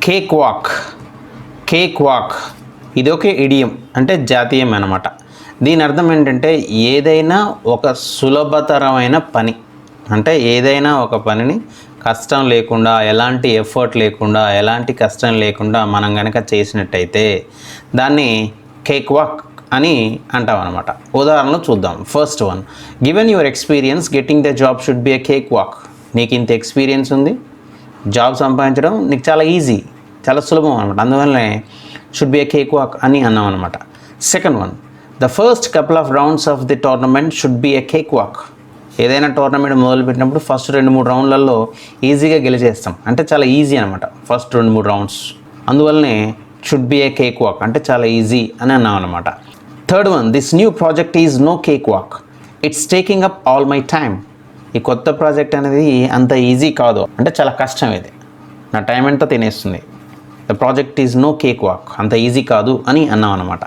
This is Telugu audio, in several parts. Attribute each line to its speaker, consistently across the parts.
Speaker 1: Cake walk. కేక్ వాక్ ఇది ఒక ఇడియం అంటే జాతీయం అన్నమాట. దీని అర్థం ఏంటంటే ఏదైనా ఒక సులభతరమైన పని, అంటే ఏదైనా ఒక పనిని కష్టం లేకుండా, ఎలాంటి ఎఫర్ట్ లేకుండా, ఎలాంటి కష్టం లేకుండా మనం కనుక చేసినట్టయితే దాన్ని కేక్ వాక్ అని అంటాం అనమాట. ఉదాహరణలు చూద్దాం. First one, given your experience getting the job should be a cake walk. నీకు ఇంత ఎక్స్పీరియన్స్ ఉంది, జాబ్ సంపాదించడం నీకు చాలా ఈజీ, చాలా సులభం అనమాట. అందువల్లనే should be a cake walk అని అన్నాం అనమాట. Second one, the first couple of rounds of the tournament should be a cake walk. ఏదైనా టోర్నమెంట్ మొదలుపెట్టినప్పుడు ఫస్ట్ 2-3 రౌండ్లలో ఈజీగా గెలిచేస్తాం, అంటే చాలా ఈజీ అనమాట ఫస్ట్ 2-3 రౌండ్స్. అందువల్లనే should be a cake walk అంటే చాలా ఈజీ అని అన్నాం అనమాట. Third one, this new project is no cake walk, it's taking up all my time. ఈ కొత్త ప్రాజెక్ట్ అనేది అంత ఈజీ కాదు, అంటే చాలా కష్టం, ఇది నా టైం అంతా తినేస్తుంది. The project is no cake walk, అంత ఈజీ కాదు అని అన్నాం అనమాట.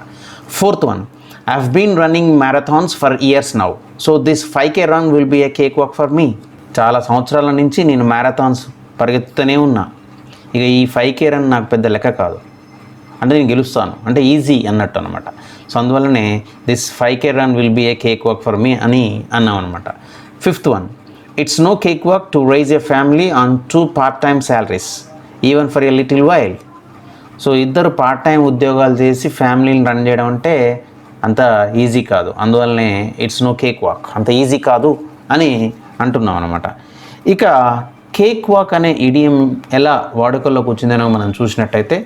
Speaker 1: Fourth one, I have been running marathons for years now, so this 5K run will be a cake walk for me. చాలా సంవత్సరాల నుంచి నేను మ్యారథాన్స్ పరిగెత్తుతూనే ఉన్నా, ఇక ఈ 5K రన్ నాకు పెద్ద లెక్క కాదు, అంటే నేను గెలుస్తాను, అంటే ఈజీ అన్నట్టు అనమాట. సో అందువల్లనే this 5K run will be a cake walk for me అని అన్నాం అనమాట. Fifth one, it's no cake walk to raise a family on 2 part-time salaries even for a little while. So ఇద్దరు పార్ట్ టైం ఉద్యోగాలు చేసి ఫ్యామిలీని రన్ చేయడం అంటే అంత ఈజీ కాదు, అందువల్లనే ఇట్స్ నో కేక్ వాక్, అంత ఈజీ కాదు అని అంటున్నాం అనమాట. ఇక కేక్ వాక్ అనే ఇడియం ఎలా వాడుకలోకి వచ్చిందనో మనం చూసినట్టయితే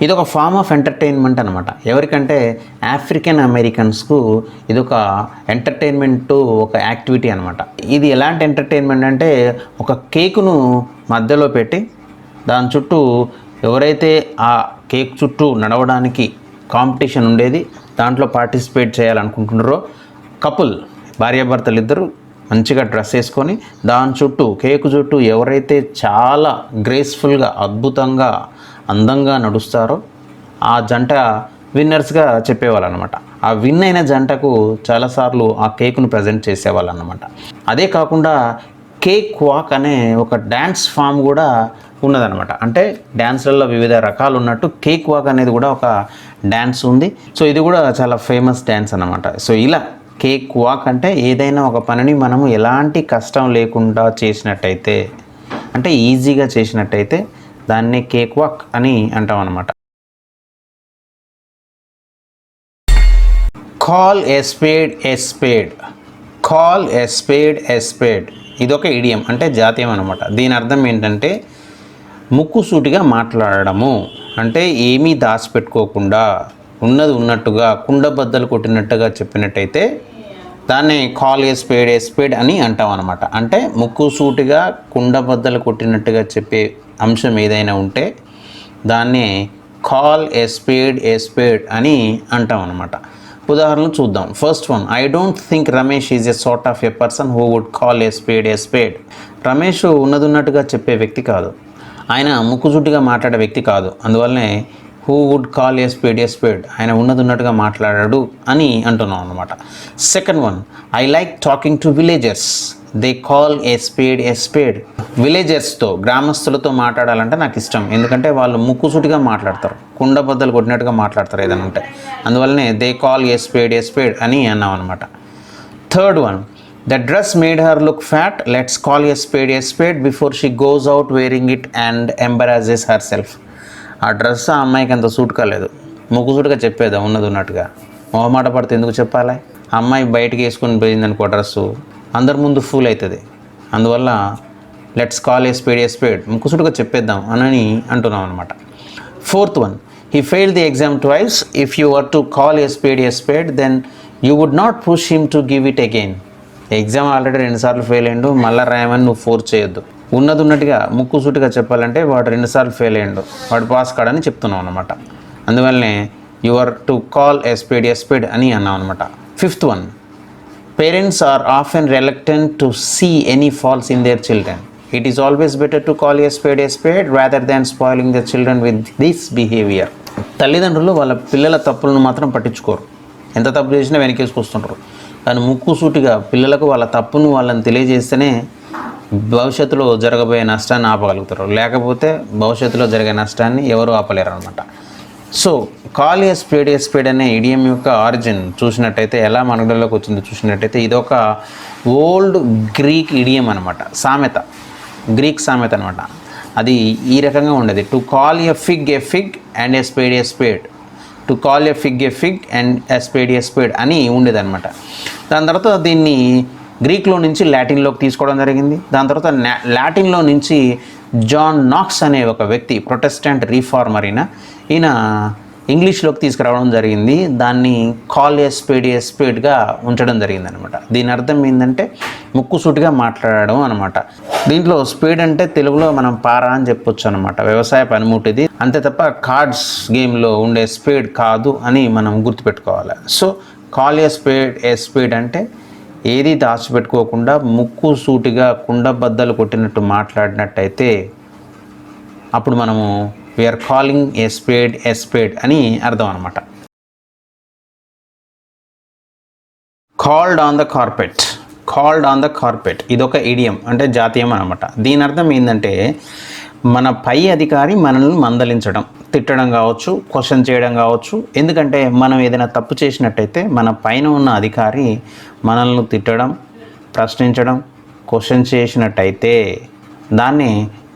Speaker 1: ఇది ఒక ఫార్మ్ ఆఫ్ ఎంటర్టైన్మెంట్ అనమాట. ఎవరికంటే ఆఫ్రికన్ అమెరికన్స్కు ఇదొక ఎంటర్టైన్మెంట్, ఒక యాక్టివిటీ అనమాట. ఇది ఎలాంటి ఎంటర్టైన్మెంట్ అంటే ఒక కేకును మధ్యలో పెట్టి దాని చుట్టూ ఎవరైతే ఆ కేక్ చుట్టూ నడవడానికి కాంపిటీషన్ ఉండేది, దాంట్లో పార్టిసిపేట్ చేయాలనుకుంటున్నారో కపుల్, భార్యాభర్తలు ఇద్దరు మంచిగా డ్రెస్ వేసుకొని దాని చుట్టూ, కేకు చుట్టూ ఎవరైతే చాలా గ్రేస్ఫుల్గా, అద్భుతంగా, అందంగా నడుస్తారో ఆ జంట విన్నర్స్గా చెప్పేవాళ్ళు అనమాట. ఆ విన్ అయిన జంటకు చాలాసార్లు ఆ కేకును ప్రజెంట్ చేసేవాళ్ళు అన్నమాట. అదే కాకుండా కేక్ వాక్ అనే ఒక డ్యాన్స్ ఫామ్ కూడా ఉన్నదనమాట. అంటే డ్యాన్స్లలో వివిధ రకాలు ఉన్నట్టు కేక్ వాక్ అనేది కూడా ఒక డ్యాన్స్ ఉంది. సో ఇది కూడా చాలా ఫేమస్ డ్యాన్స్ అన్నమాట. సో ఇలా కేక్ వాక్ అంటే ఏదైనా ఒక పనిని మనము ఎలాంటి కష్టం లేకుండా చేసినట్టయితే, అంటే ఈజీగా చేసినట్టయితే దాన్ని కేక్ వాక్ అని అంటాం అనమాట. Call a spade a spade. Call a spade a spade ఇదొక ఇడియం అంటే జాతీయం అనమాట. దీని అర్థం ఏంటంటే ముక్కుసూటిగా మాట్లాడడము, అంటే ఏమీ దాచిపెట్టుకోకుండా ఉన్నది ఉన్నట్టుగా కుండబద్దలు కొట్టినట్టుగా చెప్పినట్టయితే దాన్ని కాల్ ఏ స్పేడ్ అని అంటాం అనమాట. అంటే ముక్కుసూటిగా కుండబద్దలు కొట్టినట్టుగా చెప్పే అంశం ఏదైనా ఉంటే దాన్ని కాల్ ఏ స్పేడ్ అని అంటాం అనమాట. ఉదాహరణలు చూద్దాం. First one, I don't think Ramesh is a sort of a person who would call a spade. Ramesh ఉన్నది ఉన్నట్టుగా చెప్పే వ్యక్తి కాదు, ఆయన ముక్కుసూటిగా మాట్లాడే వ్యక్తి కాదు. అందువల్లనే who would call a spade, ఆయన ఉన్నది ఉన్నట్టుగా మాట్లాడాడు అని అంటున్నాం అనమాట. Second one, I like talking to villagers, they call a spade. విలేజర్స్తో, గ్రామస్తులతో మాట్లాడాలంటే నాకు ఇష్టం, ఎందుకంటే వాళ్ళు ముక్కుసూటిగా మాట్లాడతారు, కుండబద్దలు కొట్టినట్టుగా మాట్లాడతారు ఏదైనా ఉంటే. అందువల్లనే దే కాల్ ఏ స్పేడ్ అని అన్నాం అనమాట. Third one, the dress made her look fat, let's call a spade before she goes out wearing it and embarrasses herself. ఆ డ్రెస్ ఆ అమ్మాయికి అంత సూట్ కాలేదు, ముక్కుసూటిగా చెప్పేదా ఉన్నది ఉన్నట్టుగా, మొహమాట పడితే ఎందుకు చెప్పాలి. ఆ అమ్మాయి బయటికి వేసుకొని పోయింది అనుకో డ్రెస్సు, అందరి ముందు ఫూల్ అవుతుంది. అందువల్ల లెట్స్ కాల్ ఏ స్పేడ్ ముక్కుసూటిగా చెప్పేద్దాం అని అంటున్నాం అనమాట. Fourth one, he failed the exam twice, if you were to call a spade then you would not push him to give it again. Exam already 2 సార్లు ఫెయిల్ అయ్యిండు, మళ్ళీ రాయమని నువ్వు ఫోర్స్ చేయొద్దు. ఉన్నది ఉన్నట్టుగా ముక్కుసూటిగా చెప్పాలంటే వాడు 2 సార్లు ఫెయిల్ అయ్యిండు, వాడు పాస్ కాడని చెప్తున్నాం అనమాట. అందువల్లనే you are to call a spade అని అన్నాం అనమాట. Fifth one, parents are often reluctant to see any faults in their children. It is always better to call a spade rather than spoiling the children with this behaviour. తల్లిదండ్రులు వాళ్ళ పిల్లల తప్పులను మాత్రం పట్టించుకోరు, ఎంత తప్పు చేసినా వెనకేసుకొస్తుంటారు. కానీ ముక్కుసూటిగా పిల్లలకు వాళ్ళ తప్పును వాళ్ళని తెలియజేస్తేనే భవిష్యత్తులో జరగబోయే నష్టాన్ని ఆపగలుగుతారు, లేకపోతే భవిష్యత్తులో జరిగే నష్టాన్ని ఎవరు ఆపలేరు అనమాట. సో కాల్ ఏ స్పేడ్ అనే ఇడియం యొక్క ఆరిజిన్ చూసినట్టయితే, ఎలా మనగడలోకి వచ్చిందో చూసినట్టయితే, ఇదొక ఓల్డ్ గ్రీక్ ఇడియం అనమాట, సామెత, గ్రీక్ సామెత అనమాట. అది ఈ రకంగా ఉండేది: to call a fig and a spade, to call a fig and a spade అని ఉండేదన్నమాట. దాని తర్వాత దీన్ని గ్రీక్లో నుంచి లాటిన్లోకి తీసుకోవడం జరిగింది. దాని తర్వాత లాటిన్లో నుంచి జాన్ నాక్స్ అనే ఒక వ్యక్తి, ప్రొటెస్టెంట్ రీఫార్మర్ ఈయన ఇంగ్లీష్లోకి తీసుకురావడం జరిగింది. దాన్ని కాల్ ఏ స్పేడ్గా ఉంచడం జరిగింది అనమాట. దీని అర్థం ఏంటంటే ముక్కుసూటిగా మాట్లాడడం అనమాట. దీంట్లో స్పేడ్ అంటే తెలుగులో మనం పారా అని చెప్పొచ్చు అనమాట, వ్యవసాయ పనిముట్టిది అంతే తప్ప కార్డ్స్ గేమ్లో ఉండే స్పేడ్ కాదు అని మనం గుర్తుపెట్టుకోవాలి. సో కాల్ ఏ స్పేడ్ అంటే ఏది దాచిపెట్టుకోకుండా ముక్కుసూటిగా కుండబద్దలు కొట్టినట్టు మాట్లాడినట్టయితే అప్పుడు మనము వీఆర్ కాలింగ్ ఏ స్పేడ్ అని అర్థం అనమాట. కాల్డ్ ఆన్ ద కార్పెట్ ఇదొక ఇడియం, అంటే జాతీయం అనమాట. దీని అర్థం ఏంటంటే మన పై అధికారి మనల్ని మందలించడం, తిట్టడం కావచ్చు, క్వశ్చన్ చేయడం కావచ్చు. ఎందుకంటే మనం ఏదైనా తప్పు చేసినట్టయితే మన పైన ఉన్న అధికారి మనల్ని తిట్టడం, ప్రశ్నించడం, క్వశ్చన్ చేసినట్టయితే దాన్ని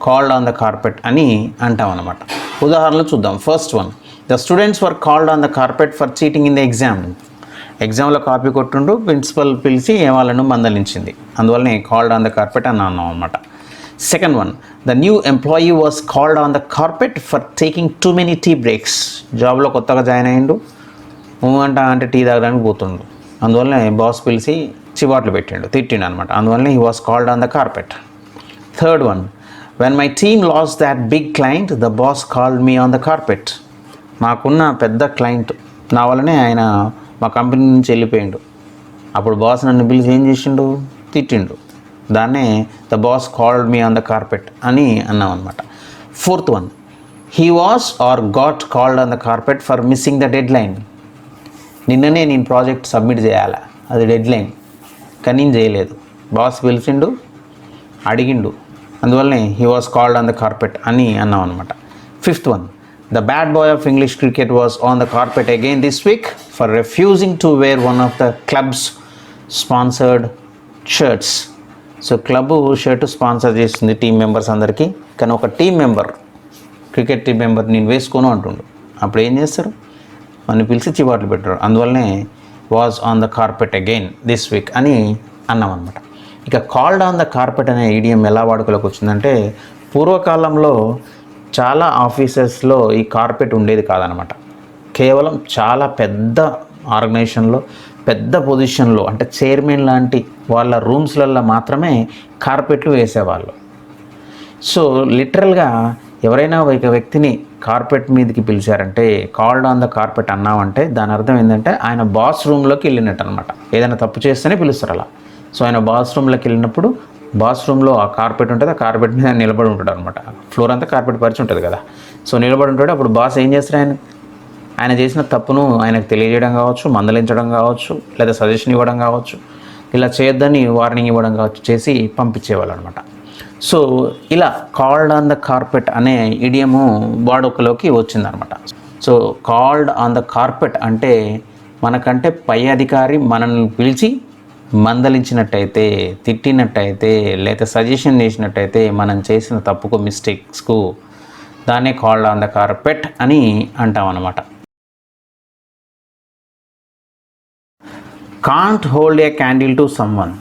Speaker 1: కాల్డ్ ఆన్ ద కార్పెట్ అని అంటాం అనమాట. ఉదాహరణలు చూద్దాం. First one, the students were called on the carpet for cheating in the ఎగ్జామ్లో కాపీ కొట్టుండు, ప్రిన్సిపల్ పిలిచి వాళ్ళను మందలించింది, అందువల్లనే కాల్డ్ ఆన్ ద కార్పెట్ అని అన్నాం అనమాట. Second one, the new employee was called on the carpet for taking too many tea breaks. జాబ్లో కొత్తగా జాయిన్ అయ్యిండు, అంటే టీ తాగడానికి పోతుండు, అందువల్లనే బాస్ పిలిచి చివాట్లు పెట్టిండు, తిట్టిండు అనమాట, అందువల్లనే he was called on the carpet. Third one, when my team lost that big client the boss called me on the carpet. మాకున్న పెద్ద క్లయింట్, నా వల్లనే ఆయన మా కంపెనీ నుంచి వెళ్ళిపోయిండు, అప్పుడు బాస్ నన్ను పిలిచి ఏం చేసిండు, తిట్టిండు, దాన్నే the boss called me on the carpet అని అన్నాం అనమాట. Fourth one, he was or got called on the carpet for missing the deadline. నిన్ననే నేను ప్రాజెక్ట్ సబ్మిట్ చేయాలా, అది డెడ్ లైన్, కానీ నేను చేయలేదు, బాస్ పిలిచిండు, అడిగిండు, అందువల్లనే he was called on the carpet అని అన్నాం అనమాట. Fifth one, the bad boy of English cricket was on the carpet again this week for refusing to wear one of the club's sponsored shirts. So club shirt sponsor చేస్తుంది టీం మెంబర్స్ అందరికీ, కానీ ఒక team member, cricket team member నేను వేసుకోను అంటుండు, అప్పుడు ఏం చేస్తారు, మన పిలిచి చివాట్లు పెట్టారు, అందువల్లనే was on the carpet again this week అని అన్నాం అనమాట. ఇక కాల్డ్ ఆన్ ద కార్పెట్ అనే ఈడియం ఎలా వాడుకలోకి వచ్చిందంటే, పూర్వకాలంలో చాలా ఆఫీసెస్లో ఈ కార్పెట్ ఉండేది కాదనమాట. కేవలం చాలా పెద్ద ఆర్గనైజేషన్లో, పెద్ద పొజిషన్లో, అంటే చైర్మన్ లాంటి వాళ్ళ రూమ్స్లలో మాత్రమే కార్పెట్లు వేసేవాళ్ళు. సో లిటరల్గా ఎవరైనా ఒక వ్యక్తిని కార్పెట్ మీదకి పిలిచారంటే, కాల్డ్ ఆన్ ద కార్పెట్ అన్నామంటే దాని అర్థం ఏంటంటే ఆయన బాస్ రూమ్లోకి వెళ్ళినట్టు అనమాట. ఏదైనా తప్పు చేస్తేనే పిలుస్తారు అలా. సో ఆయన బాత్రూంలోకి వెళ్ళినప్పుడు బాత్రూంలో ఆ కార్పెట్ ఉంటుంది, ఆ కార్పెట్ మీద నిలబడి ఉంటాడు అనమాట. ఫ్లోర్ అంతా కార్పెట్ పరిచి ఉంటుంది కదా, సో నిలబడి ఉంటాడు. అప్పుడు బాస్ ఏం చేస్తారు, ఆయన చేసిన తప్పును ఆయనకు తెలియజేయడం కావచ్చు, మందలించడం కావచ్చు, లేదా సజెషన్ ఇవ్వడం కావచ్చు, ఇలా చేయొద్దని వార్నింగ్ ఇవ్వడం కావచ్చు, చేసి పంపించేవాళ్ళు అనమాట. సో ఇలా కాల్డ్ ఆన్ ద కార్పెట్ అనే ఇడియము వాడుకలోకి వచ్చిందనమాట. So called on the carpet అంటే మనకంటే పై అధికారి మనల్ని పిలిచి మందలించినట్టయితే, తిట్టినట్టయితే, లేదా సజెషన్ చేసినట్టయితే మనం చేసిన తప్పుకు, మిస్టేక్స్కు, దాన్నే కాల్డ్ ఆన్ ద కార్పెట్ అని అంటాం అన్నమాట. Can't hold a candle to someone.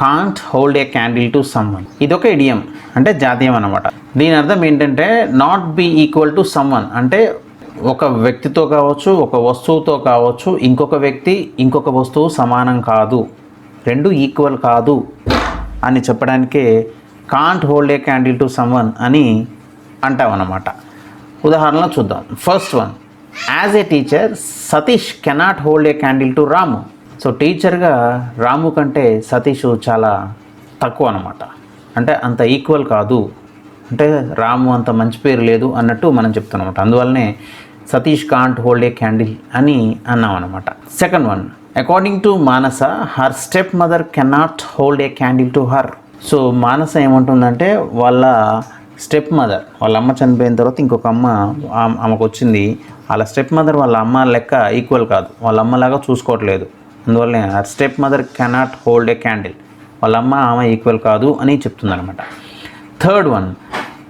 Speaker 1: Can't hold a candle to someone ఇదొక ఇడియం, అంటే జాతీయం అన్నమాట. దీని అర్థం ఏంటంటే not be equal to someone, అంటే ఒక వ్యక్తితో కావచ్చు, ఒక వస్తువుతో కావచ్చు, ఇంకొక వ్యక్తి ఇంకొక వస్తువు సమానం కాదు, రెండు ఈక్వల్ కాదు అని చెప్పడానికే can't hold a candle to someone అని అంటాం అన్నమాట. ఉదాహరణలో చూద్దాం. First one, as a teacher Satish cannot hold a candle to Ramu. So టీచర్గా రాము కంటే సతీష్ చాలా తక్కువ అన్నమాట, అంటే అంత ఈక్వల్ కాదు, అంటే రాము అంత మంచి పేరు లేదు అన్నట్టు మనం చెప్తున్నాం అన్నమాట. అందువల్లనే Satish can't hold a candle అని అన్నాం అన్నమాట. Second one, according to Manasa her stepmother cannot hold a candle to her. So Manasa ఏమంటుందంటే వాళ్ళ స్టెప్ మదర్, వాళ్ళ అమ్మ చనిపోయిన తర్వాత ఇంకొక అమ్మ ఆమెకు వచ్చింది. వాళ్ళ స్టెప్ మదర్ వాళ్ళ అమ్మ లెక్క ఈక్వల్ కాదు, వాళ్ళ అమ్మలాగా చూసుకోవట్లేదు. అందువల్లనే ఆ stepmother cannot hold a candle, వాళ్ళ అమ్మ ఆమె ఈక్వల్ కాదు అని చెప్తుందనమాట. Third one,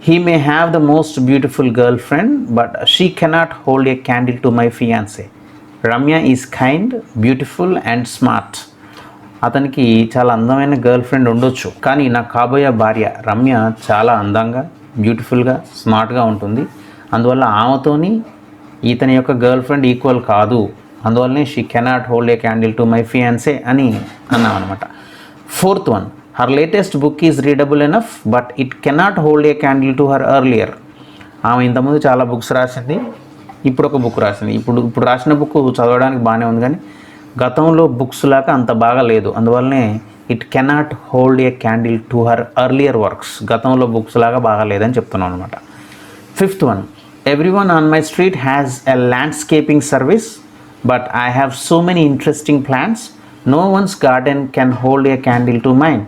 Speaker 1: he may have the most beautiful girlfriend but she cannot hold a candle to my fiancee. Ramya is kind, beautiful and smart. అతనికి చాలా అందమైన గర్ల్ ఫ్రెండ్ ఉండొచ్చు, కానీ నా కాబోయే భార్య రమ్య చాలా అందంగా, బ్యూటిఫుల్గా, స్మార్ట్గా ఉంటుంది. అందువల్ల ఆమెతోని ఇతని యొక్క గర్ల్ ఫ్రెండ్ ఈక్వల్ కాదు. అందువల్లనే she cannot hold a candle to my fiancee అని అన్నాం అనమాట. Fourth one, her latest book is readable enough but it cannot hold a candle to her earlier. ఆమె ఇంతకుముందు చాలా బుక్స్ రాసింది, ఇప్పుడు ఒక బుక్ రాసింది. ఇప్పుడు రాసిన బుక్ చదవడానికి బాగానే ఉంది, కానీ గతంలో బుక్స్ లాగా అంత బాగా లేదు. అందువల్లనే it cannot hold a candle to her earlier works. గతంలో బుక్స్ లాగా బాగా లేదని చెప్తున్నాం అనమాట. Fifth one, everyone on my street has a landscaping service but I have so many interesting plans. No one's garden can hold a candle to mine.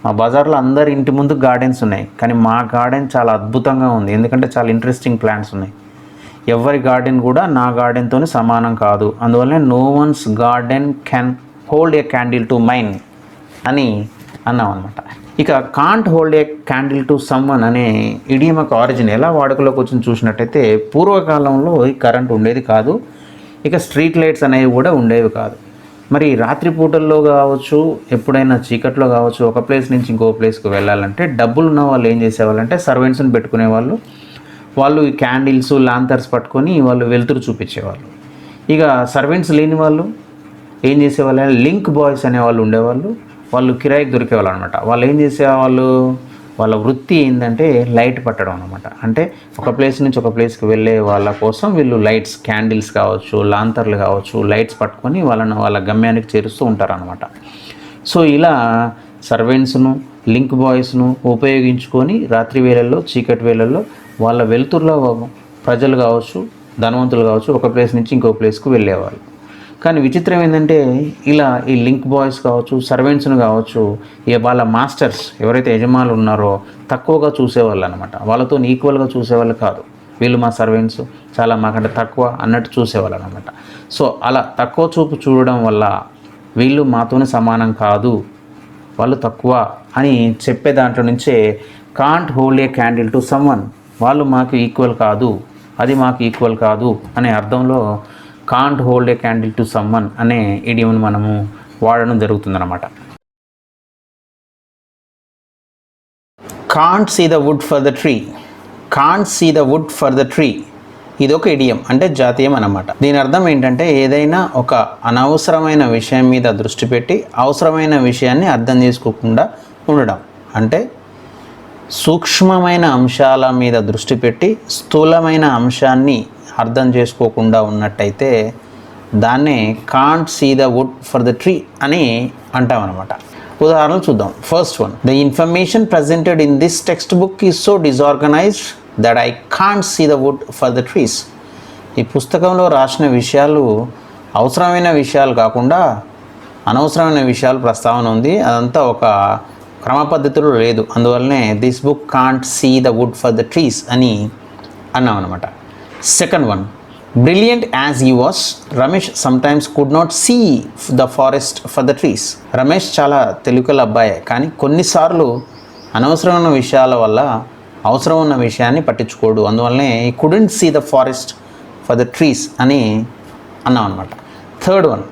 Speaker 1: మా బజార్లో అందరి ఇంటి ముందు గార్డెన్స్ ఉన్నాయి, కానీ మా గార్డెన్ చాలా అద్భుతంగా ఉంది, ఎందుకంటే చాలా ఇంట్రెస్టింగ్ ప్లాంట్స్ ఉన్నాయి. ఎవరి గార్డెన్ కూడా నా గార్డెన్తో సమానం కాదు. అందువల్లనే no one's garden can hold a candle to mine అని అన్నాం అనమాట. ఇక can't hold a candle to someone అనే ఇడియం యొక్క ఆరిజిన్ ఎలా వాడుకలోకి వచ్చి చూసినట్టయితే, పూర్వకాలంలో ఈ కరెంట్ ఉండేది కాదు, ఇక స్ట్రీట్ లైట్స్ అనేవి కూడా ఉండేవి కాదు. మరి రాత్రిపూటల్లో కావచ్చు, ఎప్పుడైనా చీకట్లో కావచ్చు, ఒక ప్లేస్ నుంచి ఇంకో ప్లేస్కి వెళ్ళాలంటే డబ్బులు ఉన్న వాళ్ళు ఏం చేసేవాళ్ళంటే సర్వెంట్స్ని పెట్టుకునేవాళ్ళు. వాళ్ళు ఈ క్యాండిల్స్, లాంతర్స్ పట్టుకొని వాళ్ళు వెలుతురు చూపించేవాళ్ళు. ఇక సర్వెంట్స్ లేని వాళ్ళు ఏం చేసేవాళ్ళు, లింక్ బాయ్స్ అనేవాళ్ళు ఉండేవాళ్ళు. వాళ్ళు కిరాయికి దొరికేవాళ్ళు అనమాట. వాళ్ళు ఏం చేసేవాళ్ళు, వాళ్ళ వృత్తి ఏంటంటే లైట్ పట్టడం అనమాట. అంటే ఒక ప్లేస్ నుంచి ఒక ప్లేస్కి వెళ్ళే వాళ్ళ కోసం వీళ్ళు లైట్స్, క్యాండిల్స్ కావచ్చు, లాంతర్లు కావచ్చు, లైట్స్ పట్టుకొని వాళ్ళ గమ్యానికి చేరుస్తూ ఉంటారనమాట. సో ఇలా సర్వెంట్స్ను, లింక్ బాయ్స్ను ఉపయోగించుకొని రాత్రి వేళల్లో, చీకటి వేళల్లో వాళ్ళ వెలుతురులో ప్రజలు కావచ్చు, ధనవంతులు కావచ్చు, ఒక ప్లేస్ నుంచి ఇంకో ప్లేస్కు వెళ్ళేవాళ్ళు. కానీ విచిత్రం ఏంటంటే, ఇలా ఈ లింక్ బాయ్స్ కావచ్చు, సర్వెంట్స్ను కావచ్చు, ఇక వాళ్ళ మాస్టర్స్ ఎవరైతే యజమానులు ఉన్నారో తక్కువగా చూసేవాళ్ళు అనమాట. వాళ్ళతో ఈక్వల్గా చూసేవాళ్ళు కాదు. వీళ్ళు మా సర్వెంట్స్, చాలా మాకంటే తక్కువ అన్నట్టు చూసేవాళ్ళు అనమాట. సో అలా తక్కువ చూపు చూడడం వల్ల వీళ్ళు మాతోనే సమానం కాదు, వాళ్ళు తక్కువ అని చెప్పే దాంట్లో నుంచే can't hold a candle to someone, వాళ్ళు మాకు ఈక్వల్ కాదు, అది మాకు ఈక్వల్ కాదు అనే అర్థంలో can't hold a candle to someone అనే ఇడియంను మనము వాడడం జరుగుతుందన్నమాట. Can't see the wood for the tree, can't see the wood for the tree ఇది ఒక ఇడియం, అంటే జాతీయం అన్నమాట. దీని అర్థం ఏంటంటే, ఏదైనా ఒక అనవసరమైన విషయం మీద దృష్టి పెట్టి అవసరమైన విషయాన్ని అర్థం చేసుకోకుండా ఉండడం. అంటే సూక్ష్మమైన అంశాల మీద దృష్టి పెట్టి స్థూలమైన అంశాన్ని అర్థం చేసుకోకుండా ఉన్నట్టయితే దాన్నే can't see the wood for the tree అని అంటామన్నమాట. ఉదాహరణలు చూద్దాం. First one, the information presented in this textbook is so disorganised that I can't see the wood for the trees. ఈ పుస్తకంలో రాసిన విషయాలు అవసరమైన విషయాలు కాకుండా అనవసరమైన విషయాలు ప్రస్తావన ఉంది, అదంతా ఒక క్రమ పద్ధతిలో లేదు. అందువల్లనే this book can't see the wood for the trees అని అన్నాం అనమాట. Second one, brilliant as he was, Ramesh sometimes could not see the forest for the trees. Ramesh చాలా తెలివికల అబ్బాయే, కానీ కొన్నిసార్లు అనవసరమైన విషయాల వల్ల అవసరం ఉన్న విషయాన్ని పట్టించుకోడు. అందువల్లనే ఈ couldn't see the forest for the trees అని అన్నాం అనమాట. Third one,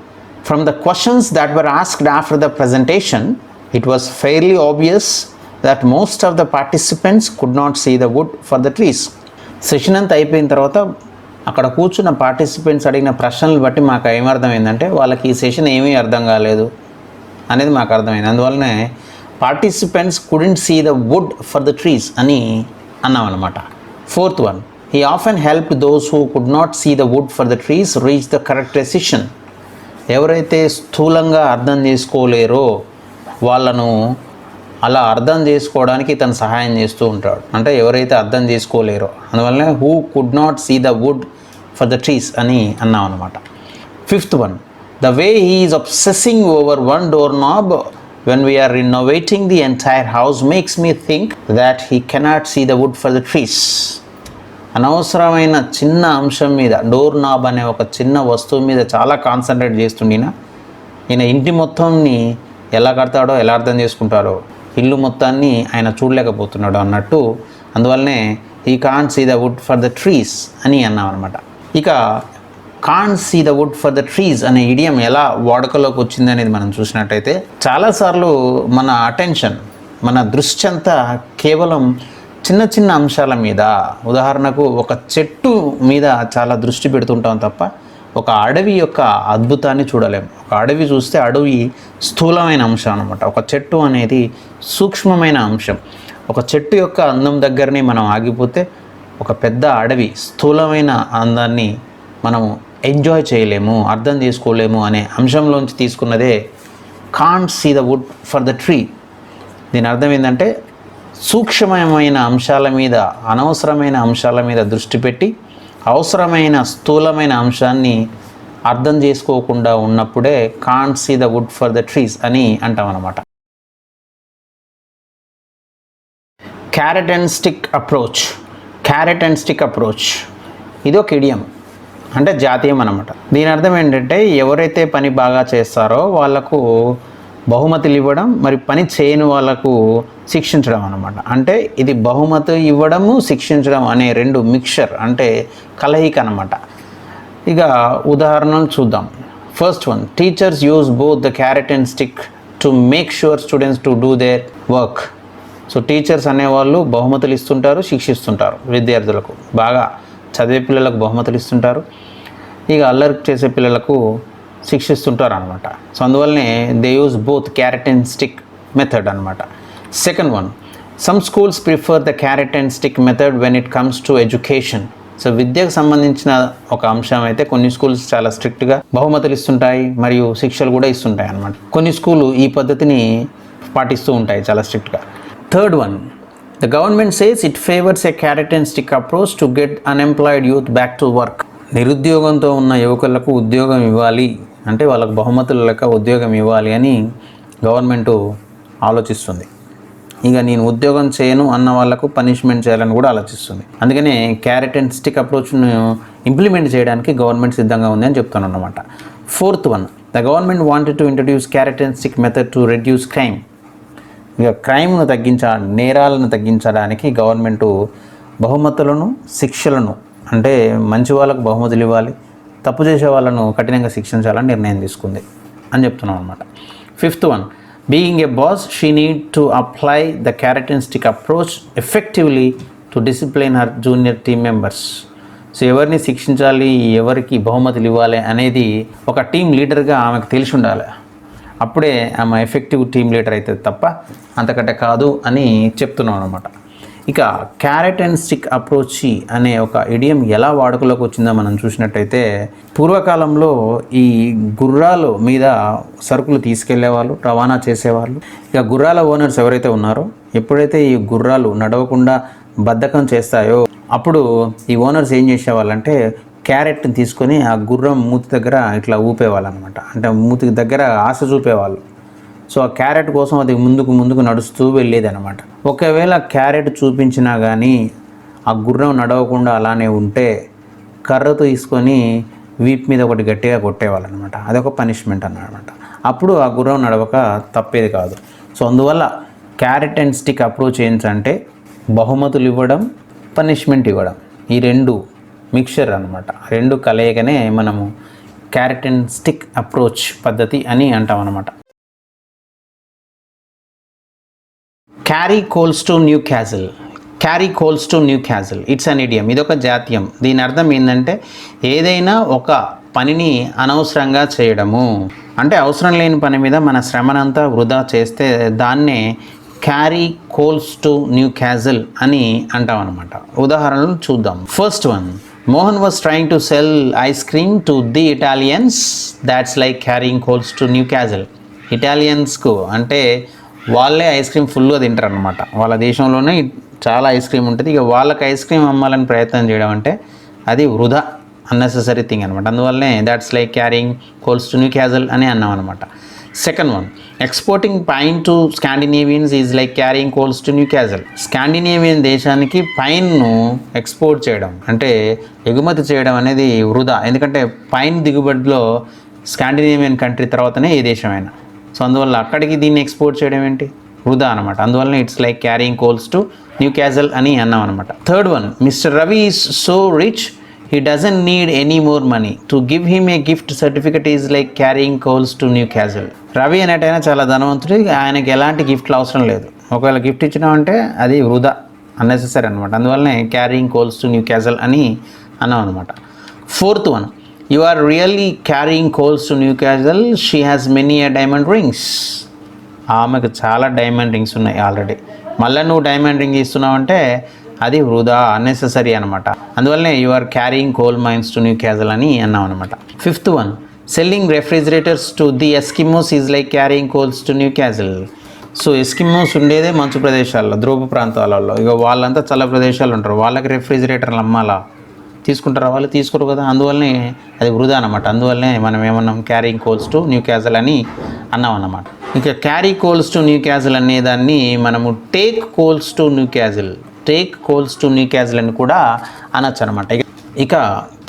Speaker 1: from the questions that were asked after the presentation it was fairly obvious that most of the participants could not see the wood for the trees. Session అంతా అయిపోయిన తర్వాత అక్కడ కూర్చున్న పార్టిసిపెంట్స్ అడిగిన ప్రశ్నలు బట్టి మాకు ఏమర్థమైందంటే, వాళ్ళకి ఈ సెషన్ ఏమీ అర్థం కాలేదు అనేది మాకు అర్థమైంది. అందువల్లనే participants couldn't see the wood for the trees అని అన్నాం అనమాట. Fourth one, he often help those who could not see the wood for the trees reach the correct decision. ఎవరైతే స్థూలంగా అర్థం చేసుకోలేరో వాళ్ళను అలా అర్థం చేసుకోవడానికి తను సహాయం చేస్తూ ఉంటాడు. అంటే ఎవరైతే అర్థం చేసుకోలేరో, అందువల్లనే who could not see the wood for the trees అని అన్నాం అనమాట. Fifth one, the way he is obsessing over one doorknob when we are renovating the entire house makes me think that he cannot see the wood for the trees. అనవసరమైన చిన్న అంశం మీద, డోర్ నాబ్ అనే ఒక చిన్న వస్తువు మీద చాలా కాన్సన్ట్రేట్ చేస్తుండినా ఈయన ఇంటి మొత్తంని ఎలా కడతాడో, ఎలా అర్థం చేసుకుంటాడో, ఇల్లు మొత్తాన్ని ఆయన చూడలేకపోతున్నాడు అన్నట్టు. అందువల్లనే ఈ can't see the wood for the trees అని అన్నాం అనమాట. ఇక can't see the wood for the trees అనే ఇడియం ఎలా వాడుకలోకి వచ్చింది అనేది మనం చూసినట్టయితే, చాలాసార్లు మన అటెన్షన్, మన దృష్టి అంతా కేవలం చిన్న చిన్న అంశాల మీద, ఉదాహరణకు ఒక చెట్టు మీద చాలా దృష్టి పెడుతుంటాం తప్ప ఒక అడవి యొక్క అద్భుతాన్ని చూడలేము. ఒక అడవి చూస్తే అడవి స్థూలమైన అంశం అనమాట. ఒక చెట్టు అనేది సూక్ష్మమైన అంశం. ఒక చెట్టు యొక్క అందం దగ్గరనే మనం ఆగిపోతే ఒక పెద్ద అడవి స్థూలమైన అందాన్ని మనము ఎంజాయ్ చేయలేము, అర్థం చేసుకోలేము అనే అంశంలోంచి తీసుకున్నదే can't see the wood for the tree. దీని అర్థం ఏంటంటే, సూక్ష్మమైన అంశాల మీద, అనవసరమైన అంశాల మీద దృష్టి పెట్టి అవసరమైన స్థూలమైన అంశాన్ని అర్థం చేసుకోకుండా ఉన్నప్పుడే can't see the wood for the trees అని అంటాం అన్నమాట. Carrot and stick approach. Carrot and stick approach ఇది ఒక ఇడియం, అంటే జాతీయం అన్నమాట. దీని అర్థం ఏంటంటే, ఎవరైతే పని బాగా చేస్తారో వాళ్ళకు బహుమతులు ఇవ్వడం, మరి పని చేయని వాళ్ళకు శిక్షించడం అన్నమాట. అంటే ఇది బహుమతి ఇవ్వడము, శిక్షించడం అనే రెండు మిక్చర్, అంటే కలయిక అన్నమాట. ఇక ఉదాహరణలు చూద్దాం. First one, teachers use both the carrot and stick to make sure students to do their work. So teachers అనేవాళ్ళు బహుమతులు ఇస్తుంటారు, శిక్షిస్తుంటారు. విద్యార్థులకు, బాగా చదివే పిల్లలకు బహుమతులు ఇస్తుంటారు, ఇక అల్లరి చేసే పిల్లలకు శిక్షిస్తుంటారు అనమాట. సో అందువల్లనే they use both carrot and stick method అనమాట. Second one, some schools prefer the carrot and stick method when it comes to education. So విద్యకు సంబంధించిన ఒక అంశం అయితే కొన్ని స్కూల్స్ చాలా స్ట్రిక్ట్గా బహుమతులు ఇస్తుంటాయి, మరియు శిక్షలు కూడా ఇస్తుంటాయి అనమాట. కొన్ని స్కూలు ఈ పద్ధతిని పాటిస్తూ ఉంటాయి చాలా స్ట్రిక్ట్గా. Third one, the government says it favours a carrot and stick approach to get unemployed youth back to work. నిరుద్యోగంతో ఉన్న యువకులకు ఉద్యోగం ఇవ్వాలి, అంటే వాళ్ళకు బహుమతుల లెక్క ఉద్యోగం ఇవ్వాలి అని గవర్నమెంటు ఆలోచిస్తుంది. ఇక నేను ఉద్యోగం చేయను అన్న వాళ్ళకు పనిష్మెంట్ చేయాలని కూడా ఆలోచిస్తుంది. అందుకనే క్యారెట్ అండ్ స్టిక్ అప్రోచ్ను ఇంప్లిమెంట్ చేయడానికి గవర్నమెంట్ సిద్ధంగా ఉంది అని చెప్తాను అన్నమాట. Fourth one, the government wanted to introduce carrot and stick method to reduce crime. ఇక క్రైమ్ను నేరాలను తగ్గించడానికి గవర్నమెంటు బహుమతులను, శిక్షలను, అంటే మంచి వాళ్ళకు బహుమతులు ఇవ్వాలి, తప్పు చేసే వాళ్ళను కఠినంగా శిక్షించాలని నిర్ణయం తీసుకుంది అని చెప్తున్నాం అనమాట. Fifth one, being a boss she need to apply the carrot and stick approach effectively to discipline her junior team members. So ఎవరిని శిక్షించాలి, ఎవరికి బహుమతులు ఇవ్వాలి అనేది ఒక టీం లీడర్గా ఆమెకు తెలిసి ఉండాలి. అప్పుడే ఆమె ఎఫెక్టివ్ టీం లీడర్ అవుతుంది తప్ప అంతకంటే కాదు అని చెప్తున్నాం అనమాట. ఇక క్యారెట్ అండ్ స్టిక్ అప్రోచ్ అనే ఒక ఇడియం ఎలా వాడుకలోకి వచ్చిందో మనం చూసినట్టయితే, పూర్వకాలంలో ఈ గుర్రాలు మీద సరుకులు తీసుకెళ్లేవాళ్ళు, రవాణా చేసేవాళ్ళు. ఇక గుర్రాల ఓనర్స్ ఎవరైతే ఉన్నారో, ఎప్పుడైతే ఈ గుర్రాలు నడవకుండా బద్ధకం చేస్తాయో అప్పుడు ఈ ఓనర్స్ ఏం చేసేవాళ్ళంటే క్యారెట్ని తీసుకొని ఆ గుర్రం మూతి దగ్గర ఇట్లా ఊపేవాళ్ళు అనమాట. అంటే మూతికి దగ్గర ఆశ చూపేవాళ్ళు. సో ఆ క్యారెట్ కోసం అది ముందుకు నడుస్తూ వెళ్ళేది అనమాట. ఒకవేళ క్యారెట్ చూపించినా కానీ ఆ గుర్రం నడవకుండా అలానే ఉంటే కర్రతో తీసుకొని వీప్ మీద ఒకటి గట్టిగా కొట్టేవాళ్ళు అనమాట. అదొక పనిష్మెంట్ అన్నమాట. అప్పుడు ఆ గుర్రం నడవక తప్పేది కాదు. సో అందువల్ల క్యారెట్ అండ్ స్టిక్ అప్రోచ్ ఏంటంటే బహుమతులు ఇవ్వడం, పనిష్మెంట్ ఇవ్వడం, ఈ రెండు మిక్చర్ అనమాట. రెండు కలయికనే మనము క్యారెట్ అండ్ స్టిక్ అప్రోచ్ పద్ధతి అని అంటాం అనమాట. Carry coals to Newcastle. Carry coals to Newcastle, it's an idiom. ఇదొక జాతీయం. దీని అర్థం ఏంటంటే, ఏదైనా ఒక పనిని అనవసరంగా చేయడము, అంటే అవసరం లేని పని మీద మన శ్రమనంతా వృధా చేస్తే దాన్నే carry coals to Newcastle అని అంటాం అనమాట. ఉదాహరణలు చూద్దాం. First one, Mohan was trying to sell ice cream to the Italians, that's like carrying coals to Newcastle. ఇటాలియన్స్కు అంటే వాళ్ళే ఐస్ క్రీమ్ ఫుల్గా తింటారు అనమాట. వాళ్ళ దేశంలోనే చాలా ఐస్ క్రీమ్ ఉంటుంది. ఇక వాళ్ళకి ఐస్ క్రీమ్ అమ్మాలని ప్రయత్నం చేయడం అంటే అది వృధా, అన్నెసెసరీ థింగ్ అనమాట. అందువల్లనే that's like carrying coals to Newcastle అని అన్నాం అనమాట. Second one, exporting pine to Scandinavians is like carrying coals to Newcastle. Scandinavian దేశానికి పైన్ను ఎక్స్పోర్ట్ చేయడం అంటే ఎగుమతి చేయడం అనేది వృధా. ఎందుకంటే పైన్ దిగుబడిలో స్కాండినేవియన్ కంట్రీ తర్వాతనే ఏ దేశమైనా. సో అందువల్ల అక్కడికి దీన్ని ఎక్స్పోర్ట్ చేయడం ఏంటి, వృధా అనమాట. అందువల్ల it's like carrying coals to Newcastle అని అన్నాం అనమాట. Third one, Mr Ravi is so rich he doesn't need any more money. To give him a gift certificate is like carrying coals to Newcastle. Ravi అనేటైనా చాలా ధనవంతుడు, ఆయనకి ఎలాంటి గిఫ్ట్లు అవసరం లేదు. ఒకవేళ గిఫ్ట్ ఇచ్చినామంటే అది వృధా, అన్నెసెసరీ అనమాట. అందువల్లనే క్యారింగ్ కోల్స్ టు న్యూకాజిల్ అని అన్నాం అనమాట. Fourth one, you are really carrying coals to Newcastle, she has many diamond rings. ఆమెకు చాలా డైమండ్ రింగ్స్ ఉన్నాయి ఆల్రెడీ, మళ్ళీ నువ్వు డైమండ్ రింగ్ ఇస్తున్నావంటే అది వృధా, అన్నెసెసరీ అనమాట. అందువల్లనే you are carrying coal mines to Newcastle అని అన్నాం అనమాట. Fifth one, selling refrigerators to the Eskimos is like carrying coals to Newcastle. So Eskimos ఉండేదే మంచు ప్రదేశాల్లో, ధ్రువ ప్రాంతాలలో. ఇక వాళ్ళంతా చల్ల ప్రదేశాలు ఉంటారు, వాళ్ళకి రెఫ్రిజిరేటర్లు అమ్మాలా, తీసుకుంటారా వాళ్ళు? తీసుకోరు కదా. అందువల్లనే అది వృధా అనమాట. అందువల్లనే మనం ఏమన్నాం, క్యారింగ్ కోల్స్ టు న్యూకాజిల్ అని అన్నాం అన్నమాట. ఇక క్యారీ కోల్స్ టు న్యూకాజిల్ అనే దాన్ని మనము take coals to Newcastle, take coals to Newcastle అని కూడా అనొచ్చు అనమాట. ఇక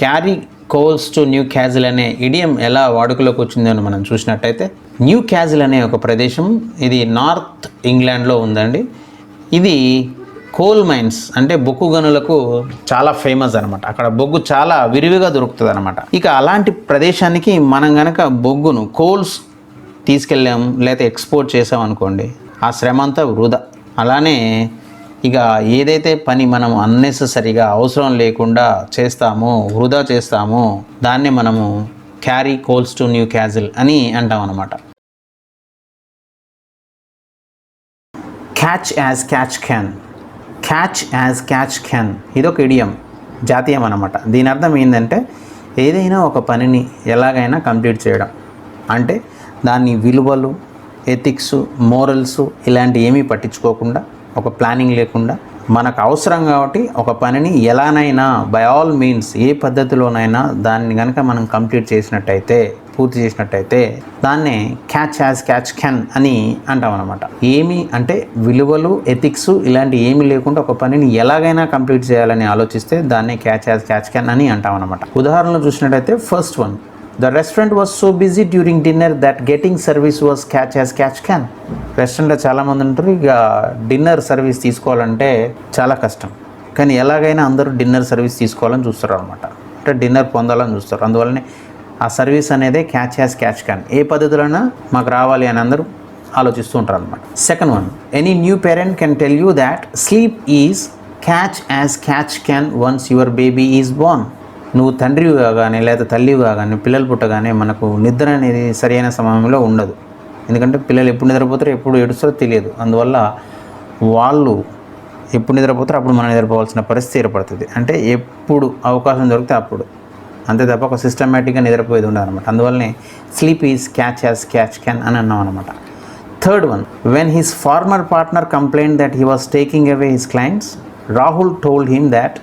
Speaker 1: క్యారీ కోల్స్ టు న్యూకాజిల్ అనే ఇడియం ఎలా వాడుకలోకి వచ్చిందో అని మనం చూసినట్టయితే, న్యూకాజిల్ అనే ఒక ప్రదేశం ఇది నార్త్ ఇంగ్లాండ్లో ఉందండి. ఇది కోల్ మైన్స్ అంటే బొగ్గు గనులకు చాలా ఫేమస్ అనమాట. అక్కడ బొగ్గు చాలా విరివిగా దొరుకుతుంది అనమాట. ఇక అలాంటి ప్రదేశానికి మనం కనుక బొగ్గును కోల్స్ తీసుకెళ్ళాం లేదా ఎక్స్పోర్ట్ చేసాం అనుకోండి, ఆ శ్రమ అంతా వృధా. అలానే ఇక ఏదైతే పని మనం అన్నెసెసరీగా అవసరం లేకుండా చేస్తామో, వృధా చేస్తామో, దాన్ని మనము క్యారీ కోల్స్ టు న్యూకాజిల్ అని అంటాం అనమాట. Catch as catch can, catch as catch can ఇదొక ఇడియం, జాతీయం అనమాట. దీని అర్థం ఏంటంటే ఏదైనా ఒక పనిని ఎలాగైనా కంప్లీట్ చేయడం. అంటే దాని విలువలు, ఎథిక్స్, మోరల్స్ ఇలాంటి ఏమీ పట్టించుకోకుండా, ఒక ప్లానింగ్ లేకుండా, మనకు అవసరం కాబట్టి ఒక పనిని ఎలానైనా బై ఆల్ మీన్స్ ఏ పద్ధతిలోనైనా దాన్ని కనుక మనం కంప్లీట్ చేసినట్టయితే, పూర్తి చేసినట్టయితే దాన్నే క్యాచ్ యాజ్ క్యాచ్ క్యాన్ అని అంటాం అనమాట. ఏమి అంటే విలువలు, ఎథిక్స్ ఇలాంటి ఏమీ లేకుండా ఒక పనిని ఎలాగైనా కంప్లీట్ చేయాలని ఆలోచిస్తే దాన్నే క్యాచ్ యాజ్ క్యాచ్ క్యాన్ అని అంటాం అనమాట. ఉదాహరణలు చూసినట్టయితే first one, the restaurant was so busy during dinner that getting service was catch as catch can. రెస్టారెంట్లో చాలామంది ఉంటారు, ఇక డిన్నర్ సర్వీస్ తీసుకోవాలంటే చాలా కష్టం, కానీ ఎలాగైనా అందరూ డిన్నర్ సర్వీస్ తీసుకోవాలని చూస్తారు అనమాట. అంటే డిన్నర్ పొందాలని చూస్తారు. అందువల్లనే ఆ సర్వీస్ అనేది క్యాచ్ యాజ్ క్యాచ్ క్యాన్, ఏ పద్ధతిలోనైనా మాకు రావాలి అని అందరూ ఆలోచిస్తూ ఉంటారు అనమాట. Second one, any new parent can tell you that sleep is catch as catch can once your baby is Born. నువ్వు తండ్రివి కాగానే లేదా తల్లివి కాగానే పిల్లలు పుట్టగానే మనకు నిద్ర అనేది సరైన సమయంలో ఉండదు. ఎందుకంటే పిల్లలు ఎప్పుడు నిద్రపోతారో ఎప్పుడు ఏడుస్తారో తెలియదు. అందువల్ల వాళ్ళు ఎప్పుడు నిద్రపోతారో అప్పుడు మనం నిద్రపోవాల్సిన పరిస్థితి ఏర్పడుతుంది. అంటే ఎప్పుడు అవకాశం దొరికితే అప్పుడు, అంతే తప్ప ఒక సిస్టమేటిక్గా నిద్రపోయేది ఉండదు అనమాట. అందువల్లనే sleep is catch as catch can అని అన్నాం అనమాట. Third one, when his former partner complained that he was taking away his clients, Rahul told him that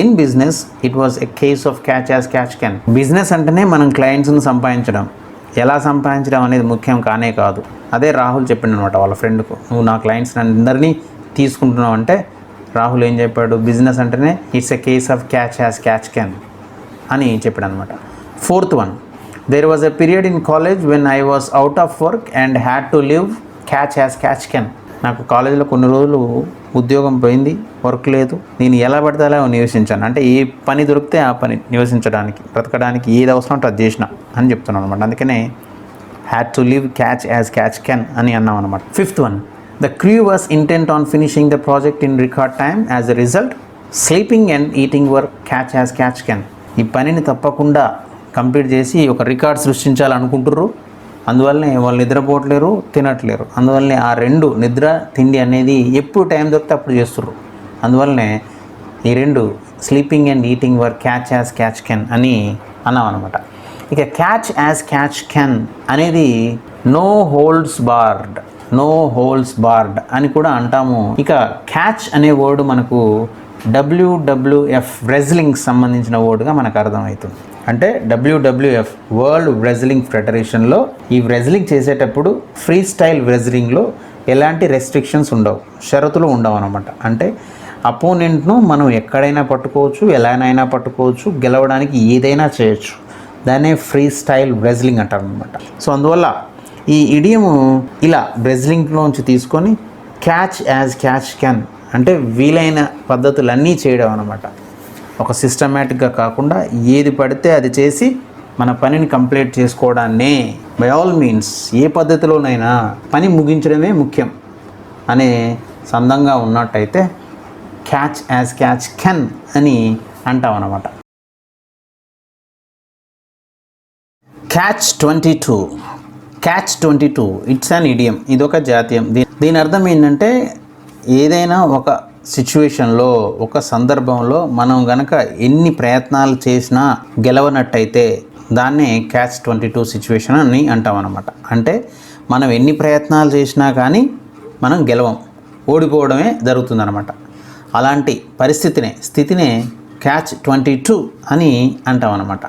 Speaker 1: in business it was a case of catch as catch can. Business అంటేనే మనం క్లయింట్స్ని సంపాదించడం, ఎలా సంపాదించడం అనేది ముఖ్యం కానే కాదు. అదే రాహుల్ చెప్పిండు అనమాట వాళ్ళ ఫ్రెండ్కు, నువ్వు నా క్లయింట్స్ అందరినీ తీసుకుంటున్నావు అంటే రాహుల్ ఏం చెప్పాడు, బిజినెస్ అంటేనే it's a case of catch as catch can అని చెప్పాడు అనమాట. Fourth one, there was a period in college when I was out of work and had to live catch as catch can. నాకు కాలేజీలో కొన్ని రోజులు ఉద్యోగం పోయింది, వర్క్ లేదు, నేను ఎలా పడితే అలా నివసించాను. అంటే ఏ పని దొరికితే ఆ పని నివసించడానికి, బ్రతకడానికి ఏది అవసరం అంటే అది చేసిన అని చెప్తున్నాను అనమాట. అందుకనే had to live catch as catch can అని అన్నాం అనమాట. Fifth one, the crew was intent on finishing the project in record time, as a result sleeping and eating work catch as catch can. ఈ పనిని తప్పకుండా కంప్లీట్ చేసి ఒక రికార్డ్ సృష్టించాలనుకుంటుర్రు, అందువల్లనే వాళ్ళు నిద్రపోవట్లేరు, తినట్లేరు. అందువల్లనే ఆ రెండు, నిద్ర తిండి అనేది ఎప్పుడు టైం దొరికితే అప్పుడు చేస్తుర్రు. అందువల్లనే ఈ రెండు, sleeping and eating work catch as catch can అని అన్నాం అనమాట. ఇక క్యాచ్ యాజ్ క్యాచ్ క్యాన్ అనేది no holds barred, no holds barred అని కూడా అంటాము. ఇక క్యాచ్ అనే వర్డ్ మనకు WWF రెజ్లింగ్ సంబంధించిన వర్డ్గా మనకు అర్థమవుతుంది. అంటే WWF వరల్డ్ రెజ్లింగ్ ఫెడరేషన్లో ఈ రెజ్లింగ్ చేసేటప్పుడు ఫ్రీ స్టైల్ రెజ్లింగ్లో ఎలాంటి రెస్ట్రిక్షన్స్ ఉండవు, షరతులు ఉండవు అనమాట. అంటే అపోనెంట్ను మనం ఎక్కడైనా పట్టుకోవచ్చు, ఎలానైనా పట్టుకోవచ్చు, గెలవడానికి ఏదైనా చేయొచ్చు. దాన్నే ఫ్రీ స్టైల్ రెజ్లింగ్ అంటారు అనమాట. సో అందువల్ల ఈ ఇడియము ఇలా రెజ్లింగ్లోంచి తీసుకొని క్యాచ్ యాజ్ క్యాచ్ క్యాన్ అంటే వీలైన పద్ధతులన్నీ చేయడం అనమాట. ఒక సిస్టమేటిక్గా కాకుండా ఏది పడితే అది చేసి మన పనిని కంప్లీట్ చేసుకోవడాన్నే బై ఆల్ మీన్స్ ఏ పద్ధతిలోనైనా పని ముగించడమే ముఖ్యం అనే సందంగా ఉన్నట్టయితే క్యాచ్ యాజ్ క్యాచ్ కెన్ అని అంటాం అన్నమాట. Catch 22 it's an idiom. ఇదొక జాతీయం. దీని అర్థం ఏంటంటే ఏదైనా ఒక సిచ్యువేషన్లో, ఒక సందర్భంలో మనం గనక ఎన్ని ప్రయత్నాలు చేసినా గెలవనట్టయితే దాన్నే క్యాచ్ 22 సిచ్యువేషన్ అని అంటాం అన్నమాట. అంటే మనం ఎన్ని ప్రయత్నాలు చేసినా కానీ మనం గెలవం, ఓడిపోవడమే జరుగుతుందన్నమాట. అలాంటి స్థితినే క్యాచ్ 22 అని అంటాం అన్నమాట.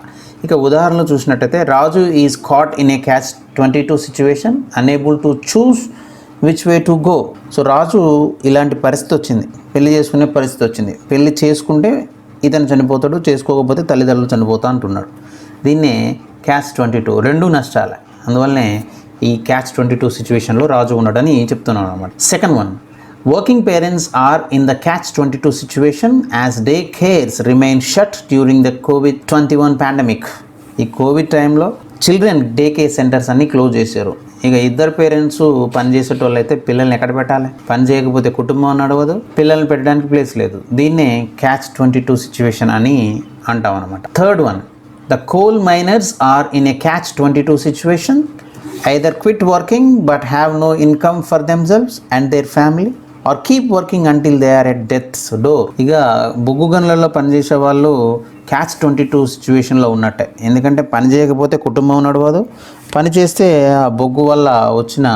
Speaker 1: ఇక ఉదాహరణలు చూసినట్టయితే Raju is caught in a catch 22 situation unable to choose which way to go. So Raju ఇలాంటి పరిస్థితి వచ్చింది, పెళ్లి చేసుకునే పరిస్థితి వచ్చింది. పెళ్లి చేసుకుంటే ఇతను చనిపోతాడు, చేసుకోకపోతే తల్లిదండ్రులు చనిపోతా అంటున్నాడు. దీన్నే క్యాచ్ 22, రెండు నష్టాలే. అందువల్లనే ఈ క్యాచ్ 22 సిచ్యువేషన్లో రాజు ఉన్నాడని చెప్తున్నాను అనమాట. Second one, working parents are in the catch 22 situation as day cares remain shut during the COVID-21 pandemic. ఈ కోవిడ్ టైంలో చిల్డ్రన్ డే కేర్ సెంటర్స్ అన్నీ క్లోజ్ చేశారు. ఇక ఇద్దరు పేరెంట్స్ పని చేసేటోళ్ళు అయితే పిల్లల్ని ఎక్కడ పెట్టాలి? పని చేయకపోతే కుటుంబం నడవదు, పిల్లల్ని పెట్టడానికి ప్లేస్ లేదు. దీన్నే క్యాచ్ 22 సిచ్యువేషన్ అని అంటాం అనమాట. Third one, the coal miners are in a catch 22 situation, either quit working but have no income for themselves and their family or keep working until they are at death's door. ఇక బొగ్గు గనులలో పనిచేసే వాళ్ళు క్యాచ్ 22 సిచ్యువేషన్లో ఉన్నట్టే. ఎందుకంటే పని చేయకపోతే కుటుంబం నడవదు, పని చేస్తే ఆ బొగ్గు వల్ల వచ్చిన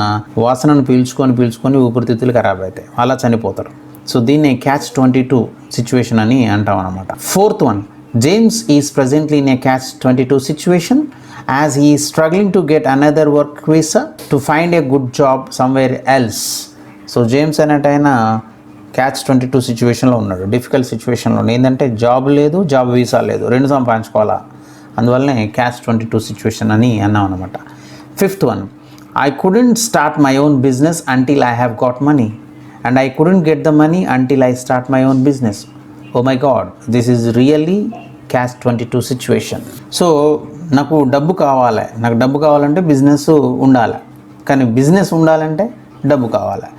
Speaker 1: వాసనను పీల్చుకొని ఊపిరితిత్తులు ఖరాబ్ అవుతాయి, అలా చనిపోతారు. సో దీన్ని క్యాచ్ 22 సిచ్యువేషన్ అని అంటాం అనమాట. Fourth one, James is presently in a catch 22 situation as he is struggling to get another work visa to find a good job somewhere else. So James అనేట ఆయన క్యాచ్ 22 సిచ్యువేషన్లో ఉన్నాడు, డిఫికల్ట్ సిచ్యువేషన్లో. ఏంటంటే జాబ్ లేదు, జాబ్ వీసా లేదు, రెండు సంపాదించుకోవాలా. అందువల్లనే క్యాచ్ 22 సిచ్యువేషన్ అని అన్నాం అనమాట. Fifth one, I couldn't start my own business until I have got money and I couldn't get the money until I start my own business. Oh my God, this is really catch 22 situation. So నాకు డబ్బు కావాలంటే బిజినెస్ ఉండాలి, కానీ బిజినెస్ ఉండాలంటే డబ్బు కావాలి.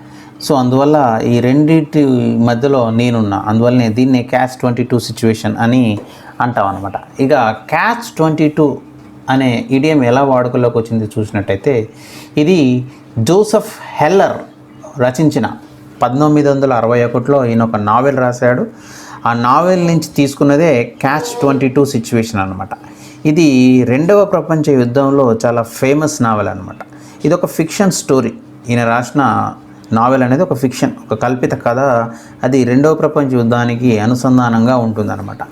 Speaker 1: సో అందువల్ల ఈ రెండింటి మధ్యలో నేనున్నా, అందువల్లనే దీన్ని క్యాచ్ 22 సిచ్యువేషన్ అని అంటాం అనమాట. ఇక క్యాచ్ 22 అనే ఇడియం ఎలా వాడుకలోకి వచ్చింది చూసినట్టయితే ఇది జోసెఫ్ హెల్లర్ రచించిన 1961లో ఈయన ఒక నావెల్ రాశాడు. ఆ నావెల్ నుంచి తీసుకున్నదే క్యాచ్ 22 సిచ్యువేషన్ అనమాట. ఇది రెండవ ప్రపంచ యుద్ధంలో చాలా ఫేమస్ నావెల్ అనమాట. ఇది ఒక ఫిక్షన్ స్టోరీ. ఈయన రాసిన నావెల్ అనేది ఒక ఫిక్షన్, ఒక కల్పిత కథ. అది రెండవ ప్రపంచ యుద్ధానికి అనుసంధానంగా ఉంటుందన్నమాట.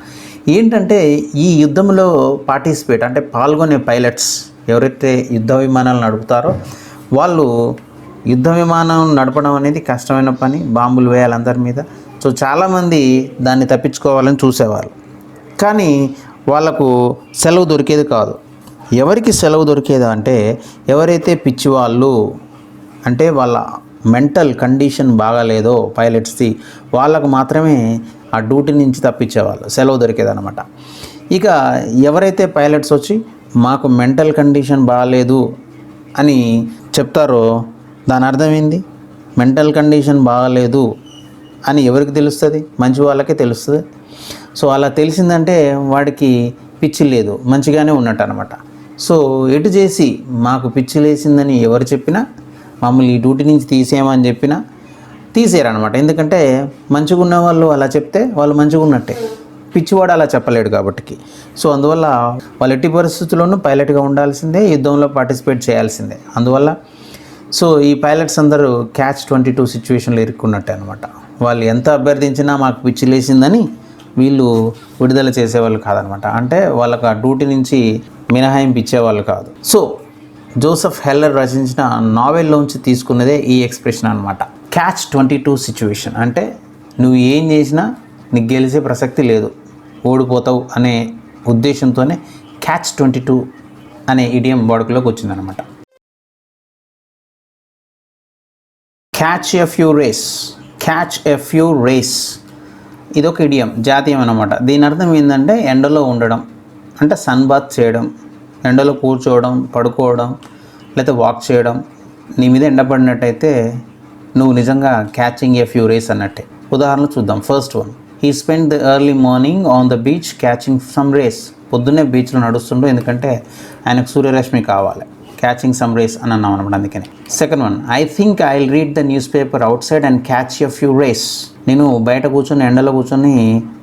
Speaker 1: ఏంటంటే ఈ యుద్ధంలో పాల్గొనే పైలట్స్ ఎవరైతే యుద్ధ విమానాలు నడుపుతారో వాళ్ళు యుద్ధ విమానం నడపడం అనేది కష్టమైన పని, బాంబులు వేయాలి అందరి మీద. సో చాలామంది దాన్ని తప్పించుకోవాలని చూసేవారు, కానీ వాళ్ళకు సెలవు దొరికేది కాదు. ఎవరికి సెలవు దొరికేది అంటే ఎవరైతే పిచ్చివాళ్ళు, అంటే వాళ్ళ మెంటల్ కండిషన్ బాగాలేదో పైలట్స్ది, వాళ్ళకు మాత్రమే ఆ డ్యూటీ నుంచి తప్పించేవాళ్ళు, సెలవు దొరికేదనమాట. ఇక ఎవరైతే పైలట్స్ వచ్చి మాకు మెంటల్ కండిషన్ బాగాలేదు అని చెప్తారో దాని అర్థం ఏంది? మెంటల్ కండిషన్ బాగాలేదు అని ఎవరికి తెలుస్తుంది? మంచి వాళ్ళకే తెలుస్తుంది. సో అలా తెలిసిందంటే వాడికి పిచ్చి లేదు, మంచిగానే ఉన్నట్టు అనమాట. సో ఎటు చేసి మాకు పిచ్చి లేసిందని ఎవరు చెప్పినా, మమ్మల్ని ఈ డ్యూటీ నుంచి తీసేయమని చెప్పినా తీసేయరనమాట. ఎందుకంటే మంచిగా ఉన్న వాళ్ళు అలా చెప్తే వాళ్ళు మంచిగా ఉన్నట్టే, పిచ్చివాడు అలా చెప్పలేడు కాబట్టి. సో అందువల్ల వాళ్ళు ఎట్టి పరిస్థితుల్లోనూ పైలట్గా ఉండాల్సిందే, యుద్ధంలో పార్టిసిపేట్ చేయాల్సిందే. అందువల్ల సో ఈ పైలట్స్ అందరూ క్యాచ్ 22 సిచ్యువేషన్లో ఇరుక్కున్నట్టే అనమాట. వాళ్ళు ఎంత అభ్యర్థించినా మాకు పిచ్చి లేసిందని వీళ్ళు విడుదల చేసేవాళ్ళు కాదనమాట. అంటే వాళ్ళకి ఆ డ్యూటీ నుంచి మినహాయింపు ఇచ్చేవాళ్ళు కాదు. సో జోసెఫ్ హెల్లర్ రచించిన నావెల్లోంచి తీసుకున్నదే ఈ ఎక్స్ప్రెషన్ అనమాట. Catch-22 సిచ్యువేషన్ అంటే నువ్వు ఏం చేసినా నీకు గెలిచే ప్రసక్తి లేదు, ఓడిపోతావు అనే ఉద్దేశంతోనే Catch-22 అనే ఇడియం వాడుకలోకి వచ్చిందనమాట. క్యాచ్ ఎ ఫ్యూ రేస్ ఇది ఒక ఇడియం, జాతీయం అనమాట. దీని అర్థం ఏంటంటే ఎండలో ఉండడం, అంటే సన్ బాత్ చేయడం, ఎండలో కూర్చోవడం, పడుకోవడం, లేకపోతే వాక్ చేయడం. నీ మీద ఎండపడినట్టయితే నువ్వు నిజంగా క్యాచింగ్ ఎ ఫ్యూ రేస్ అన్నట్టే. ఉదాహరణ చూద్దాం. First one, he spend the early morning on the beach catching some rays. పొద్దున్నే బీచ్లో నడుస్తుండో, ఎందుకంటే ఆయనకు సూర్యరశ్మి కావాలి, క్యాచింగ్ సమ్ రేస్ అని అన్నాం అనమాట, అందుకని. Second one, I think I will read the newspaper outside and catch a few rays. నేను బయట కూర్చొని ఎండలో కూర్చొని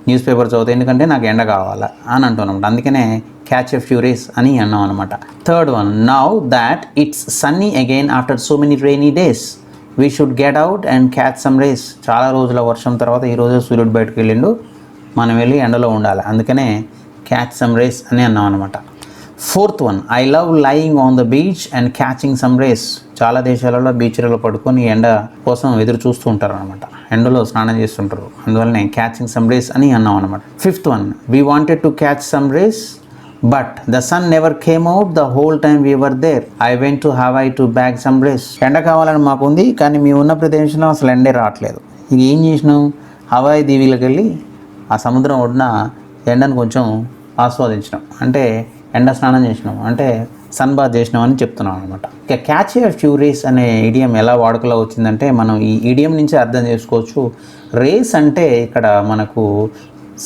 Speaker 1: న్యూస్ పేపర్ చదువుతాను, ఎందుకంటే నాకు ఎండ కావాలా అని అంటున్నాం, అందుకనే క్యాచ్ ఎ ఫ్యూ రేస్ అని అన్నాం అనమాట. Third one, now that it's sunny again after so many rainy days we should get out and catch some rays. చాలా రోజుల వర్షం తర్వాత ఈరోజు సూర్యుడు బయటకు వెళ్ళిండు, మనం వెళ్ళి ఎండలో ఉండాలి, అందుకనే క్యాచ్ సమ్ రేస్ అని అన్నాం అనమాట. Fourth one, I love lying on the beach and catching some rays. చాలా దేశాలలో బీచ్లలో పడుకొని ఎండ కోసం ఎదురు చూస్తూ ఉంటారు అనమాట, ఎండలో స్నానం చేస్తుంటారు, అందువల్లనే క్యాచింగ్ సమ్ రేస్ అని అన్నాం అనమాట. Fifth one, we wanted to catch some rays but the sun never came out the whole time we were there. I went to Hawaii to bag some rays. ఎండ కావాలని మాకు ఉంది, కానీ మేము ఉన్న ప్రదేశంలో అసలు ఎండే రావట్లేదు. ఇక ఏం చేసినాం, హవాయ్ దీవిలోకి వెళ్ళి ఆ సముద్రం ఒడ్డున ఎండను కొంచెం ఆస్వాదించినాం, అంటే ఎండ స్నానం చేసినాం, అంటే సన్ బాత్ చేసినాం అని చెప్తున్నాం అనమాట. ఇక క్యాచ్ ఎ ఫ్యూ రేస్ అనే ఇడియం ఎలా వాడుకలో వచ్చిందంటే, మనం ఈ ఇడియం నుంచి అర్థం చేసుకోవచ్చు. రేస్ అంటే ఇక్కడ మనకు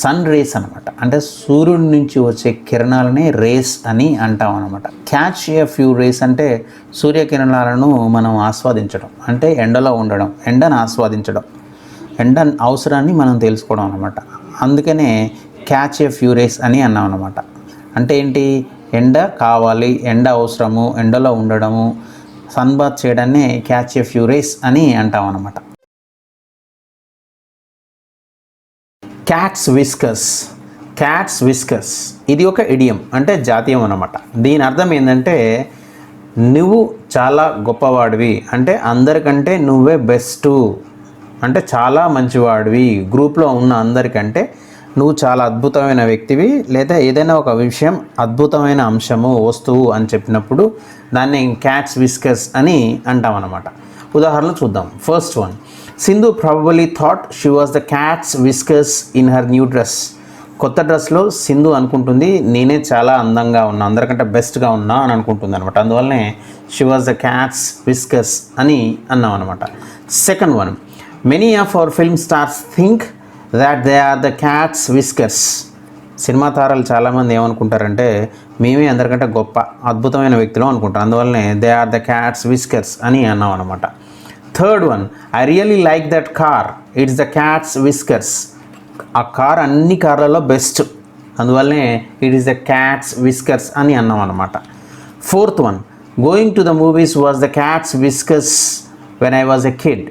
Speaker 1: సన్ రేస్ అనమాట, అంటే సూర్యుడి నుంచి వచ్చే కిరణాలని రేస్ అని అంటాం అనమాట. క్యాచ్ ఎ ఫ్యూ రేస్ అంటే సూర్యకిరణాలను మనం ఆస్వాదించడం, అంటే ఎండలో ఉండడం, ఎండను ఆస్వాదించడం, ఎండ అవసరాన్ని మనం తెలుసుకోవడం అనమాట. అందుకనే క్యాచ్ ఎ ఫ్యూ రేస్ అని అన్నాం అనమాట. అంటే ఏంటి, ఎండ కావాలి, ఎండ అవసరము, ఎండలో ఉండడము, సన్ బాత్ చేయడాన్ని క్యాచ్ ఎ ఫ్యూ రేస్ అని అంటాం అనమాట. క్యాట్స్ విస్కర్స్ ఇది ఒక ఇడియం, అంటే జాతీయం అన్నమాట. దీని అర్థం ఏంటంటే నువ్వు చాలా గొప్పవాడివి, అంటే అందరికంటే నువ్వే బెస్ట్, అంటే చాలా మంచివాడివి, గ్రూప్లో ఉన్న అందరికంటే నువ్వు చాలా అద్భుతమైన వ్యక్తివి, లేదా ఏదైనా ఒక విషయం అద్భుతమైన అంశము, వస్తువు అని చెప్పినప్పుడు దాన్ని క్యాట్స్ విస్కర్స్ అని అంటాం అన్నమాట. ఉదాహరణలు చూద్దాం. First one, Sindhu probably thought she was the cat's whiskers in her new dress. కొత్త డ్రెస్లో సింధు అనుకుంటుంది నేనే చాలా అందంగా ఉన్నా, అందరికంటే బెస్ట్గా ఉన్నా అని అనుకుంటుంది అనమాట, అందువల్లనే she was the cat's whiskers అని అన్నాం అనమాట. Second one, many of our film stars think that they are the cats whiskers. సినిమా తారాలు చాలామంది ఏమనుకుంటారంటే మేమే అందరికంటే గొప్ప అద్భుతమైన వ్యక్తులు అనుకుంటారు, అందువల్లనే they are the cat's whiskers అని అన్నాం అనమాట. Third one, I really like that car, it's the cat's whiskers. ఆ కార్ అన్ని కార్లలో బెస్ట్, అందువల్లనే it is the cat's whiskers అని అన్నాం అనమాట. Fourth one, going to the movies was the cat's viscous when I was a kid.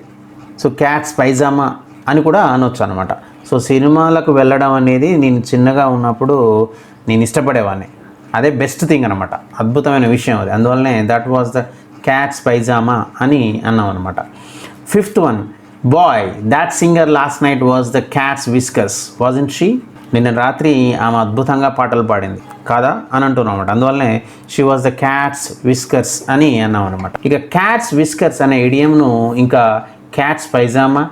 Speaker 1: So cats pyjamas అని కూడా అనొచ్చు అనమాట. సో సినిమాలకు వెళ్ళడం అనేది నేను చిన్నగా ఉన్నప్పుడు నేను ఇష్టపడేవాడిని, అదే బెస్ట్ థింగ్ అనమాట, అద్భుతమైన విషయం అది, అందువల్లనే that was the cat's pyjamas అని అన్నాం అనమాట. Fifth one, boy that singer last night was the cat's whiskers wasn't she. నిన్న రాత్రి ఆమె అద్భుతంగా పాటలు పాడింది కాదా అని అంటున్నాం అనమాట, అందువల్లనే she was the cat's whiskers అని అన్నాం అనమాట. ఇక క్యాట్స్ విస్కర్స్ అనే ఇడియంను ఇంకా క్యాట్స్ పైజామా,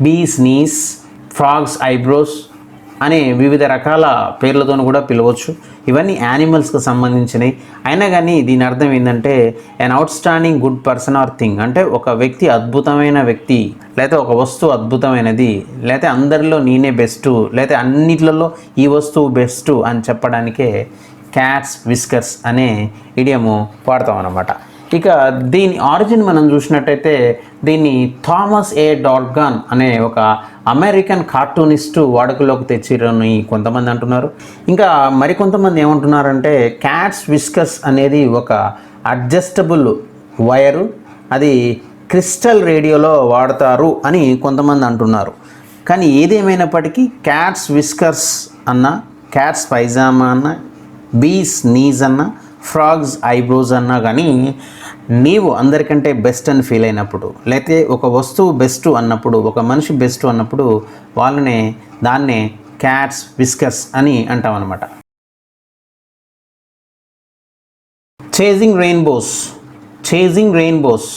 Speaker 1: బీస్ నీస్, ఫ్రాగ్స్ ఐబ్రోస్ అనే వివిధ రకాల పేర్లతో కూడా పిలవచ్చు. ఇవన్నీ యానిమల్స్కి సంబంధించినవి. అయినా కానీ దీని అర్థం ఏంటంటే an outstanding good person or thing, అంటే ఒక వ్యక్తి అద్భుతమైన వ్యక్తి, లేకపోతే ఒక వస్తువు అద్భుతమైనది, లేకపోతే అందరిలో నేనే బెస్ట్, లేకపోతే అన్నిట్లలో ఈ వస్తువు బెస్ట్ అని చెప్పడానికే క్యాట్స్ విస్కర్స్ అనే ఇడియము వాడతాం అన్నమాట. ఇక దీని ఆరిజిన్ మనం చూసినట్టయితే దీన్ని థామస్ ఏ డాల్టన్ అనే ఒక అమెరికన్ కార్టూనిస్టు వాడుకలోకి తెచ్చిరని కొంతమంది అంటున్నారు. ఇంకా మరికొంతమంది ఏమంటున్నారంటే క్యాట్స్ విస్కర్స్ అనేది ఒక అడ్జస్టబుల్ వైరు, అది క్రిస్టల్ రేడియోలో వాడతారు అని కొంతమంది అంటున్నారు. కానీ ఏదేమైనప్పటికీ క్యాట్స్ విస్కర్స్ అన్న, క్యాట్స్ పైజామా అన్న, బీస్ నీజ్ అన్న, ఫ్రాగ్స్ ఐబ్రోస్ అన్నా కానీ నీవు అందరికంటే బెస్ట్ అని ఫీల్ అయినప్పుడు, లేకపోతే ఒక వస్తువు బెస్ట్ అన్నప్పుడు, ఒక మనిషి బెస్ట్ అన్నప్పుడు దాన్నే క్యాట్స్ విస్కర్స్ అని అంటాం అన్నమాట. చేజింగ్ రెయిన్బోస్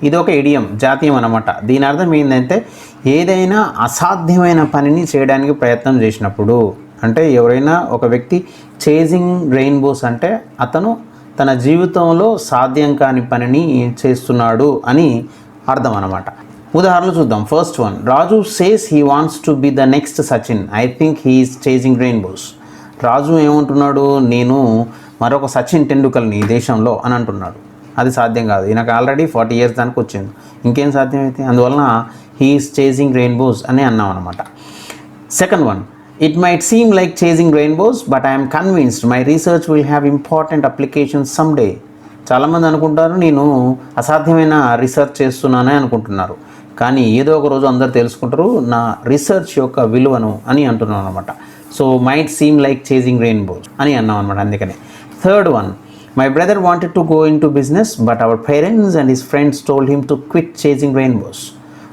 Speaker 1: ఇది ఒక ఇడియం, జాతీయం అన్నమాట. దీని అర్థం ఏంటంటే ఏదైనా అసాధ్యమైన పనిని చేయడానికి ప్రయత్నం చేసినప్పుడు, అంటే ఎవరైనా ఒక వ్యక్తి చేజింగ్ రెయిన్బోస్ అంటే అతను తన జీవితంలో సాధ్యం కాని పనిని చేస్తున్నాడు అని అర్థం అన్నమాట. ఉదాహరణలు చూద్దాం. First one, Raju says he wants to be the next Sachin, I think he is chasing rainbows. Raju ఏమంటున్నాడు, నేను మరొక సచిన్ టెండూల్కర్ని ఈ దేశంలో అని అంటున్నాడు. అది సాధ్యం కాదు, ఈయనకు ఆల్రెడీ 40 years దానికి వచ్చింది, ఇంకేం సాధ్యమైతే. అందువలన హీ ఈజ్ చేజింగ్ రెయిన్బోస్ అని అన్నాం అనమాట. Second one, it might seem like chasing rainbows but I'm convinced my research will have important applications some day. చాలామంది అనుకుంటారు నేను అసాధ్యమైన రీసెర్చ్ చేస్తున్నానే అనుకుంటున్నారు, కానీ ఏదో ఒక రోజు అందరు తెలుసుకుంటారు నా రీసెర్చ్ యొక్క విలువను అని అంటున్నాను అనమాట. So might seem like chasing rainbows అని అన్నాం అనమాట. అందుకనే third one, my brother wanted to go in to business but our parents and his friends told him to quit chasing rainbows.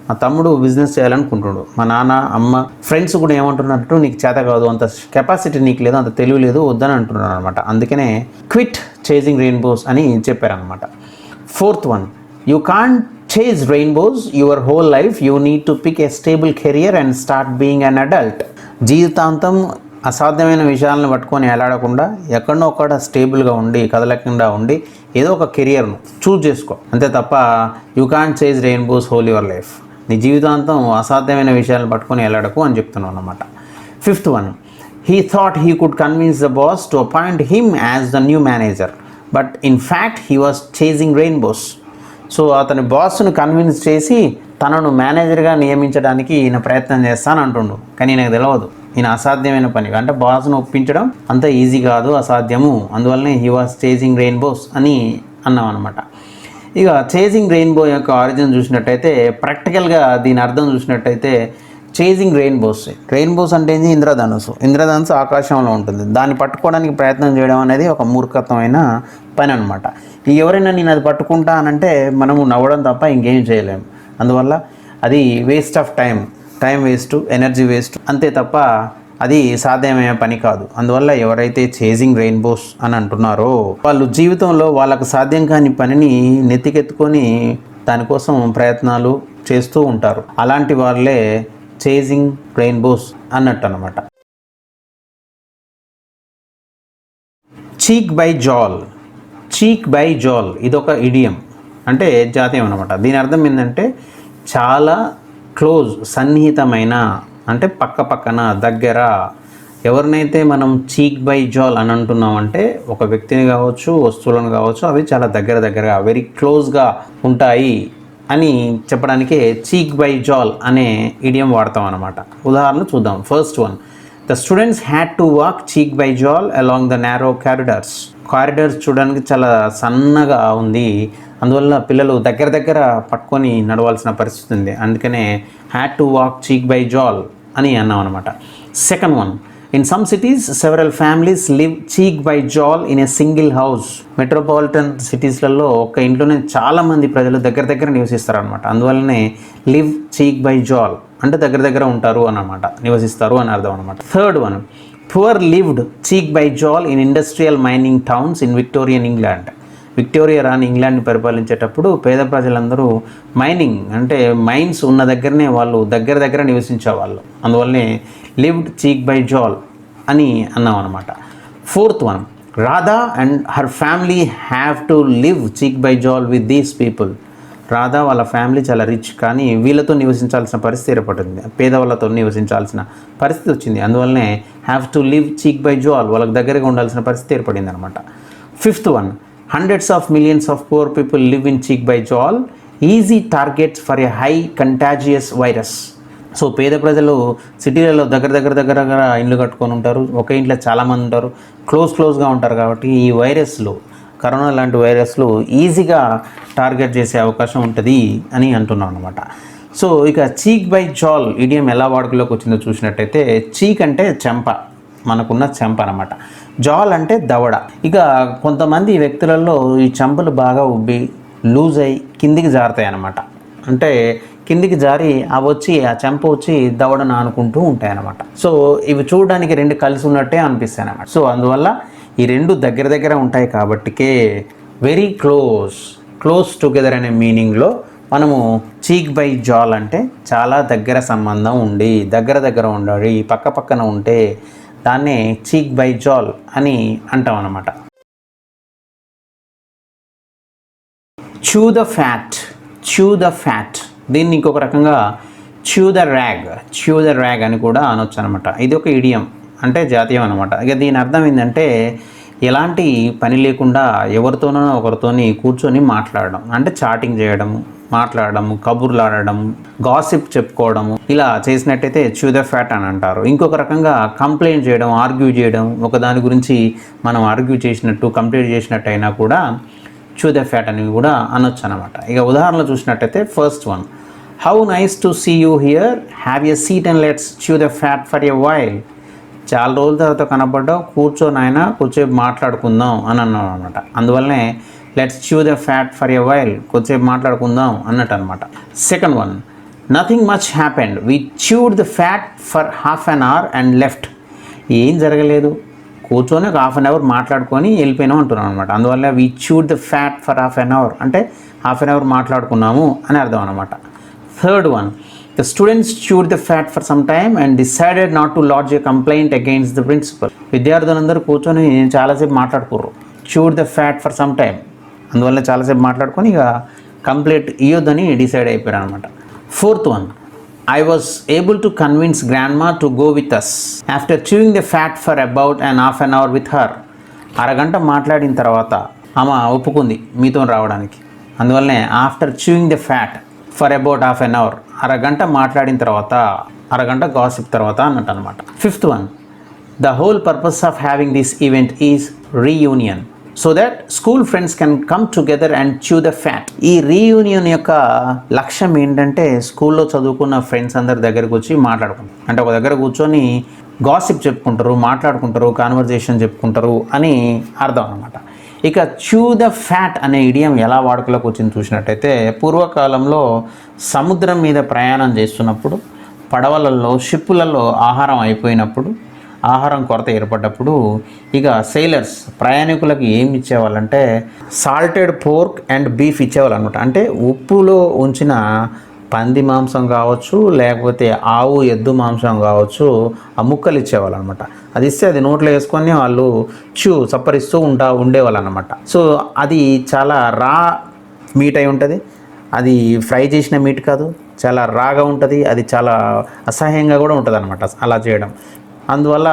Speaker 1: మా తమ్ముడు బిజినెస్ చేయాలనుకుంటున్నాడు, మా నాన్న అమ్మ ఫ్రెండ్స్ కూడా ఏమంటున్నట్టు నీకు చేత కాదు, అంత కెపాసిటీ నీకు లేదు, అంత తెలివి లేదు, వద్దని అంటున్నాడు అనమాట. అందుకనే క్విట్ చేజింగ్ రెయిన్బోస్ అని చెప్పారనమాట. Fourth one, you can't chase rainbows your whole life, you need to pick a stable career and start being an adult. జీవితాంతం అసాధ్యమైన విషయాలను పట్టుకొని ఎలాడకుండా ఎక్కడో ఒక్కడ స్టేబుల్గా ఉండి కదలకుండా ఉండి ఏదో ఒక కెరియర్ను చూజ్ చేసుకో, అంతే తప్ప you can't chase rainbows whole your life. నీ జీవితాంతం అసాధ్యమైన విషయాలను పట్టుకొని ఎలాడకు అని చెప్తున్నాను అనమాట. Fifth one, he thought he could convince the boss to appoint him as the new manager but in fact he was chasing rainbows. So అతని బాస్ను కన్విన్స్ చేసి తనను మేనేజర్గా నియమించడానికి ఈయన ప్రయత్నం చేస్తాను అంటుండు, కానీ నాకు తెలియదు ఈయన అసాధ్యమైన పని, అంటే బాస్ను ఒప్పించడం అంత ఈజీ కాదు, అసాధ్యము. అందువల్లనే హీ వాజ్ చేజింగ్ రెయిన్బోస్ అని అన్నాం అనమాట. ఇక చేజింగ్ రెయిన్బో యొక్క ఆరిజిన్ చూసినట్టయితే, ప్రాక్టికల్గా దీని అర్థం చూసినట్టయితే చేజింగ్ రెయిన్బోస్ అంటే ఏంటి, ఇంద్రధనుసు ఆకాశంలో ఉంటుంది, దాన్ని పట్టుకోవడానికి ప్రయత్నం చేయడం అనేది ఒక మూర్ఖత్వమైన పని అనమాట. ఎవరైనా నేను అది పట్టుకుంటా అనంటే మనము నవ్వడం తప్ప ఇంకేం చేయలేము. అందువల్ల అది waste of time waste, energy waste, అంతే తప్ప అది సాధ్యమయ్యే పని కాదు. అందువల్ల ఎవరైతే చేజింగ్ రెయిన్బోస్ అని అంటున్నారో వాళ్ళు జీవితంలో వాళ్ళకు సాధ్యం కాని పనిని నెత్తికెత్తుకొని దానికోసం ప్రయత్నాలు చేస్తూ ఉంటారు. అలాంటి వాళ్ళే చేజింగ్ రెయిన్బోస్ అన్నట్టు అనమాట. చీక్ బై జాల్ ఇదొక ఇడియం, అంటే జాతీయం అనమాట. దీని అర్థం ఏంటంటే చాలా క్లోజ్, సన్నిహితమైన, అంటే పక్కన దగ్గర. ఎవరినైతే మనం చీక్ బై జాల్ అని అంటున్నామంటే ఒక వ్యక్తిని కావచ్చు, వస్తువులను కావచ్చు, అవి చాలా దగ్గరగా వెరీ క్లోజ్గా ఉంటాయి అని చెప్పడానికే చీక్ బై జాల్ అనే ఇడియం వాడతాం అనమాట. ఉదాహరణ చూద్దాం. First one, the students had to walk cheek by jowl along the narrow corridors చూడడానికి చాలా సన్నగా ఉంది, అందువల్ల పిల్లలు దగ్గర పట్టుకొని నడవాల్సిన పరిస్థితి ఉంది, అందుకనే had to walk cheek by jowl అని అన్నాం అనమాట. Second one, in some cities several families live cheek by jowl in a single house. Metropolitan సిటీస్లలో ఒక ఇంట్లోనే చాలామంది ప్రజలు దగ్గర నివసిస్తారనమాట. అందువల్లనే లివ్ చీక్ బై జాల్ అంటే దగ్గర ఉంటారు అన్నమాట, నివసిస్తారు అని అర్థం అనమాట. Third one, poor lived cheek by jowl in industrial mining towns in Victorian England. Victoria రాణి ఇంగ్లాండ్ని పరిపాలించేటప్పుడు పేద ప్రజలందరూ మైనింగ్ అంటే మైన్స్ ఉన్న దగ్గరనే వాళ్ళు దగ్గర నివసించేవాళ్ళు, అందువల్లనే లివ్డ్ చీక్ బై జాల్ అని అన్నాం అనమాట. Fourth one, Radha and her family have to live cheek by jowl with these people. Radha వాళ్ళ ఫ్యామిలీ చాలా రిచ్, కానీ వీళ్ళతో నివసించాల్సిన పరిస్థితి ఏర్పడింది, పేదవాళ్ళతో నివసించాల్సిన పరిస్థితి వచ్చింది, అందువల్లనే have to live cheek by జాల్, వాళ్ళకి దగ్గరగా ఉండాల్సిన పరిస్థితి ఏర్పడింది అనమాట. Fifth one, hundreds of millions of poor people live in cheek by jowl, easy targets for a high contagious virus. So పేద ప్రజలు సిటీలలో దగ్గర ఇండ్లు కట్టుకొని ఉంటారు, ఒక ఇంట్లో చాలామంది ఉంటారు, క్లోజ్గా ఉంటారు, కాబట్టి ఈ వైరస్లు, కరోనా లాంటి వైరస్లు ఈజీగా టార్గెట్ చేసే అవకాశం ఉంటుంది అని అంటున్నాం అనమాట. సో ఇక చీక్ బై జాల్ ఇడియం ఎలా వాడుకలోకి వచ్చిందో చూసినట్టయితే, చీక్ అంటే చెంప, మనకున్న చెంప అనమాట. జాల్ అంటే దవడ. ఇక కొంతమంది వ్యక్తులలో ఈ చెంపలు బాగా ఉబ్బి లూజ్ అయ్యి కిందికి జారుతాయి అన్నమాట. అంటే కిందికి జారి అవి వచ్చి ఆ చెంప వచ్చి దవడను ఆనుకుంటూ ఉంటాయి అన్నమాట. సో ఇవి చూడడానికి రెండు కలిసి ఉన్నట్టే అనిపిస్తాయి అన్నమాట. సో అందువల్ల ఈ రెండు దగ్గర దగ్గర ఉంటాయి కాబట్టికే వెరీ క్లోజ్ టుగెదర్ అనే మీనింగ్లో మనము చీక్ బై జాల్ అంటే చాలా దగ్గర సంబంధం ఉండి దగ్గర ఉండాలి, పక్క పక్కన ఉంటే దాన్నే చీక్ బై జాల్ అని అంటాం అన్నమాట. chew the fat దీన్ని ఇంకొక రకంగా chew the rag అని కూడా అనొచ్చు అనమాట. ఇది ఒక ఇడియం, అంటే జాతీయం అనమాట. ఇక దీని అర్థం ఏంటంటే ఎలాంటి పని లేకుండా ఎవరితోనో ఒకరితోని కూర్చొని మాట్లాడడం, అంటే చాటింగ్ చేయడము, మాట్లాడడము, కబుర్లు ఆడడం, గాసిప్ చెప్పుకోవడము, ఇలా చేసినట్టయితే chew the fat అని అంటారు. ఇంకొక రకంగా కంప్లైంట్ చేయడం, ఆర్గ్యూ చేయడం, ఒక దాని గురించి మనం ఆర్గ్యూ చేసినట్టు కంప్లైంట్ చేసినట్టు అయినా కూడా chew the fat అని కూడా అనొచ్చు అనమాట. ఇక ఉదాహరణలు చూసినట్టయితే first one, how nice to see you here, have a seat and let's chew the fat for a while. చాలా రోజుల తర్వాత కనపడ్డావు, కూర్చొని ఆయన కొద్దిసేపు మాట్లాడుకుందాం అని అన్నాం అనమాట. అందువల్లనే let's chew the fat for a while, కొద్దిసేపు మాట్లాడుకుందాం అన్నట్టు అనమాట. Second one, nothing much happened, we chewed the fat for half an hour and left. ఏం జరగలేదు, కూర్చొని ఒక హాఫ్ అన్ అవర్ మాట్లాడుకొని వెళ్ళిపోయినాం అంటున్నాం అనమాట. అందువల్ల we chewed the fat for half an hour అంటే హాఫ్ అన్ అవర్ మాట్లాడుకున్నాము అని అర్థం అనమాట. Third one, the students chewed the fat for some time and decided not to lodge a complaint against the principal. విద్యార్థులందరూ కూర్చొని చాలాసేపు మాట్లాడుకోరు, chewed the fat for some time, అందువల్ల చాలాసేపు మాట్లాడుకొని ఇక కంప్లైంట్ ఇవ్వద్దని డిసైడ్ అయిపోయారు అనమాట. Fourth one, I was able to convince grandma to go with us after chewing the fat for about an half an hour with her. అరగంట మాట్లాడిన తర్వాత ఆమె ఒప్పుకుంది మీతో రావడానికి. అందువల్లనే after chewing the fat for about half an hour, అరగంట మాట్లాడిన తర్వాత, అరగంట గాసిప్ తర్వాత అన్నట్టు అనమాట. Fifth one, the whole purpose of having this event is reunion so that school friends can come together and chew the fat. ఈ రీయూనియన్ యొక్క లక్ష్యం ఏంటంటే స్కూల్లో చదువుకున్న ఫ్రెండ్స్ అందరి దగ్గరకు వచ్చి మాట్లాడుకుంటారు, అంటే ఒక దగ్గర కూర్చొని గాసిప్ చెప్పుకుంటారు, మాట్లాడుకుంటారు, కాన్వర్జేషన్ చెప్పుకుంటారు అని అర్థం అనమాట. ఇక chew the fat అనే ఇడియం ఎలా వాడుకలోకి వచ్చింది చూసినట్టయితే, పూర్వకాలంలో సముద్రం మీద ప్రయాణం చేస్తున్నప్పుడు, పడవలలో, షిప్పులలో ఆహారం అయిపోయినప్పుడు, ఆహారం కొరత ఏర్పడ్డప్పుడు ఇక సెయిలర్స్ ప్రయాణికులకు ఏమి ఇచ్చేవాళ్ళంటే సాల్టెడ్ పోర్క్ అండ్ బీఫ్ ఇచ్చేవాళ్ళు అనమాట. అంటే ఉప్పులో ఉంచిన పంది మాంసం కావచ్చు, లేకపోతే ఆవు ఎద్దు మాంసం కావచ్చు, ఆ ముక్కలు ఇచ్చేవాళ్ళు అనమాట. అది ఇస్తే అది నోట్లో వేసుకొని వాళ్ళు చప్పరిస్తూ ఉండేవాళ్ళు అనమాట. సో అది చాలా రా మీట్ అయి ఉంటుంది, అది ఫ్రై చేసిన మీట్ కాదు, చాలా రాగా ఉంటుంది, అది చాలా అసహ్యంగా కూడా ఉంటుంది అనమాట అలా చేయడం. అందువల్ల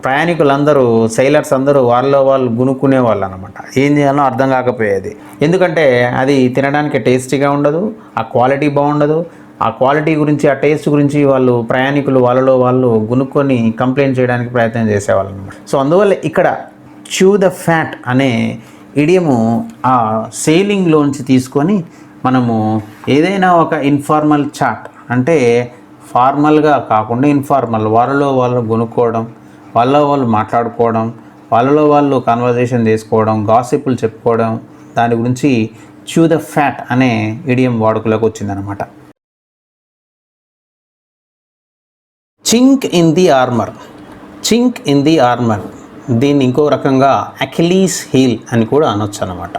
Speaker 1: ప్రయాణికులందరూ, సైలర్స్ అందరూ వాళ్ళు గునుక్కునే వాళ్ళు అనమాట. ఏం చేయాలో అర్థం కాకపోయేది, ఎందుకంటే అది తినడానికి టేస్టీగా ఉండదు, ఆ క్వాలిటీ బాగుండదు. ఆ క్వాలిటీ గురించి, ఆ టేస్ట్ గురించి వాళ్ళు ప్రయాణికులు వాళ్ళలో వాళ్ళు గునుక్కొని కంప్లైంట్ చేయడానికి ప్రయత్నం చేసేవాళ్ళు అనమాట. సో అందువల్ల ఇక్కడ chew the fat అనే ఇడియము ఆ సెయిలింగ్లోంచి తీసుకొని మనము ఏదైనా ఒక ఇన్ఫార్మల్ చాట్, అంటే ఫార్మల్గా కాకుండా ఇన్ఫార్మల్, వాళ్ళలో వాళ్ళు కొనుక్కోవడం, వాళ్ళలో వాళ్ళు మాట్లాడుకోవడం, వాళ్ళలో వాళ్ళు కన్వర్జేషన్ చేసుకోవడం, గాసిప్లు చెప్పుకోవడం, దాని గురించి chew the fat అనే ఇడియం వాడుకలోకి వచ్చిందనమాట. చింక్ ఇన్ ది ఆర్మర్, దీన్ని ఇంకో రకంగా అకిలీస్ హీల్ అని కూడా అనొచ్చు అనమాట.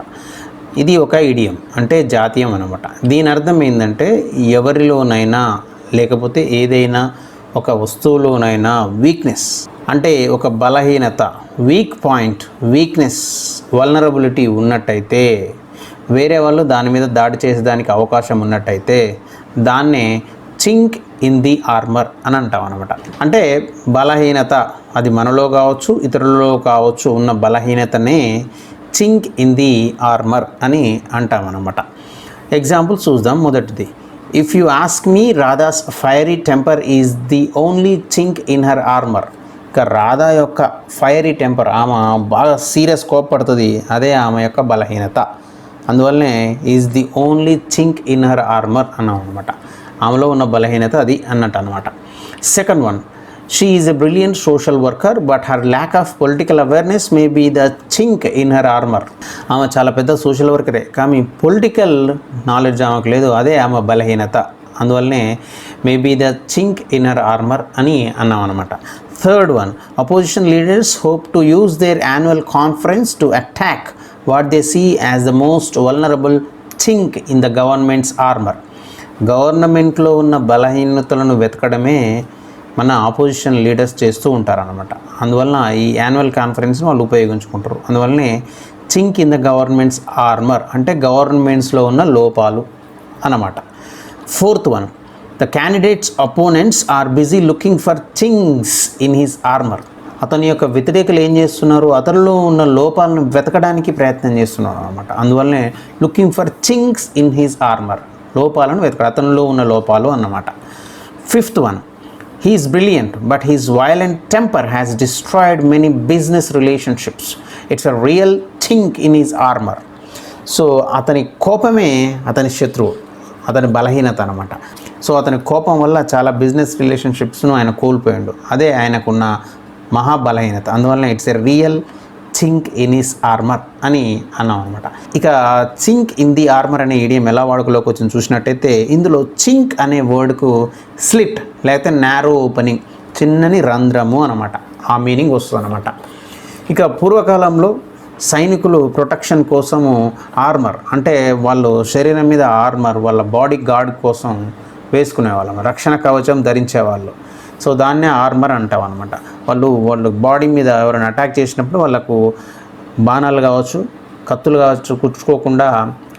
Speaker 1: ఇది ఒక ఇడియం, అంటే జాతీయం అనమాట. దీని అర్థం ఏంటంటే ఎవరిలోనైనా లేకపోతే ఏదైనా ఒక వస్తువులోనైనా వీక్నెస్, అంటే ఒక బలహీనత, వీక్ పాయింట్, వీక్నెస్, వల్నరబిలిటీ ఉన్నట్టయితే, వేరే వాళ్ళు దాని మీద దాడి చేసేదానికి అవకాశం ఉన్నట్టయితే దాన్నే చింక్ ఇన్ ది ఆర్మర్ అని అంటాం అనమాట. అంటే బలహీనత, అది మనలో కావచ్చు, ఇతరులలో కావచ్చు, ఉన్న బలహీనతనే చింక్ ఇన్ ది ఆర్మర్ అని అంటాం అనమాట. ఎగ్జాంపుల్ చూద్దాం. మొదటిది, if you ask me, Radha's fiery temper is the only chink in her armour. ఇక రాధా యొక్క ఫైరీ టెంపర్, ఆమె బాగా సీరియస్ కోపడుతుంది, అదే ఆమె యొక్క బలహీనత. అందువల్లనే is the only chink in her armour అన్నాం అనమాట. ఆమెలో ఉన్న బలహీనత అది అన్నట్టు అనమాట. Second one, she is a brilliant social worker but her lack of political awareness may be the chink in her armour. ఆమె చాలా పెద్ద సోషల్ వర్కరే, కానీ పొలిటికల్ నాలెడ్జ్ ఆమెకు లేదు, అదే ఆమె బలహీనత. అందువల్లనే maybe the chink in her armour అని అన్నాం అనమాట. Third one, opposition leaders hope to use their annual conference to attack what they see as the most vulnerable chink in the government's armour. గవర్నమెంట్లో ఉన్న బలహీనతలను వెతకడమే మన ఆపోజిషన్ లీడర్స్ చేస్తూ ఉంటారనమాట. అందువలన ఈ యాన్యువల్ కాన్ఫరెన్స్ని వాళ్ళు ఉపయోగించుకుంటారు. అందువల్లనే chink in the government's armour అంటే గవర్నమెంట్స్లో ఉన్న లోపాలు అన్నమాట. Fourth one, the candidate's opponents are busy looking for chinks in his armour. అతని యొక్క వ్యతిరేకులు ఏం చేస్తున్నారు, అతనిలో ఉన్న లోపాలను వెతకడానికి ప్రయత్నం చేస్తున్నారు అనమాట. అందువల్లనే looking for chinks in his armour, లోపాలను వెతకడం, అతనిలో ఉన్న లోపాలు అన్నమాట. Fifth one, he is brilliant but his violent temper has destroyed many business relationships. It's a real chink in his armor. So అతని కోపమే అతని శత్రువు, అతని బలహీనత అనమాట. సో అతని కోపం వల్ల చాలా బిజినెస్ రిలేషన్షిప్స్ను ఆయన కోల్పోయాడు, అదే ఆయనకున్న మహా బలహీనత. అందువల్ల it's a real chink in his armour అని అన్నాం అనమాట. ఇక చింక్ ఇన్ ది ఆర్మర్ అనే ఈడియం ఎలా వాడుకలోకి వచ్చింది చూసినట్టయితే, ఇందులో చింక్ అనే వర్డ్కు స్లిట్ లేకపోతే నారో ఓపెనింగ్, చిన్నని రంధ్రము అనమాట, ఆ మీనింగ్ వస్తుంది అనమాట. ఇక పూర్వకాలంలో సైనికులు ప్రొటెక్షన్ కోసము ఆర్మర్ అంటే వాళ్ళు శరీరం మీద ఆర్మర్ వాళ్ళ బాడీ గార్డ్ కోసం వేసుకునేవాళ్ళం, రక్షణ కవచం ధరించేవాళ్ళు. సో దాన్నే ఆర్మర్ అంటాం అనమాట. వాళ్ళు బాడీ మీద ఎవరైనా అటాక్ చేసినప్పుడు వాళ్ళకు బాణాలు కావచ్చు, కత్తులు కావచ్చు కుచ్చుకోకుండా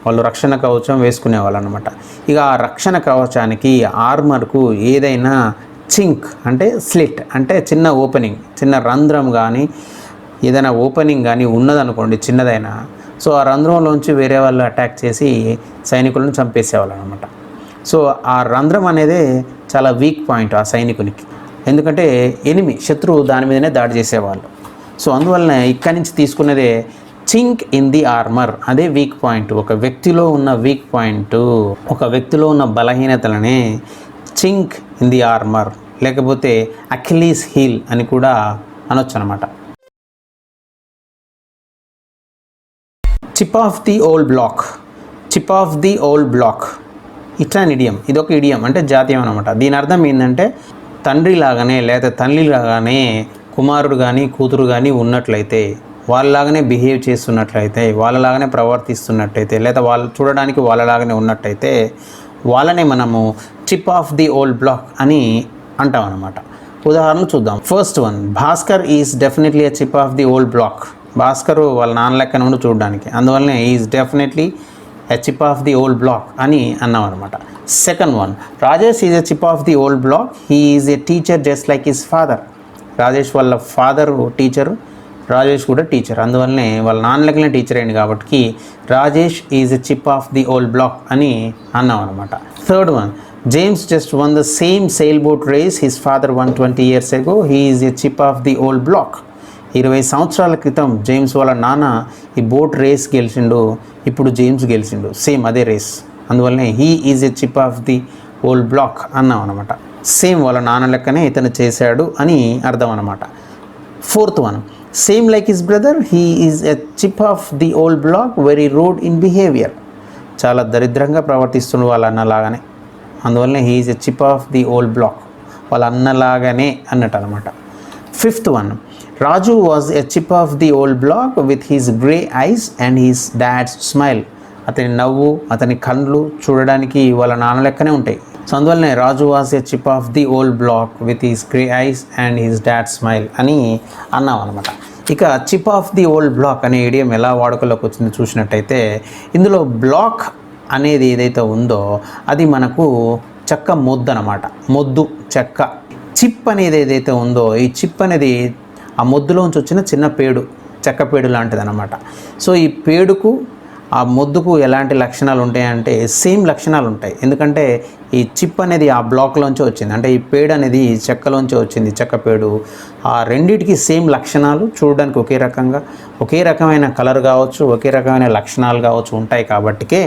Speaker 1: వాళ్ళు రక్షణ కవచం వేసుకునేవాళ్ళు అనమాట. ఇక ఆ రక్షణ కవచానికి ఆర్మర్కు ఏదైనా చింక్ అంటే స్లిట్ అంటే చిన్న ఓపెనింగ్, చిన్న రంధ్రం కానీ ఏదైనా ఓపెనింగ్ కానీ ఉన్నదనుకోండి చిన్నదైనా, సో ఆ రంధ్రంలోంచి వేరే వాళ్ళు అటాక్ చేసి సైనికులను చంపేసేవాళ్ళు అనమాట. సో ఆ రంధ్రం అనేది చాలా వీక్ పాయింట్ ఆ సైనికునికి, ఎందుకంటే శత్రువు దాని మీదనే దాడి చేసేవాళ్ళు. సో అందువలన ఇక్కడి నుంచి తీసుకున్నదే చింక్ ఇన్ ది ఆర్మర్, అదే వీక్ పాయింట్, ఒక వ్యక్తిలో ఉన్న వీక్ పాయింట్, ఒక వ్యక్తిలో ఉన్న బలహీనతలనే చింక్ ఇన్ ది ఆర్మర్ లేకపోతే అకిలీస్ హీల్ అని కూడా అనొచ్చు అనమాట. Chip off the old block, chip off the old block ఇట్లా ఇడియం, ఇదొక ఇడియం అంటే జాతీయం అనమాట. దీని అర్థం ఏంటంటే తండ్రి లాగానే లేదా తల్లి లాగానే కుమారుడు కానీ కూతురు కానీ ఉన్నట్లయితే, వాళ్ళలాగానే బిహేవ్ చేస్తున్నట్లయితే, వాళ్ళలాగానే ప్రవర్తిస్తున్నట్టయితే, లేదా వాళ్ళు చూడడానికి వాళ్ళలాగానే ఉన్నట్టయితే వాళ్ళనే మనము chip off the old block అని అంటాం అనమాట. ఉదాహరణలు చూద్దాం. First one, Bhaskar is definitely a chip off the old block. Bhaskar వాళ్ళ నాన్న లెక్కన ఉండి చూడడానికి, అందువల్లనే is definitely a chip off the old block అని అన్నాం అనమాట. Second one, Rajesh is a chip off the old block, he is a teacher just like his father. Rajesh వాళ్ళ ఫాదర్ టీచరు, రాజేష్ కూడా టీచర్, అందువల్లనే వాళ్ళ నాన్న లెక్కనే టీచర్ అయింది కాబట్టి Rajesh is a chip off the old block అని అన్నాం అనమాట. Third one, James just won the same sail boat race his father won 20 years ago, he is a chip off the old block. 20 సంవత్సరాల క్రితం జేమ్స్ వాళ్ళ నాన్న ఈ బోట్ రేస్ గెలిచిండు, ఇప్పుడు జేమ్స్ గెలిచిండు, సేమ్ అదే రేస్. అందువల్లనే he is a chip off the old block అన్నాం అనమాట. సేమ్ వాళ్ళ నాన్న లెక్కనే ఇతను చేశాడు అని అర్థం అనమాట. Fourth one, same like his brother, he is a chip off the old block, very rude in behaviour. చాలా దరిద్రంగా ప్రవర్తిస్తుండు వాళ్ళ అన్నలాగానే, అందువల్లనే he is a chip off the old block, వాళ్ళ అన్నలాగానే అన్నట్టు అనమాట. Fifth one, Raju was a chip off the old block with his grey eyes and his dad's smile. అతని నవ్వు, అతని కళ్ళు చూడడానికి వాళ్ళ నాన్న లెక్కనే ఉంటాయి. సో అందువల్లనే Raju was a chip off the old block with his grey eyes and his dad smile అని అన్నాం అనమాట. ఇక chip off the old block అనే ఇడియం ఎలా వాడుకలోకి వచ్చిందో చూసినట్టయితే, ఇందులో బ్లాక్ అనేది ఏదైతే ఉందో అది మనకు చెక్క మొద్దు అనమాట, మొద్దు చెక్క. చిప్ అనేది ఏదైతే ఉందో ఈ చిప్ అనేది ఆ మొద్దులోంచి వచ్చిన చిన్న పేడు, చెక్క పేడు లాంటిది అనమాట. సో ఈ పేడుకు ఆ మొద్దుకు ఎలాంటి లక్షణాలు ఉంటాయంటే సేమ్ లక్షణాలు ఉంటాయి, ఎందుకంటే ఈ చిప్ అనేది ఆ బ్లాక్లోంచి వచ్చింది, అంటే ఈ పేడు అనేది చెక్కలోంచి వచ్చింది, చెక్క పేడు. ఆ రెండింటికి సేమ్ లక్షణాలు, చూడడానికి ఒకే రకంగా ఒకే రకమైన కలర్ కావచ్చు, ఒకే రకమైన లక్షణాలు కావచ్చు ఉంటాయి. కాబట్టికే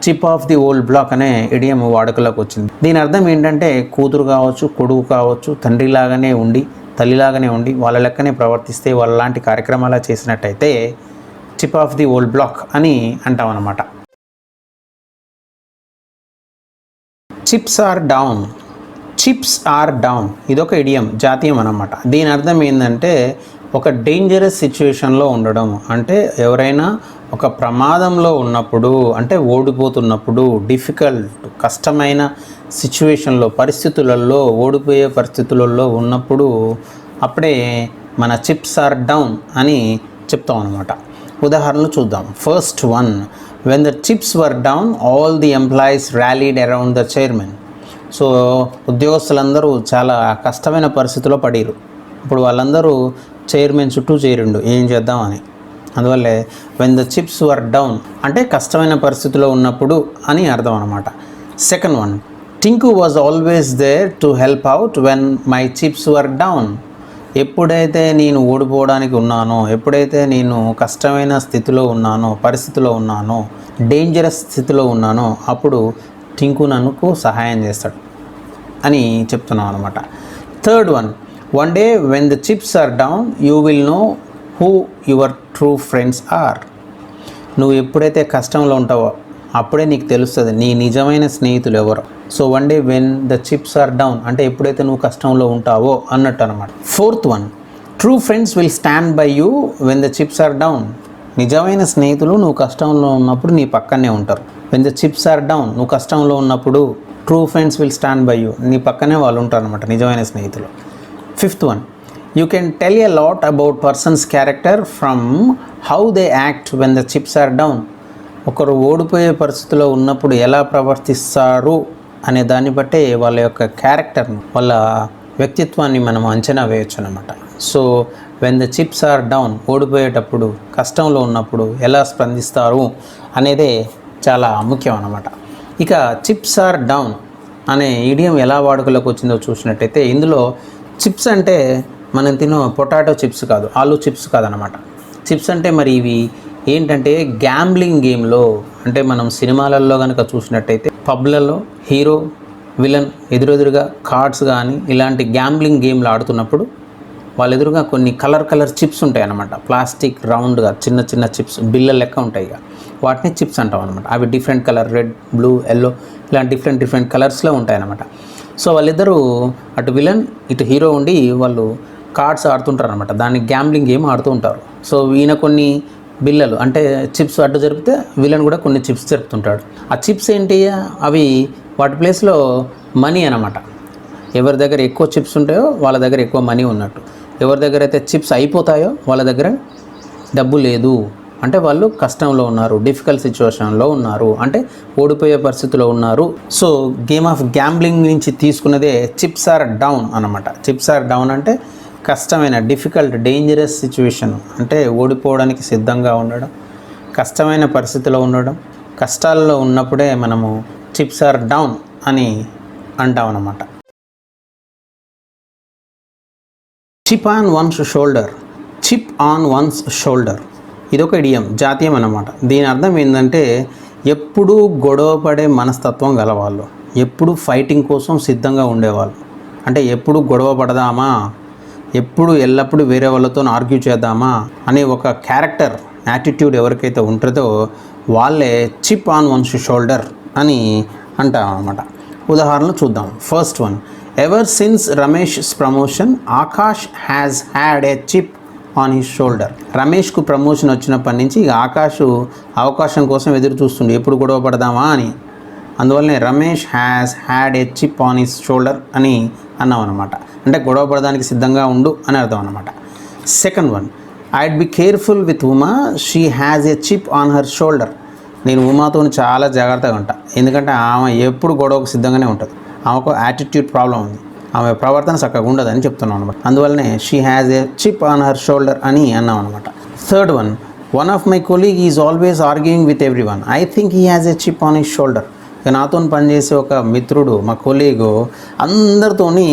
Speaker 1: chip off the old block అనే ఇడియం వాడుకలోకి వచ్చింది. దీని అర్థం ఏంటంటే కూతురు కావచ్చు, కొడుకు కావచ్చు, తండ్రిలాగానే ఉండి తల్లిలాగానే ఉండి వాళ్ళ లెక్కనే ప్రవర్తిస్తే వాళ్ళ లాంటి కార్యక్రమాలు చేసినట్టయితే chip off the old block అని అంటాం అన్నమాట. Chips are down. Chips are down ఇదొక ఇడియం, జాతీయం అన్నమాట. దీని అర్థం ఏంటంటే ఒక డేంజరస్ సిచ్యువేషన్లో ఉండడం. అంటే ఎవరైనా ఒక ప్రమాదంలో ఉన్నప్పుడు, అంటే ఓడిపోతున్నప్పుడు, డిఫికల్ట్ కష్టమైన సిచ్యువేషన్లో, పరిస్థితులలో, ఓడిపోయే పరిస్థితులలో ఉన్నప్పుడు అప్పుడే మన చిప్స్ ఆర్ డౌన్ అని చెప్తాం అన్నమాట. ఉదాహరణలు చూద్దాం. First one, when the chips were down all the employees rallied around the chairman. So ఉద్యోగస్తులందరూ చాలా కష్టమైన పరిస్థితిలో పడిరు. ఇప్పుడు వాళ్ళందరూ చైర్మన్ చుట్టూ చేరిండు ఏం చేద్దామని. అందువల్లే when the chips were down అంటే కష్టమైన పరిస్థితిలో ఉన్నప్పుడు అని అర్థం అనమాట. Second one, Tinku was always there to help out when my chips were down. ఎప్పుడైతే నేను ఓడిపోవడానికి ఉన్నానో, ఎప్పుడైతే నేను కష్టమైన స్థితిలో ఉన్నానో, పరిస్థితిలో ఉన్నానో, డేంజరస్ స్థితిలో ఉన్నానో అప్పుడు టింకు నన్నుకు సహాయం చేస్తాడు అని చెప్తున్నాం అనమాట. Third one, one day when the chips are down you will know who your true friends are. నువ్వు ఎప్పుడైతే కష్టంలో ఉంటావో అప్పుడే నీకు తెలుస్తుంది నీ నిజమైన స్నేహితులు ఎవరు. So one day when the chips are down అంటే ఎప్పుడైతే నువ్వు కష్టంలో ఉంటావో అన్నట్టు అనమాట. Fourth one, true friends will stand by you when the chips are down. నిజమైన స్నేహితులు నువ్వు కష్టంలో ఉన్నప్పుడు నీ పక్కనే ఉంటారు. When the chips are down, నువ్వు కష్టంలో ఉన్నప్పుడు true friends will stand by you, నీ పక్కనే వాళ్ళు ఉంటారు అనమాట, నిజమైన స్నేహితులు. Fifth one, you can tell a lot about persons character from how they act when the chips are down. ఒకరు ఓడిపోయే పరిస్థితిలో ఉన్నప్పుడు ఎలా ప్రవర్తిస్తారు అనే దాన్ని బట్టే వాళ్ళ యొక్క క్యారెక్టర్ని, వాళ్ళ వ్యక్తిత్వాన్ని మనం అంచనా వేయచ్చు అనమాట. So when the chips are down, ఓడిపోయేటప్పుడు కష్టంలో ఉన్నప్పుడు ఎలా స్పందిస్తారు అనేదే చాలా ముఖ్యం అన్నమాట. ఇక చిప్స్ ఆర్ డౌన్ అనే ఇడియం ఎలా వాడుకలోకి వచ్చిందో చూసినట్టయితే ఇందులో చిప్స్ అంటే మనం తినే పొటాటో చిప్స్ కాదు, ఆలూ చిప్స్ కాదనమాట. చిప్స్ అంటే మరి ఇవి ఏంటంటే గ్యాంబ్లింగ్ గేమ్లో, అంటే మనం సినిమాలలో కనుక చూసినట్టయితే పబ్లలో హీరో విలన్ ఎదురెదురుగా కార్డ్స్ కానీ ఇలాంటి గ్యాంబ్లింగ్ గేమ్లు ఆడుతున్నప్పుడు వాళ్ళ ఎదురుగా కొన్ని కలర్ చిప్స్ ఉంటాయి అన్నమాట. ప్లాస్టిక్ రౌండ్గా చిన్న చిన్న చిప్స్ బిళ్ళ లెక్క ఉంటాయి. ఇక వాటిని చిప్స్ అంటాం అనమాట. అవి different colour, red, blue, yellow ఇలాంటి డిఫరెంట్ కలర్స్లో ఉంటాయి అన్నమాట. సో వాళ్ళిద్దరూ అటు విలన్ ఇటు హీరో ఉండి వాళ్ళు కార్డ్స్ ఆడుతుంటారు అనమాట. దాన్ని గ్యాంబ్లింగ్ గేమ్ ఆడుతూ ఉంటారు. సో ఈయన కొన్ని బిళ్ళలు అంటే చిప్స్ అడ్డు జరిపితే విలన్ కూడా కొన్ని చిప్స్ జరుపుతుంటాడు. ఆ చిప్స్ ఏంటి, అవి వాటి ప్లేస్లో మనీ అనమాట. ఎవరి దగ్గర ఎక్కువ చిప్స్ ఉంటాయో వాళ్ళ దగ్గర ఎక్కువ మనీ ఉన్నట్టు, ఎవరి దగ్గర అయితే చిప్స్ అయిపోతాయో వాళ్ళ దగ్గర డబ్బు లేదు, అంటే వాళ్ళు కష్టంలో ఉన్నారు, డిఫికల్ట్ సిచ్యువేషన్లో ఉన్నారు, అంటే ఓడిపోయే పరిస్థితిలో ఉన్నారు. సో గేమ్ ఆఫ్ గ్యాంబ్లింగ్ నుంచి తీసుకున్నదే చిప్స్ ఆర్ డౌన్ అనమాట. చిప్స్ ఆర్ డౌన్ అంటే కష్టమైన, డిఫికల్ట్, డేంజరస్ సిచ్యువేషన్, అంటే ఓడిపోవడానికి సిద్ధంగా ఉండడం, కష్టమైన పరిస్థితిలో ఉండడం, కష్టాల్లో ఉన్నప్పుడే మనము చిప్స్ ఆర్ డౌన్ అని అంటాం అన్నమాట. Chip on once shoulder. Chip on once shoulder ఇదొక ఇడియం, జాతీయం అన్నమాట. దీని అర్థం ఏంటంటే ఎప్పుడూ గొడవ పడే మనస్తత్వం గలవాళ్ళు, ఎప్పుడు ఫైటింగ్ కోసం సిద్ధంగా ఉండేవాళ్ళు. అంటే ఎప్పుడు గొడవ పడదామా, ఎప్పుడు ఎల్లప్పుడూ వేరే వాళ్ళతో ఆర్గ్యూ చేద్దామా అనే ఒక క్యారెక్టర్, యాటిట్యూడ్ ఎవరికైతే ఉంటుందో వాళ్ళే చిప్ ఆన్ వన్స్ షోల్డర్ అని అంటాం అన్నమాట. ఉదాహరణలు చూద్దాం. First one, ever since Ramesh's promotion Akash has had a chip on his shoulder. రమేష్కు ప్రమోషన్ వచ్చినప్పటి నుంచి ఇక ఆకాష్ అవకాశం కోసం ఎదురు చూస్తుండే ఎప్పుడు గొడవ పడదామా అని. అందువల్లనే Ramesh has had a chip on his shoulder అని అన్నాం అనమాట. అంటే గొడవ పడడానికి సిద్ధంగా ఉండు అని అర్థం అనమాట. Second one, I'd be careful with Uma, she has a chip on her shoulder. నేను ఉమాతో చాలా జాగ్రత్తగా ఉంటా, ఎందుకంటే ఆమె ఎప్పుడు గొడవకు సిద్ధంగానే ఉంటుంది, ఆమెకు యాటిట్యూడ్ ప్రాబ్లం ఉంది, ఆమె ప్రవర్తన చక్కగా ఉండదని చెప్తున్నాం అనమాట. అందువల్లనే she has a chip on her shoulder అని అన్నాం అనమాట. Third one, one of my colleague is always arguing with every one, I think he has a chip on his shoulder. ఇక నాతో పనిచేసే ఒక మిత్రుడు, మా కొలీగు అందరితోని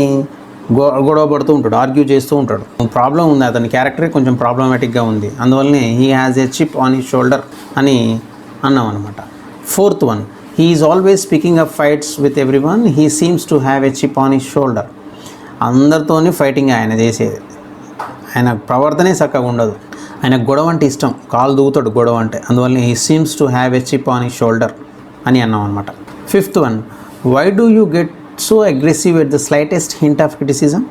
Speaker 1: గొడవ పడుతూ ఉంటాడు, ఆర్గ్యూ చేస్తూ ఉంటాడు. ప్రాబ్లం ఉంది, అతని క్యారెక్టరే కొంచెం ప్రాబ్లమాటిక్గా ఉంది, అందువల్లనే he has a chip on his shoulder అని అన్నాం అనమాట. Fourth one, he is always speaking up fights with everyone. He seems to have a chip on his shoulder. అందరితోని ఫైటింగ్ ఆయన చేసేది. ఆయన ప్రవర్తనే చక్కగా ఉండదు. ఆయన గొడవ అంటే ఇష్టం, కాలు దూగుతాడు గొడవ అంటే. అందువల్ల he seems to have a chip on his shoulder అని అన్నాం అనమాట. Fifth one, why do you get so aggressive at the slightest hint of criticism?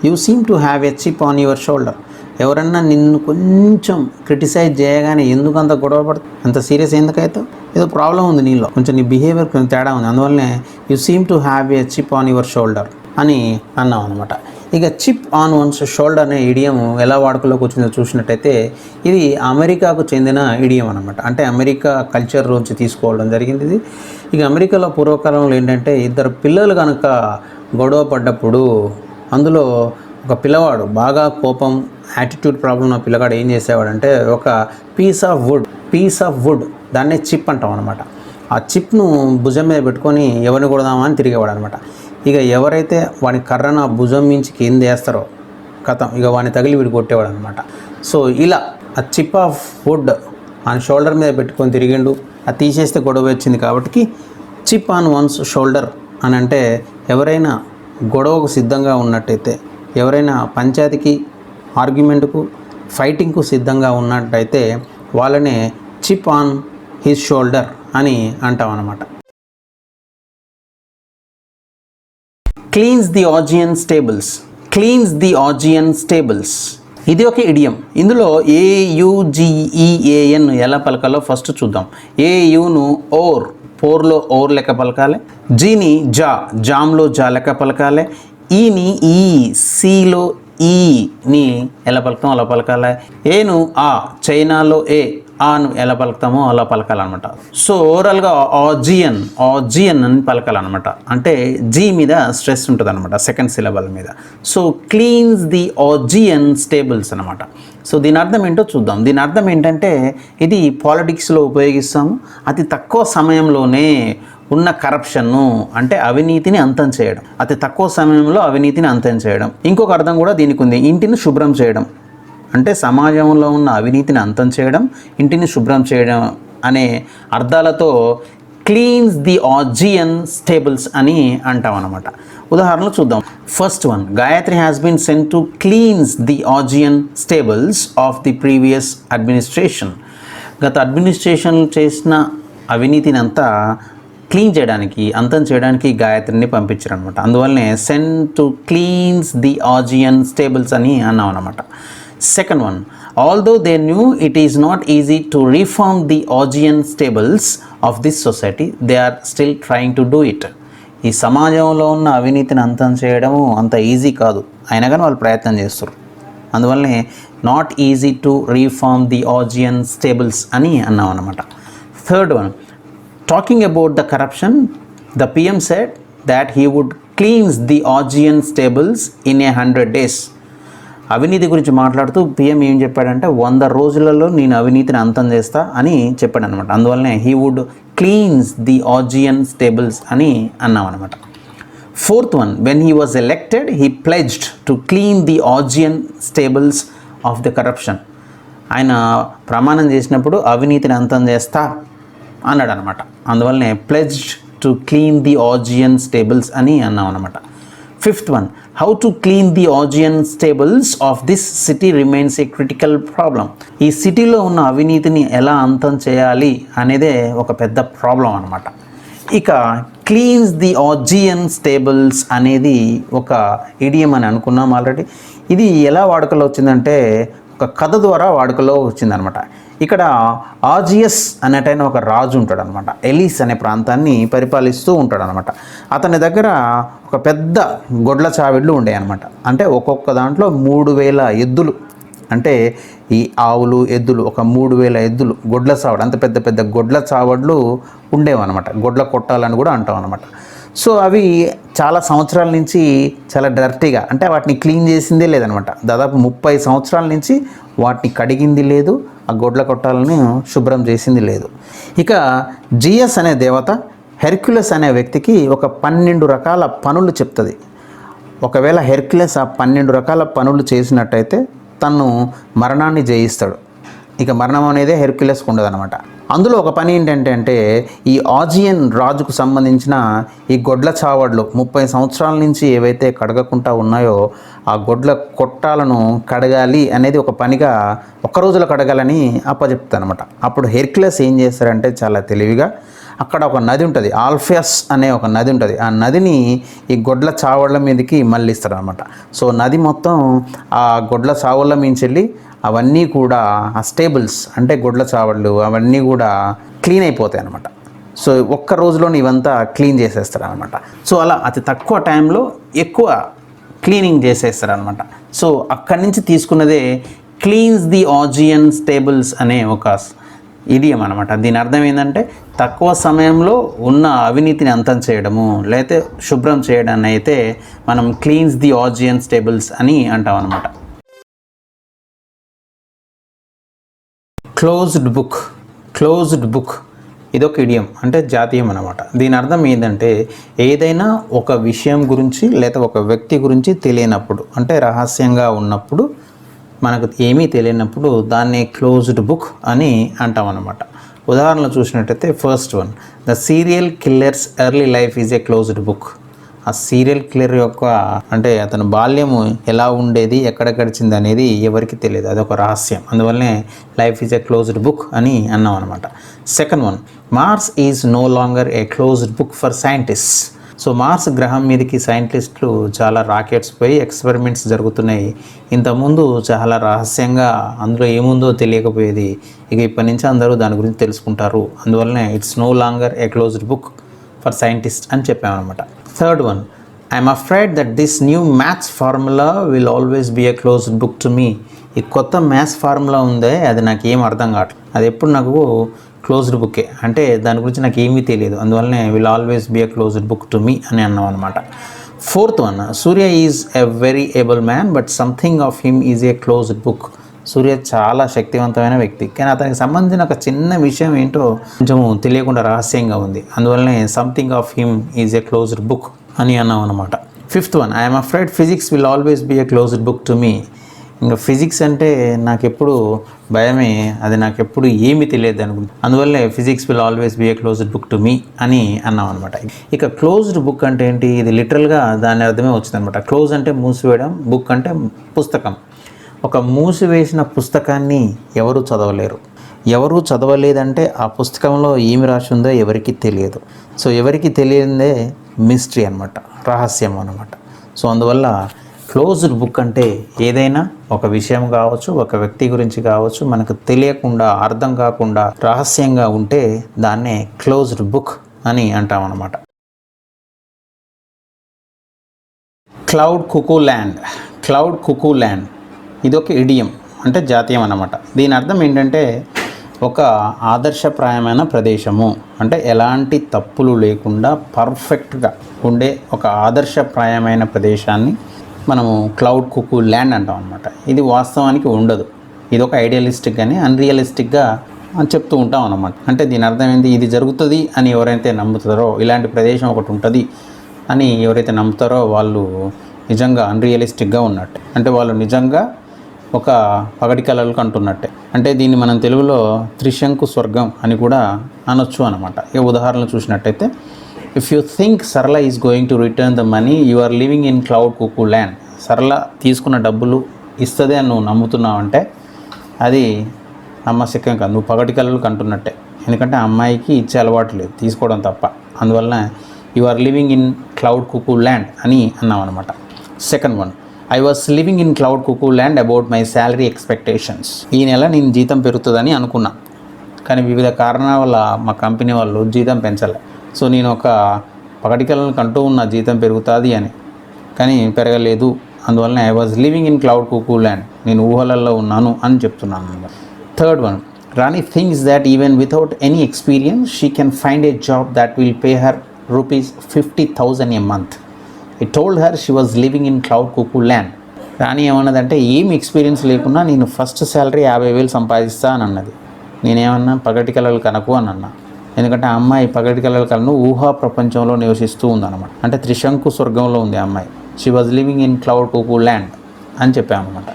Speaker 1: You seem to have a chip on your shoulder. ఎవరన్నా నిన్ను కొంచెం క్రిటిసైజ్ చేయగానే ఎందుకు అంత గొడవ పడుతుంది, అంత సీరియస్ ఎందుకైతే? ఏదో ప్రాబ్లం ఉంది నీలో, కొంచెం నీ బిహేవియర్ కొంచెం తేడా ఉంది. అందువల్లనే you seem to have a chip on your shoulder అని అన్నాం అనమాట. ఇక చిప్ ఆన్ వన్స్ షోల్డర్ అనే ఇడియం ఎలా వాడుకలోకి వచ్చిందో చూసినట్టయితే ఇది అమెరికాకు చెందిన ఇడియం అనమాట. అంటే అమెరికా కల్చర్ నుంచి తీసుకోవడం జరిగింది ఇది. ఇక అమెరికాలో పూర్వకాలంలో ఏంటంటే ఇద్దరు పిల్లలు కనుక గొడవ పడ్డప్పుడు అందులో ఒక పిల్లవాడు బాగా కోపం, యాటిట్యూడ్ ప్రాబ్లం ఉన్న పిల్లగాడు ఏం చేసేవాడంటే ఒక పీస్ ఆఫ్ వుడ్ దాన్నే చిప్ అంటాం అనమాట. ఆ చిప్ను భుజం మీద పెట్టుకొని ఎవరిని కొడదామా అని తిరిగేవాడు అనమాట. ఇక ఎవరైతే వాని కర్రను ఆ భుజం మించి కింద వేస్తారో కథం, ఇక వాడిని తగిలి వీడు కొట్టేవాడు అనమాట. సో ఇలా ఆ చిప్ ఆఫ్ వుడ్ ఆయన షోల్డర్ మీద పెట్టుకొని తిరిగిండు, అది తీసేస్తే గొడవ వచ్చింది. కాబట్టి చిప్ ఆన్ వన్స్ షోల్డర్ అని అంటే ఎవరైనా గొడవకు సిద్ధంగా ఉన్నట్టయితే, ఎవరైనా పంచాయతీకి, ఆర్గ్యుమెంట్కు, ఫైటింగ్కు సిద్ధంగా ఉన్నట్టయితే వాళ్ళనే చిప్ ఆన్ హిస్ షోల్డర్ అని అంటాం అన్నమాట. Cleanse the Augean stables. ఇది ఒక ఇడియం. ఇందులో AUGEAN ఎలా పలకాలో ఫస్ట్ చూద్దాం. AUను పోర్లో ఓర్ లెక్క పలకాలి. జీని జామ్లో జా లెక్క పలకాలి. ఈని సిలో ఈని ఎలా పలుకుతామో అలా పలకాలి. ఏను చైనాలో ఆను ఎలా పలుకుతామో అలా పలకాలన్నమాట. సో ఓవరాల్గా ఆజియన్ అని పలకాలన్నమాట. అంటే జీ మీద స్ట్రెస్ ఉంటుంది అనమాట, సెకండ్ సిలబల్ మీద. So cleans the Augean stables అనమాట. సో దీని అర్థం ఏంటో చూద్దాం. దీని అర్థం ఏంటంటే ఇది పాలిటిక్స్లో ఉపయోగిస్తాము. అతి తక్కువ సమయంలోనే ఉన్న కరప్షన్ను అంటే అవినీతిని అంతం చేయడం, అతి తక్కువ సమయంలో అవినీతిని అంతం చేయడం. ఇంకొక అర్థం కూడా దీనికి ఉంది, ఇంటిని శుభ్రం చేయడం. అంటే సమాజంలో ఉన్న అవినీతిని అంతం చేయడం, ఇంటిని శుభ్రం చేయడం అనే అర్థాలతో క్లీన్స్ ది ఆజియన్ స్టేబుల్స్ అని అంటాం అన్నమాట. ఉదాహరణలు చూద్దాం. First one, Gayatri has been sent to cleanse the Augean stables of the previous administration. గత అడ్మినిస్ట్రేషన్ చేసిన అవినీతిని అంతా క్లీన్ చేయడానికి, అంతం చేయడానికి గాయత్రిని పంపించారు అనమాట. అందువల్లనే sent to cleanse the Augean stables అని అన్నాం అన్నమాట. Second one, although they knew it is not easy to reform the Augean stables of this society, they are still trying to do it. ఈ సమాజంలో ఉన్న అవినీతిని అంతం చేయడము అంత ఈజీ కాదు, అయినా కానీ వాళ్ళు ప్రయత్నం చేస్తారు. అందువల్లనే not easy to reform the Augean stables అని అన్నాం అన్నమాట. Third one, talking about the corruption, the PM said that he would cleanse the Augean stables in 100 days. అవినీతి గురించి మాట్లాడుతూ పిఎం ఏం చెప్పాడంటే 100 రోజులలో నేను అవినీతిని అంతం చేస్తా అని చెప్పాడు అనమాట. అందువల్లనే he would cleanse the Augean stables అని అన్నాం అనమాట. Fourth one, when he was elected he pledged to clean the Augean stables of the corruption. ఆయన ప్రమాణం చేసినప్పుడు అవినీతిని అంతం చేస్తా అన్నాడు అనమాట. అందువల్లనే pledged to clean the Augean stables అని అన్నాం అనమాట. Fifth one, how to clean the Augean stables of this city remains a critical problem. ఈ సిటీలో ఉన్న అవినీతిని ఎలా అంతం చేయాలి అనేదే ఒక పెద్ద ప్రాబ్లం అనమాట. ఇక క్లీన్స్ ది ఆజియన్ స్టేబుల్స్ అనేది ఒక ఇడియం అని అనుకున్నాం ఆల్రెడీ. ఇది ఎలా వాడుకలో వచ్చిందంటే ఒక కథ ద్వారా వాడుకలో వచ్చిందనమాట. ఇక్కడ ఆజియస్ అనేటైన ఒక రాజు ఉంటాడనమాట. ఎలీస్ అనే ప్రాంతాన్ని పరిపాలిస్తూ ఉంటాడనమాట. అతని దగ్గర ఒక పెద్ద గొడ్ల చావిడ్లు ఉండేవి అనమాట. అంటే ఒక్కొక్క దాంట్లో 3000 ఎద్దులు, అంటే ఈ ఆవులు ఎద్దులు ఒక 3000 ఎద్దులు, గొడ్ల చావడు, అంత పెద్ద పెద్ద గొడ్ల చావడ్లు ఉండేవన్నమాట. గొడ్ల కొట్టాలని కూడా అంటాం అనమాట. సో అవి చాలా సంవత్సరాల నుంచి చాలా డర్టీగా, అంటే వాటిని క్లీన్ చేసిందే లేదనమాట. దాదాపు 30 సంవత్సరాల నుంచి వాటిని కడిగింది లేదు, ఆ గొడ్ల కొట్టాలను శుభ్రం చేసింది లేదు. ఇక జియస్ అనే దేవత హెర్క్యులస్ అనే వ్యక్తికి ఒక 12 రకాల పనులు చెప్తుంది. ఒకవేళ హెర్క్యులస్ ఆ 12 రకాల పనులు చేసినట్టయితే తను మరణాన్ని జయిస్తాడు. ఇక మరణం అనేది హెర్క్యులస్కి ఉండదు అనమాట. అందులో ఒక పని ఏంటంటే ఈ ఆజియన్ రాజుకు సంబంధించిన ఈ గొడ్ల చావడ్లు 30 సంవత్సరాల నుంచి ఏవైతే కడగకుండా ఉన్నాయో ఆ గొడ్ల కొట్టాలను కడగాలి అనేది ఒక పనిగా ఒక్క రోజులో కడగాలని అప్పచెప్తానమాట. అప్పుడు హెర్క్యులస్ ఏం చేస్తారంటే చాలా తెలివిగా అక్కడ ఒక నది ఉంటుంది, ఆల్ఫియస్ అనే ఒక నది ఉంటుంది. ఆ నదిని ఈ గొడ్ల చావళ్ళ మీదకి మళ్ళిస్తారు అనమాట. సో నది మొత్తం ఆ గొడ్ల చావళ్ళ మించెళ్ళి అవన్నీ కూడా ఆ స్టేబుల్స్ అంటే గొడ్ల చావళ్ళు అవన్నీ కూడా క్లీన్ అయిపోతాయి అనమాట. సో ఒక్క రోజులోనే ఇవంతా క్లీన్ చేసేస్తారు అనమాట. సో అలా అతి తక్కువ టైంలో ఎక్కువ క్లీనింగ్ చేసేస్తారు అనమాట. సో అక్కడి నుంచి తీసుకున్నదే క్లీన్స్ ది ఆజియన్ స్టేబుల్స్ అనే ఒక ఇడియం అనమాట. దీని అర్థం ఏంటంటే తక్కువ సమయంలో ఉన్న అవినీతిని అంతం చేయడము లేకపోతే శుభ్రం చేయడాన్ని అయితే మనం క్లీన్స్ ది ఆజియన్ స్టేబుల్స్ అని అంటాం అనమాట. క్లోజ్డ్ బుక్ ఇదొక ఇడియం అంటే జాతీయం అన్నమాట. దీని అర్థం ఏంటంటే ఏదైనా ఒక విషయం గురించి లేదా ఒక వ్యక్తి గురించి తెలియనప్పుడు అంటే రహస్యంగా ఉన్నప్పుడు మనకు ఏమీ తెలియనప్పుడు దాన్ని క్లోజ్డ్ బుక్ అని అంటాం అన్నమాట. ఉదాహరణలు చూసినట్టయితే first one, the serial killers early life is a closed book. ఆ సీరియల్ కిల్లర్ యొక్క అంటే అతని బాల్యము ఎలా ఉండేది ఎక్కడ గడిచింది అనేది ఎవరికి తెలియదు, అదొక రహస్యం. అందువల్లనే life is a closed book అని అన్నాం అనమాట. Second one, Mars is no longer a closed book for scientists. So Mars గ్రహం మీదకి సైంటిస్టులు చాలా రాకెట్స్ పోయి ఎక్స్పెరిమెంట్స్ జరుగుతున్నాయి. ఇంతకుముందు చాలా రహస్యంగా అందులో ఏముందో తెలియకపోయేది, ఇక ఇప్పటి నుంచి అందరూ దాని గురించి తెలుసుకుంటారు. అందువల్లనే it's no longer a closed book for scientist అని చెప్పామన్నమాట. Third one, I'm afraid that this new maths formula will always be a closed book to me. ఈ కొత్త మ్యాథ్స్ ఫార్ములా ఉందే అది నాకు ఏం అర్థం కావట్లేదు, అది ఎప్పుడు నాకు క్లోజ్డ్ బుక్కే, అంటే దాని గురించి నాకు ఏమీ తెలియదు, అందువల్లనే will always be a closed book to me అని అన్నాం అనమాట. Fourth one, Surya is a very able man but something of him is a closed book. Surya చాలా శక్తివంతమైన వ్యక్తి కానీ అతనికి సంబంధించిన ఒక చిన్న విషయం ఏంటో కొంచెము తెలియకుండా రహస్యంగా ఉంది, అందువల్లనే something of him is a closed book అని అన్నాం అనమాట. Fifth one, I'm afraid physics will always be a closed book to me. ఇంకా ఫిజిక్స్ అంటే నాకెప్పుడు భయమే, అది నాకెప్పుడు ఏమీ తెలియదు అనుకుంటా, అందువల్లే physics will always be a closed book to me అని అన్నాం అనమాట. ఇక క్లోజ్డ్ బుక్ అంటే ఏంటి, ఇది లిటరల్గా దాని అర్థమే వచ్చింది అనమాట. క్లోజ్ అంటే మూసివేయడం, బుక్ అంటే పుస్తకం. ఒక మూసివేసిన పుస్తకాన్ని ఎవరు చదవలేరు, ఎవరు చదవలేదంటే ఆ పుస్తకంలో ఏమి రాసి ఉందో ఎవరికి తెలియదు. సో ఎవరికి తెలియదే మిస్టరీ అనమాట, రహస్యం అనమాట. సో అందువల్ల క్లోజ్డ్ బుక్ అంటే ఏదైనా ఒక విషయం కావచ్చు, ఒక వ్యక్తి గురించి కావచ్చు, మనకు తెలియకుండా అర్థం కాకుండా రహస్యంగా ఉంటే దాన్నే క్లోజ్డ్ బుక్ అని అంటాం అన్నమాట. క్లౌడ్ కుకూ ల్యాండ్ ఇదొక ఇడియం అంటే జాతీయం అన్నమాట. దీని అర్థం ఏంటంటే ఒక ఆదర్శప్రాయమైన ప్రదేశము అంటే ఎలాంటి తప్పులు లేకుండా పర్ఫెక్ట్గా ఉండే ఒక ఆదర్శప్రాయమైన ప్రదేశాన్ని మనము క్లౌడ్ కుకూ ల్యాండ్ అంటాం అనమాట. ఇది వాస్తవానికి ఉండదు, ఇది ఒక ఐడియలిస్టిక్ కానీ అన్రియలిస్టిక్గా చెప్తూ ఉంటాం అన్నమాట. అంటే దీని అర్థం ఏంటి, ఇది జరుగుతుంది అని ఎవరైతే నమ్ముతారో, ఇలాంటి ప్రదేశం ఒకటి ఉంటుంది అని ఎవరైతే నమ్ముతారో వాళ్ళు నిజంగా అన్రియలిస్టిక్గా ఉన్నట్టే, అంటే వాళ్ళు నిజంగా ఒక పగటి కలలు కంటున్నట్టే. అంటే దీన్ని మనం తెలుగులో త్రిశంకు స్వర్గం అని కూడా అనొచ్చు అనమాట. ఇక ఉదాహరణలు చూసినట్టయితే, if you think Sarala is going to return the money you are living in cloud cuckoo land. Sarala తీసుకున్న డబ్బులు ఇస్తుంది అని నువ్వు నమ్ముతున్నావు అంటే అది నమ్మశక్యం కాదు, నువ్వు పగటి కలలు కంటున్నట్టే. ఎందుకంటే ఆ అమ్మాయికి ఇచ్చే అలవాటు లేదు, తీసుకోవడం తప్ప. అందువలన you are living in cloud cuckoo land అని అన్నాం అనమాట. Second one, I was living in cloud cuckoo land about my salary expectations. ఈ నెల నేను జీతం పెరుగుతుందని అనుకున్నా, కానీ వివిధ కారణాల వల్ల మా కంపెనీ వాళ్ళు జీతం పెంచలే. సో నేను ఒక పగటి కలను కంటూ ఉన్న జీతం పెరుగుతుంది అని, కానీ పెరగలేదు. అందువలన I was living in cloud cuckoo land, నేను ఊహలలో ఉన్నాను అని చెప్తున్నాను. Third one, Rani thinks that even without any experience she can find a job that will pay her ₹50,000 a month. I told her she was living in cloud cuckoo land. రాణి ఏమన్నదంటే ఏం ఎక్స్పీరియన్స్ లేకున్నా నేను ఫస్ట్ శాలరీ 50,000 సంపాదిస్తా అని అన్నది. నేనేమన్నా పగటి కలలు కనకు అని అన్నా, ఎందుకంటే ఆ అమ్మాయి పగటి కలల కలను ఊహా ప్రపంచంలో నివసిస్తూ ఉందన్నమాట. అంటే త్రిశంకు స్వర్గంలో ఉంది ఆ అమ్మాయి. She was living in cloud cuckoo land అని చెప్పామన్నమాట.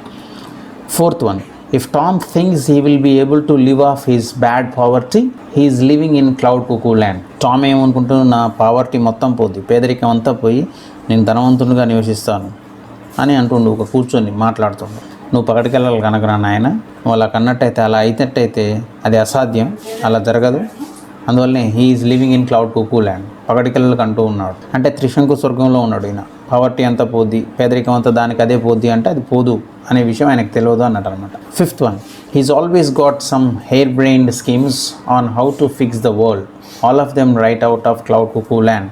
Speaker 1: Fourth one, if Tom thinks he will be able to live off his bad poverty he's living in cloud cuckoo land. Tom ఏమనుకుంటున్నాడు, నా పావర్టీ మొత్తం పోద్ది, పేదరికం అంతా పోయి నేను ధనవంతునిగా నివసిస్తాను అని అంటుండు. ఒక కూర్చొని మాట్లాడుతుండు. నువ్వు పగటికెళ్ళాలి కనుక నాయన, నువ్వు అలా కన్నట్టయితే, అలా అయినట్టయితే అది అసాధ్యం, అలా జరగదు. అందువల్లనే he's living in cloud cuckoo land, పగటికెళ్ళకి అంటూ ఉన్నాడు. అంటే త్రిశంకు స్వర్గంలో ఉన్నాడు ఈయన. పవర్టీ అంతా పోద్ది, పేదరికం అంతా దానికి అదే పోద్ది అంటే అది పోదు అనే విషయం ఆయనకు తెలియదు అన్నట్టు అనమాట. Fifth one, he's always got some hare brained schemes on how to fix the world, all of them right out of cloud cuckoo land.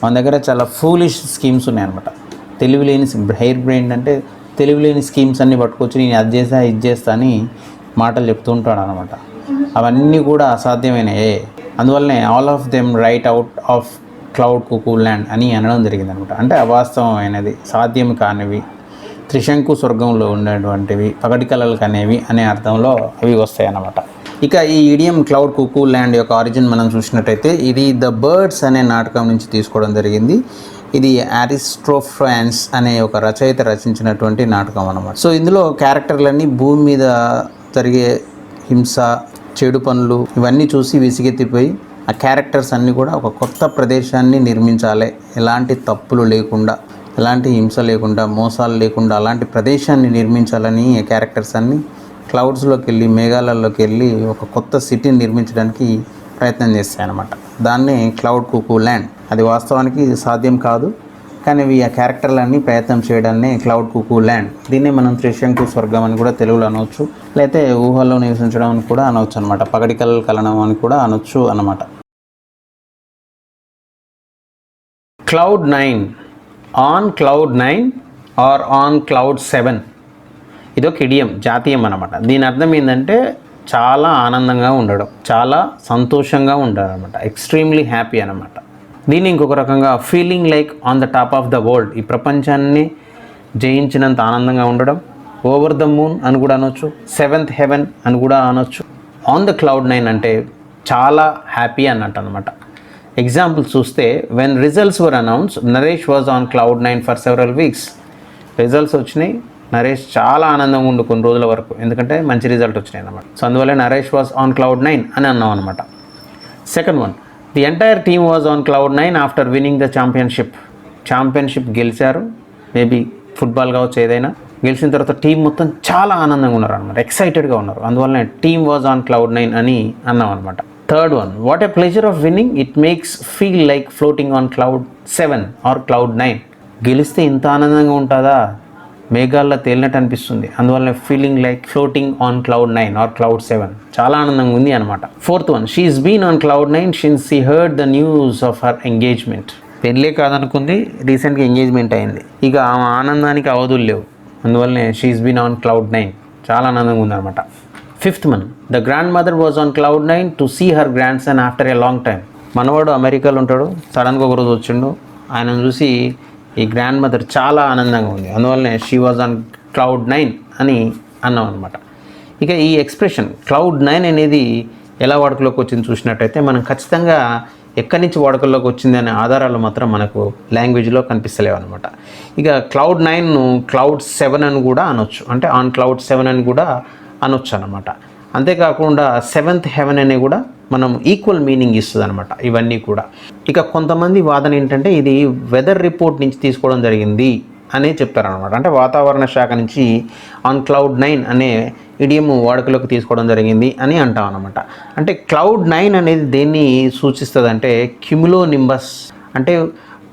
Speaker 1: మన దగ్గర చాలా ఫూలిష్ స్కీమ్స్ ఉన్నాయన్నమాట. తెలివిలేని హెయిర్ బ్రెయిన్ అంటే తెలివిలేని స్కీమ్స్ అన్నీ పట్టుకొచ్చి నేను అది చేస్తా ఇది చేస్తా అని మాటలు చెప్తూ ఉంటాడు అనమాట. అవన్నీ కూడా అసాధ్యమైనయే. అందువల్లనే all of them right out of cloud cuckoo land అని అనడం జరిగింది అనమాట. అంటే అవాస్తవమైనది, సాధ్యం కానివి, త్రిశంకు స్వర్గంలో ఉండేటువంటివి, పగటి కళలు కానివి అనే అర్థంలో అవి వస్తాయి అన్నమాట. ఇక ఈ ఇడియం క్లౌడ్ కుకూ ల్యాండ్ యొక్క ఆరిజిన్ మనం చూసినట్టయితే ఇది ద బర్డ్స్ అనే నాటకం నుంచి తీసుకోవడం జరిగింది. ఇది అరిస్టోఫాన్స్ అనే ఒక రచయిత రచించినటువంటి నాటకం అన్నమాట. సో ఇందులో క్యారెక్టర్లన్నీ భూమి మీద జరిగే హింస, చెడు పనులు ఇవన్నీ చూసి విసిగెత్తిపోయి ఆ క్యారెక్టర్స్ అన్నీ కూడా ఒక కొత్త ప్రదేశాన్ని నిర్మించాలి, ఎలాంటి తప్పులు లేకుండా, ఎలాంటి హింస లేకుండా, మోసాలు లేకుండా అలాంటి ప్రదేశాన్ని నిర్మించాలని ఆ క్యారెక్టర్స్ అన్నీ క్లౌడ్స్లోకి వెళ్ళి, మేఘాలలోకి వెళ్ళి ఒక కొత్త సిటీని నిర్మించడానికి ప్రయత్నం చేస్తాయన్నమాట. దాన్నే క్లౌడ్ కుకూ ల్యాండ్. అది వాస్తవానికి సాధ్యం కాదు, కానీ ఇవి ఆ క్యారెక్టర్లన్నీ ప్రయత్నం చేయడాన్ని క్లౌడ్ కుకూ ల్యాండ్. దీన్నే మనం త్రిశంకు స్వర్గం అని కూడా తెలుగులో అనవచ్చు, లేకపోతే ఊహల్లో నివసించడం అని కూడా అనవచ్చు అనమాట. పగటి కలలు కలడం అని కూడా అనొచ్చు అన్నమాట. Cloud 9, on cloud 9 or on cloud 7. ఇదొక ఇడియం, జాతీయం అన్నమాట. దీని అర్థం ఏంటంటే చాలా ఆనందంగా ఉండడం, చాలా సంతోషంగా ఉండడం అనమాట. ఎక్స్ట్రీమ్లీ హ్యాపీ అనమాట. దీన్ని ఇంకొక రకంగా feeling like on the top of the world, ఈ ప్రపంచాన్ని జయించినంత ఆనందంగా ఉండడం. ఓవర్ ద మూన్ అని కూడా అనొచ్చు, సెవెంత్ హెవెన్ అని కూడా అనొచ్చు. ఆన్ ద క్లౌడ్ 9 అంటే చాలా హ్యాపీ అన్నట్టు అనమాట. ఎగ్జాంపుల్ చూస్తే, when results were announce Naresh was on cloud 9 for several weeks. Results వచ్చినాయి, నరేష్ చాలా ఆనందంగా ఉండు కొన్ని రోజుల వరకు, ఎందుకంటే మంచి రిజల్ట్ వచ్చినాయి అన్నమాట. సో అందువల్ల నరేష్ వాజ్ ఆన్ క్లౌడ్ 9 అని అన్నాం అనమాట. Second one, the entire team was on cloud 9 after winning the championship గెలిచారు. మేబీ ఫుట్బాల్ కావచ్చు, ఏదైనా గెలిచిన తర్వాత టీం మొత్తం చాలా ఆనందంగా ఉన్నారు అనమాట, ఎక్సైటెడ్గా ఉన్నారు. అందువల్ల టీమ్ వాజ్ ఆన్ క్లౌడ్ 9 అని అన్నాం అనమాట. Third one, what a pleasure of winning, it makes feel like floating on cloud 7 or cloud 9. గెలిస్తే ఇంత ఆనందంగా ఉంటుందా, మేఘాల్లో తేలినట్టు అనిపిస్తుంది. అందువల్ల feeling like floating on cloud 9 or cloud 7, చాలా ఆనందంగా ఉంది అనమాట. Fourth one, she is been on cloud 9 since she heard the news of her engagement. పెళ్ళే కాదనుకుంది, రీసెంట్గా ఎంగేజ్మెంట్ అయింది. ఇక ఆమె ఆనందానికి అవధులు లేవు. అందువల్లనే she is been on cloud 9, చాలా ఆనందంగా ఉందన్నమాట. Fifth one, the grand mother was on cloud 9 to see her grand son after a long time. మనవాడు అమెరికాలో ఉంటాడు, సడన్గా ఒక రోజు వచ్చిండు, ఆయనను చూసి ఈ గ్రాండ్ మదర్ చాలా ఆనందంగా ఉంది. అందువల్లనే షీ వాజ్ ఆన్ క్లౌడ్ 9 అని అన్నాం అనమాట. ఇక ఈ ఎక్స్ప్రెషన్ క్లౌడ్ 9 అనేది ఎలా వాడుకలోకి వచ్చింది చూసినట్టయితే, మనం ఖచ్చితంగా ఎక్కడి నుంచి వాడుకలోకి వచ్చింది అనే ఆధారాలు మాత్రం మనకు లాంగ్వేజ్లో కనిపిస్తలేవు అనమాట. ఇక క్లౌడ్ 9ను క్లౌడ్ 7 అని కూడా అనొచ్చు, అంటే ఆన్ క్లౌడ్ 7 అని కూడా అనొచ్చు అనమాట. అంతేకాకుండా సెవెంత్ హెవెన్ అనే కూడా మనం ఈక్వల్ మీనింగ్ ఇస్తుంది అనమాట ఇవన్నీ కూడా. ఇక కొంతమంది వాదన ఏంటంటే ఇది వెదర్ రిపోర్ట్ నుంచి తీసుకోవడం జరిగింది అనే చెప్తారనమాట. అంటే వాతావరణ శాఖ నుంచి ఆన్ క్లౌడ్ 9 అనే ఇడియము వాడుకలోకి తీసుకోవడం జరిగింది అని అంటాం అనమాట. అంటే క్లౌడ్ 9 అనేది దేన్ని సూచిస్తుంది అంటే క్యుములో నింబస్, అంటే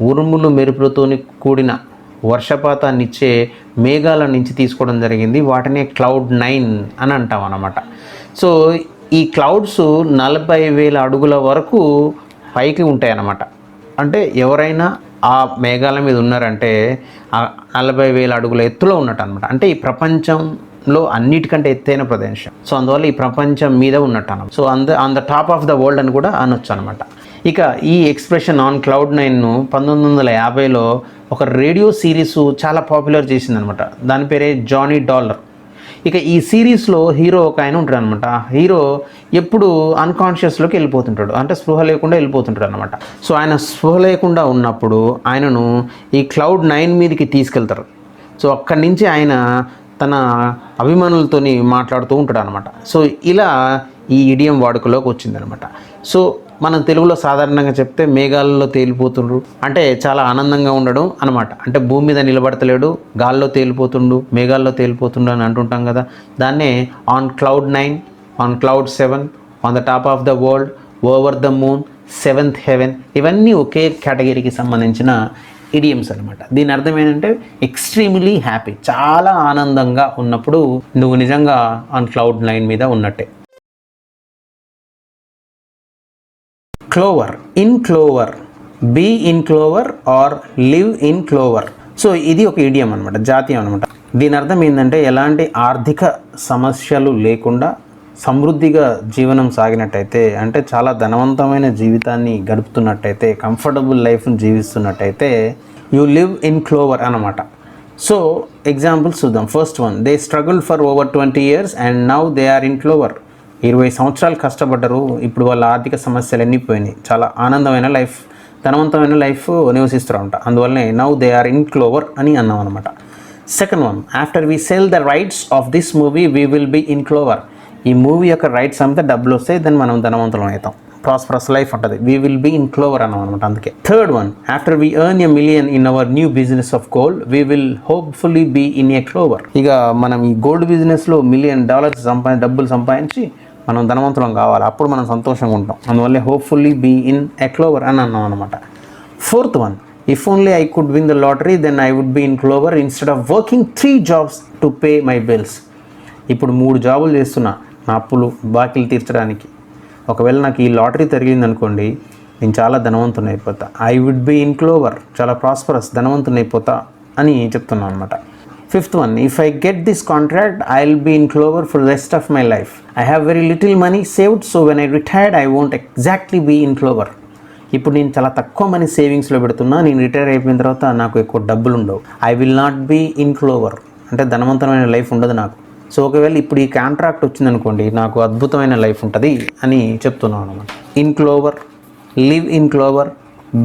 Speaker 1: ఉరుములు మెరుపులతో కూడిన వర్షపాతాన్ని ఇచ్చే మేఘాల నుంచి తీసుకోవడం జరిగింది. వాటినే క్లౌడ్ 9 అని అంటాం అన్నమాట. సో ఈ క్లౌడ్స్ 40,000 అడుగుల వరకు పైకి ఉంటాయి అన్నమాట. అంటే ఎవరైనా ఆ మేఘాల మీద ఉన్నారంటే ఆ 40,000 అడుగుల ఎత్తులో ఉన్నట్టు అనమాట. అంటే ఈ ప్రపంచంలో అన్నిటికంటే ఎత్తైన ప్రదేశం. సో అందువల్ల ఈ ప్రపంచం మీద ఉన్నట్టు అన్నమాట. So on the top of the world అని కూడా అనొచ్చు అనమాట. ఇక ఈ ఎక్స్ప్రెషన్ ఆన్ క్లౌడ్ 9ను 1950లో ఒక రేడియో సిరీస్ చాలా పాపులర్ చేసిందనమాట. దాని పేరే జానీ డాలర్. ఇక ఈ సిరీస్లో హీరో ఒక ఆయన ఉంటాడు అనమాట. హీరో ఎప్పుడు అన్కాన్షియస్లోకి వెళ్ళిపోతుంటాడు, అంటే స్పృహ లేకుండా వెళ్ళిపోతుంటాడు అనమాట. సో ఆయన స్పృహ లేకుండా ఉన్నప్పుడు ఆయనను ఈ క్లౌడ్ 9 మీదకి తీసుకెళ్తారు. సో అక్కడి నుంచి ఆయన తన అభిమానులతోని మాట్లాడుతూ ఉంటాడు అనమాట. సో ఇలా ఈ ఇడియం వాడుకలోకి వచ్చిందనమాట. సో మనం తెలుగులో సాధారణంగా చెప్తే మేఘాలలో తేలిపోతుండ్రు అంటే చాలా ఆనందంగా ఉండడం అనమాట. అంటే భూమి మీద నిలబడతలేడు, గాల్లో తేలిపోతుండు, మేఘాల్లో తేలిపోతుండు అని అంటుంటాం కదా. దాన్నే on cloud 9, on cloud 7, on the top of the world, over the moon, seventh heaven, ఇవన్నీ ఒకే కేటగిరీకి సంబంధించిన ఇడియమ్స్ అనమాట. దీని అర్థం ఏంటంటే ఎక్స్ట్రీమ్లీ హ్యాపీ, చాలా ఆనందంగా ఉన్నప్పుడు నువ్వు నిజంగా ఆన్ క్లౌడ్ 9 మీద ఉన్నట్టే. Clover, in clover, be in clover or live in clover. So ఇది ఒక ఇడియం అనమాట, జాతీయం అనమాట. దీని అర్థం ఏంటంటే ఎలాంటి ఆర్థిక సమస్యలు లేకుండా సమృద్ధిగా జీవనం సాగినట్టయితే, అంటే చాలా ధనవంతమైన జీవితాన్ని గడుపుతున్నట్టయితే, కంఫర్టబుల్ లైఫ్ని జీవిస్తున్నట్టయితే యూ లివ్ ఇన్ క్లోవర్ అన్నమాట. సో ఎగ్జాంపుల్స్ చూద్దాం. First one, they struggle for over 20 years and now they are in clover. 20 సంవత్సరాలు కష్టపడ్డారు, ఇప్పుడు వాళ్ళ ఆర్థిక సమస్యలు అన్నీ పోయినాయి, చాలా ఆనందమైన లైఫ్, ధనవంతమైన లైఫ్ నివసిస్తూ ఉంటా. అందువల్లనే now they are in clover అని అన్నాం అనమాట. Second one, after we sell the rights of this movie we will be in clover. ఈ మూవీ యొక్క రైట్స్ అంతా డబ్బులు వస్తాయి, దాన్ని మనం ధనవంతులం అవుతాం, ప్రాస్పరస్ లైఫ్ ఉంటుంది. We will be in clover అన్నాం అనమాట. అందుకే third one, after we earn $1 million in our new business of gold we will hopefully be in a clover. ఇక మనం ఈ గోల్డ్ బిజినెస్లో $1 million డబ్బులు సంపాదించి మనం ధనవంతులం కావాలి, అప్పుడు మనం సంతోషంగా ఉంటాం. అందువల్ల hopefully be in a clover అని అన్నాం అనమాట. Fourth one, if only I could win the lottery then I would be in clover instead of working 3 jobs to pay my bills. ఇప్పుడు 3 జాబులు చేస్తున్నా నా అప్పులు బాకీలు తీర్చడానికి. ఒకవేళ నాకు ఈ లాటరీ తగిలింది అనుకోండి, నేను చాలా ధనవంతుని అయిపోతా. I would be in clover, చాలా ప్రాస్పరస్, ధనవంతుని అయిపోతా అని చెప్తున్నాను అనమాట. Fifth one, if I get this contract I will be in clover for the rest of my life. I have very little money saved, so when I retired I won't exactly be in clover. ఇప్పుడు నేను చాలా తక్కువ మనీ సేవింగ్స్లో పెడుతున్నా, నేను రిటైర్ అయిపోయిన తర్వాత నాకు ఎక్కువ డబ్బులు ఉండవు. I will not be in clover అంటే ధనవంతమైన లైఫ్ ఉండదు నాకు. సో ఒకవేళ ఇప్పుడు ఈ కాంట్రాక్ట్ వచ్చిందనుకోండి, నాకు అద్భుతమైన లైఫ్ ఉంటుంది అని చెప్తున్నాను అనమాట. In clover, live in clover,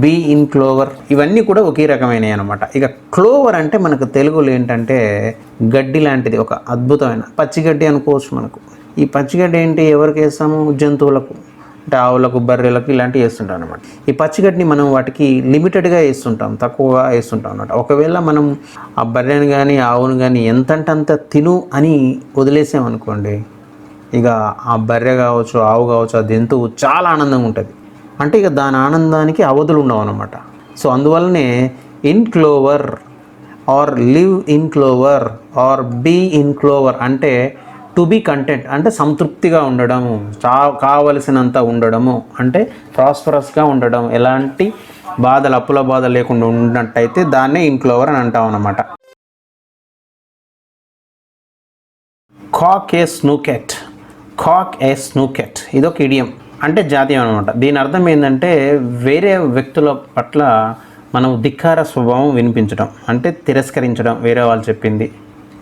Speaker 1: be in clover, ఇవన్నీ కూడా ఒకే రకమైనవి అనమాట. ఇక క్లోవర్ అంటే మనకు తెలుగులో ఏంటంటే గడ్డి లాంటిది, ఒక అద్భుతమైన పచ్చిగడ్డి అనుకోవచ్చు. మనకు ఈ పచ్చిగడ్డి ఏంటి, ఎవరికి వేస్తాము? జంతువులకు, అంటే ఆవులకు, బర్రెలకు ఇలాంటివి వేస్తుంటాం అనమాట. ఈ పచ్చిగడ్డిని మనం వాటికి లిమిటెడ్గా వేస్తుంటాం, తక్కువగా వేస్తుంటాం అనమాట. ఒకవేళ మనం ఆ బర్రెని కానీ ఆవును కానీ ఎంతంటే అంత తిను అని వదిలేసామనుకోండి, ఇక ఆ బర్రె కావచ్చు, ఆవు కావచ్చు, ఆ జంతువు చాలా ఆనందంగా ఉంటుంది. అంటే ఇక దాని ఆనందానికి అవధులు ఉండవు అనమాట. సో అందువల్లనే in clover or live in clover or be in clover అంటే టు బీ కంటెంట్ అంటే సంతృప్తిగా ఉండడము, కావలసినంత ఉండడము, అంటే ప్రాస్పరస్గా ఉండడం, ఎలాంటి బాధలు, అప్పుల బాధ లేకుండా ఉన్నట్టయితే దాన్నే ఇన్ క్లోవర్ అని అంటాం అన్నమాట. కాక్ ఏ స్నూకెట్, కాక్ ఏ స్నూకెట్ ఇదొక ఇడియం అంటే జాతీయం అనమాట. దీని అర్థం ఏంటంటే వేరే వ్యక్తుల పట్ల మనం ధిక్కార స్వభావం వినిపించడం, అంటే తిరస్కరించడం, వేరే వాళ్ళు చెప్పింది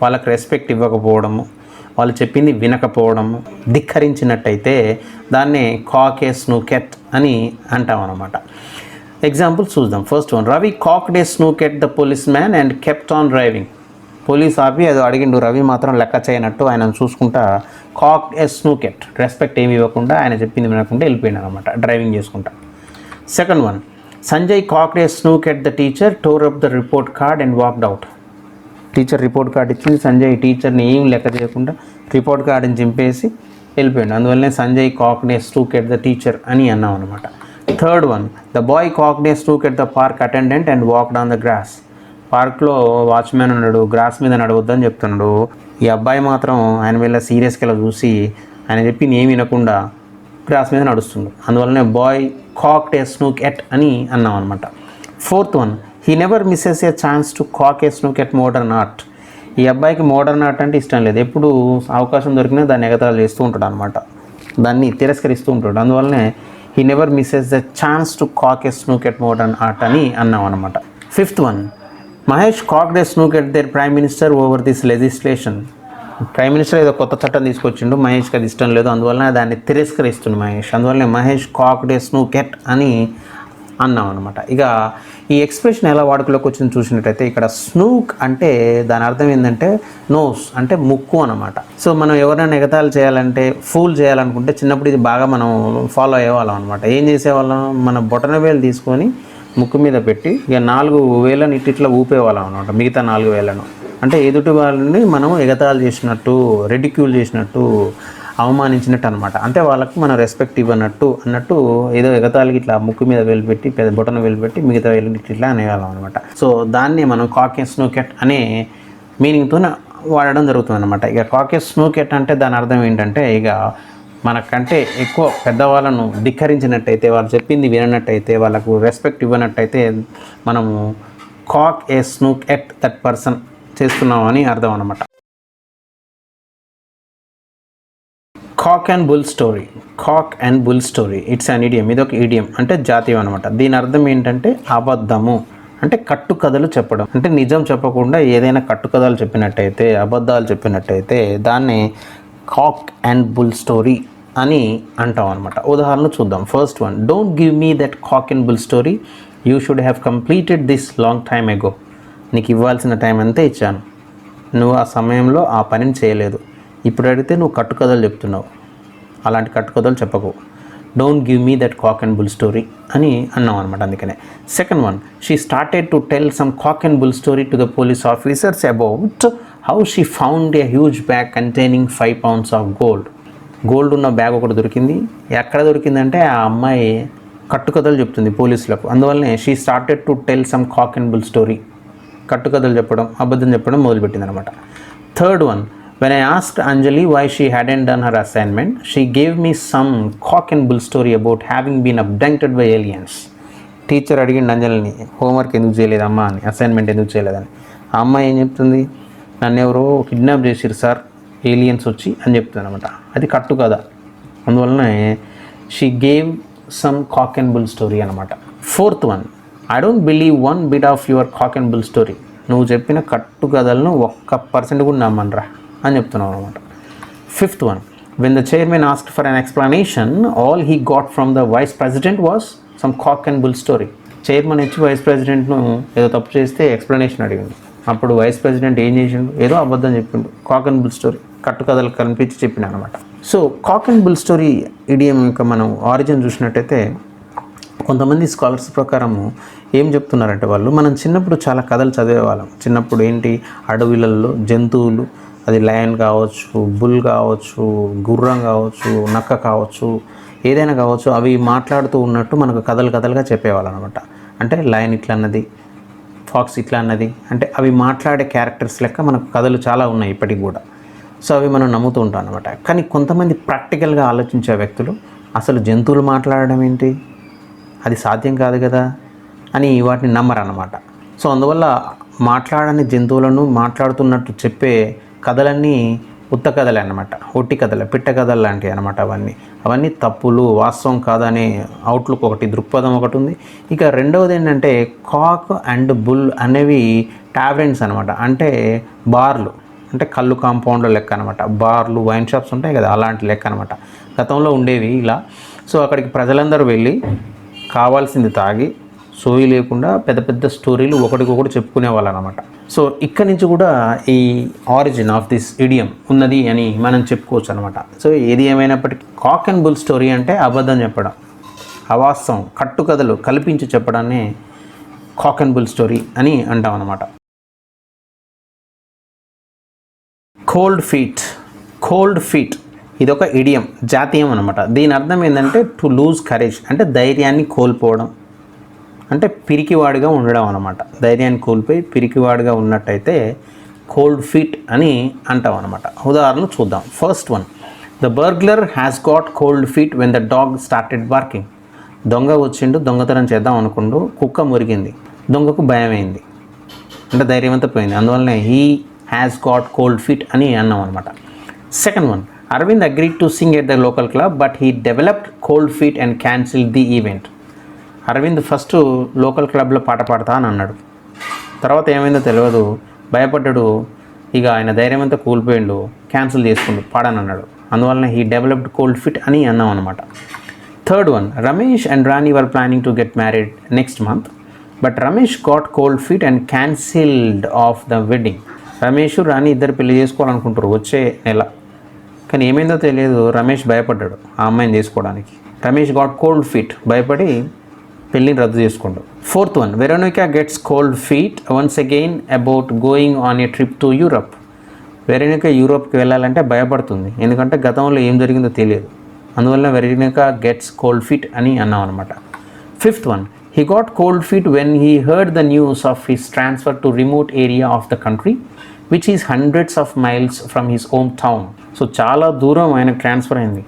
Speaker 1: వాళ్ళకి రెస్పెక్ట్ ఇవ్వకపోవడము, వాళ్ళు చెప్పింది వినకపోవడము, ధిక్కరించినట్టయితే దాన్నే కాక్ ఏ స్నూకెట్ అని అంటాం అనమాట. ఎగ్జాంపుల్స్ చూద్దాం. First one, Ravi cocked a snook at the policeman and kept on driving. Police ఆపి అది అడిగిండు, రవి మాత్రం లెక్క చేయనట్టు ఆయన చూసుకుంటా కాక్డ్ ఏ స్నూకెట్, రెస్పెక్ట్ ఏమి ఇవ్వకుండా ఆయన చెప్పింది వినకుండా వెళ్ళిపోయినాడు అనమాట డ్రైవింగ్ చేసుకుంటా. Second one, Sanjay cocked a snook at the teacher, tore up the report card and walked out. Teacher report card ఇచ్చింది, సంజయ్ టీచర్ని ఏం లెక్క చేయకుండా రిపోర్ట్ కార్డుని చింపేసి వెళ్ళిపోయాడు. అందువల్లనే Sanjay cocked a snook at the teacher అని అన్నాం అనమాట. Third one, the boy cocked a snook at the park attendant and walked on the grass. పార్క్లో వాచ్మ్యాన్ ఉన్నాడు, గ్రాస్ మీద నడవద్దని చెప్తున్నాడు. ఈ అబ్బాయి మాత్రం ఆయన వీళ్ళ సీరియస్గా చూసి ఆయన చెప్పింది ఏమి వినకుండా గ్రాస్ మీద నడుస్తుండు. అందువల్లనే బాయ్ కాక్డ్ ఏ స్నూకెట్ అని అన్నాం అనమాట. Fourth one, he never misses a chance to cock a snook at modern art. ఈ అబ్బాయికి మోడర్న్ ఆర్ట్ అంటే ఇష్టం లేదు, ఎప్పుడు అవకాశం దొరికినా దాన్ని ఎగతాళి చేస్తూ ఉంటాడు అనమాట, దాన్ని తిరస్కరిస్తూ ఉంటాడు. అందువల్లనే he never misses the chance to cock a snook at modern art అని అన్నాం అనమాట. Fifth one, Mahesh cocked a snook at their prime minister over this legislation. Prime minister ఏదో కొత్త చట్టం తీసుకొచ్చిండు, మహేష్కి అది ఇష్టం లేదు, అందువలన దాన్ని తిరస్కరిస్తుంది మహేష్. అందువల్లనే మహేష్ కాక్డ్ ఏ స్నూకెట్ అని అన్నాం అనమాట. ఇక ఈ ఎక్స్ప్రెషన్ ఎలా వాడుకలోకి వచ్చింది చూసినట్టయితే ఇక్కడ స్నూక్ అంటే దాని అర్థం ఏంటంటే నోస్ అంటే ముక్కు అనమాట. సో మనం ఎవరైనా ఎగతాళి చేయాలంటే ఫూల్ చేయాలనుకుంటే చిన్నప్పుడు ఇది బాగా మనం ఫాలో అయ్యేవాళ్ళం అనమాట. ఏం చేసేవాళ్ళం, మన బొటన వేలు తీసుకొని ముక్కు మీద పెట్టి ఇక 4 వేలను ఇట్లా ఊపేవాళ్ళం అనమాట. మిగతా 4 వేలను అంటే ఎదుటి వాళ్ళని మనం ఎగతాళి చేసినట్టు, రెడిక్యూల్ చేసినట్టు, అవమానించినట్టు అనమాట. అంటే వాళ్ళకి మనం రెస్పెక్ట్ అన్నట్టు ఏదో ఎగతాళికి ఇట్లా ముక్కు మీద వేలు పెట్టి పెద్ద బొటన వేలు పెట్టి మిగతా వేలు ఇట్లా అనేవాళ్ళం అనమాట. సో దాన్ని మనం కాక్ అండ్ స్నూకెట్ అనే మీనింగ్తో వాడడం జరుగుతుంది అనమాట. ఇక కాక్ అండ్ స్నూకెట్ అంటే దాని అర్థం ఏంటంటే ఇక మనకంటే ఎక్కువ పెద్దవాళ్ళను ధిక్కరించినట్టయితే, వాళ్ళు చెప్పింది వినట్టయితే, వాళ్ళకు రెస్పెక్ట్ ఇవ్వనట్టయితే మనము cock a snook at that person చేస్తున్నామని అర్థం అనమాట. Cock and bull story. Cock and bull story it's an idiom. ఇది ఒక ఇడియం అంటే జాతీయం అనమాట. దీని అర్థం ఏంటంటే అబద్ధము అంటే కట్టుకథలు చెప్పడం. అంటే నిజం చెప్పకుండా ఏదైనా కట్టుకథలు చెప్పినట్టయితే, అబద్ధాలు చెప్పినట్టయితే దాన్ని కాక్ అండ్ బుల్ స్టోరీ అని అంటాం అనమాట. ఉదాహరణ చూద్దాం. First one, don't give me that cock and bull story, you should have completed this long time ago. నీకు ఇవ్వాల్సిన టైం అంతే ఇచ్చాను, నువ్వు ఆ సమయంలో ఆ పనిని చేయలేదు, ఇప్పుడు అడిగితే నువ్వు కట్టుకథలు చెప్తున్నావు, అలాంటి కట్టుకథలు చెప్పకు. Don't give me that cock and bull story అని అన్నాం అనమాట. అందుకనే second one, she started to tell some cock and bull story to the police officers about how she found a huge bag containing 5 pounds of gold ఉన్న బ్యాగ్ ఒకటి దొరికింది. ఎక్కడ దొరికిందంటే ఆ అమ్మాయి కట్టుకథలు చెప్తుంది పోలీసులకు. అందువల్లనే she started to tell some cock and bull story, కట్టుకథలు చెప్పడం, అబద్ధం చెప్పడం మొదలుపెట్టింది అనమాట. Third one, when I asked Anjali why she hadn't done her assignment, she gave me some cock and bull story about having been abducted by aliens. Teacher అడిగిండు అంజలిని హోంవర్క్ ఎందుకు చేయలేదమ్మా అని, అసైన్మెంట్ ఎందుకు చేయలేదని. ఆ అమ్మాయి ఏం చెప్తుంది, నన్ను ఎవరో కిడ్నాప్ చేసిరు సార్ ఏలియన్స్ వచ్చి అని చెప్తుంది అనమాట. అది కట్టు కదా, అందువలనే she gave some cock and bull story అనమాట. Fourth one, I don't believe 1 bit of your cock and bull story. నువ్వు చెప్పిన కట్టు కథలను 1% కూడా నమ్మనరా అని చెప్తున్నావు అనమాట. Fifth one, when the chairman asked for an explanation, all he got from the vice president was some cock and bull story. Chairman ఇచ్చి వైస్ ప్రెసిడెంట్ను ఏదో తప్పు చేస్తే ఎక్స్ప్లెనేషన్ అడిగింది. అప్పుడు వైస్ ప్రెసిడెంట్ ఏం చేసిండు, ఏదో అబద్ధం చెప్పిండు, కాక్ అండ్ బుల్ స్టోరీ కట్టుకథలు కనిపించి చెప్పిన అనమాట. So cock and bull story idiom యొక్క మనం ఆరిజిన్ చూసినట్టయితే కొంతమంది స్కాలర్స్ ప్రకారము ఏం చెప్తున్నారంటే వాళ్ళు, మనం చిన్నప్పుడు చాలా కథలు చదివేవాళ్ళం. చిన్నప్పుడు ఏంటి, అడవులలో జంతువులు, అది లయన్ కావచ్చు, బుల్ కావచ్చు, గుర్రం కావచ్చు, నక్క కావచ్చు, ఏదైనా కావచ్చు, అవి మాట్లాడుతూ ఉన్నట్టు మనకు కథలుగా చెప్పేవాళ్ళు అనమాట. అంటే లయన్ ఇట్లా అన్నది, ఫాక్స్ ఇట్లా అన్నది, అంటే అవి మాట్లాడే క్యారెక్టర్స్ లెక్క మనకు కథలు చాలా ఉన్నాయి ఇప్పటికి కూడా. సో అవి మనం నమ్ముతూ ఉంటాం అనమాట. కానీ కొంతమంది ప్రాక్టికల్గా ఆలోచించే వ్యక్తులు అసలు జంతువులు మాట్లాడడం ఏంటి, అది సాధ్యం కాదు కదా అని వాటిని నమ్మరు అన్నమాట. సో అందువల్ల మాట్లాడని జంతువులను మాట్లాడుతున్నట్టు చెప్పే కథలన్నీ ఉత్త కథలే అన్నమాట, ఒట్టి కథలే, పిట్ట కథలు లాంటివి అనమాట. అవన్నీ తప్పులు, వాస్తవం కాదనే అవుట్లుక్ ఒకటి, దృక్పథం ఒకటి ఉంది. ఇక రెండవది ఏంటంటే కాక్ అండ్ బుల్ అనేవి టావెర్న్స్ అనమాట. అంటే బార్లు, అంటే కళ్ళు కాంపౌండ్ల లెక్క అనమాట. బార్లు, వైన్ షాప్స్ ఉంటాయి కదా, అలాంటి లెక్క అనమాట. గతంలో ఉండేవి ఇలా. సో అక్కడికి ప్రజలందరూ వెళ్ళి కావాల్సింది తాగి సోయి లేకుండా పెద్ద పెద్ద స్టోరీలు ఒకటికొకటి చెప్పుకునేవాళ్ళు అనమాట. సో ఇక్కడి నుంచి కూడా ఈ ఆరిజిన్ ఆఫ్ దిస్ ఇడియం ఉన్నది అని మనం చెప్పుకోవచ్చు అనమాట. సో ఏది ఏమైనప్పటికీ కాక్ అండ్ బుల్ స్టోరీ అంటే అబద్ధం చెప్పడం, అవాస్తవం, కట్టుకథలు కల్పించి చెప్పడాన్ని కాక్ అండ్ బుల్ స్టోరీ అని అంటాం అనమాట. కోల్డ్ ఫీట్ ఇది ఒక ఇడియం, జాతీయం అనమాట. దీని అర్థం ఏంటంటే టు లూజ్ కరేజ్, అంటే ధైర్యాన్ని కోల్పోవడం, అంటే పిరికివాడిగా ఉండడం అనమాట. ధైర్యాన్ని కోల్పోయి పిరికివాడిగా ఉన్నట్టయితే కోల్డ్ ఫీట్ అని అంటాం అనమాట. ఉదాహరణలు చూద్దాం. First one, the burglar has got cold feet when the dog started barking. దొంగ వచ్చిండు, దొంగతనం చేద్దాం అనుకుంటూ కుక్క మురిగింది, దొంగకు భయమైంది, అంటే ధైర్యం అంతా పోయింది. అందువల్లనే he has got cold feet అని అన్నాం అనమాట. Second one, Aravind agreed to sing at the local club but he developed cold feet and cancelled the event. Aravind first local క్లబ్లో పాట పాడతా అని అన్నాడు, తర్వాత ఏమైందో తెలియదు, భయపడ్డాడు, ఇక ఆయన ధైర్యం అంతా కూలిపోయిండు, క్యాన్సిల్ చేసుకుండు, పాడని అన్నాడు. అందువలన హీ డెవలప్డ్ కోల్డ్ ఫిట్ అని అన్నాం అనమాట. Third one, Ramesh and Rani were planning to get married next month, but Ramesh got cold feet and cancelled off the wedding. Ramesh రాణి ఇద్దరు పెళ్లి చేసుకోవాలనుకుంటారు వచ్చే నెల, కానీ ఏమైందో తెలియదు. రమేష్ భయపడ్డాడు ఆ అమ్మాయిని చేసుకోవడానికి. రమేష్ గాట్ కోల్డ్ ఫీట్, భయపడి పెళ్ళిని రద్దు చేసుకుంటాడు. Fourth one, Veronica gets cold feet once again about going on a trip to Europe. Veronica యూరోప్కి వెళ్ళాలంటే భయపడుతుంది, ఎందుకంటే గతంలో ఏం జరిగిందో తెలియదు. అందువల్ల వెరోనికా గెట్స్ కోల్డ్ ఫీట్ అని అన్నాం అనమాట. Fifth one, he got cold feet when he heard the news of his transfer to remote area of the country which is hundreds of miles from his hometown. So చాలా దూరం ఆయనకు ట్రాన్స్ఫర్ అయింది,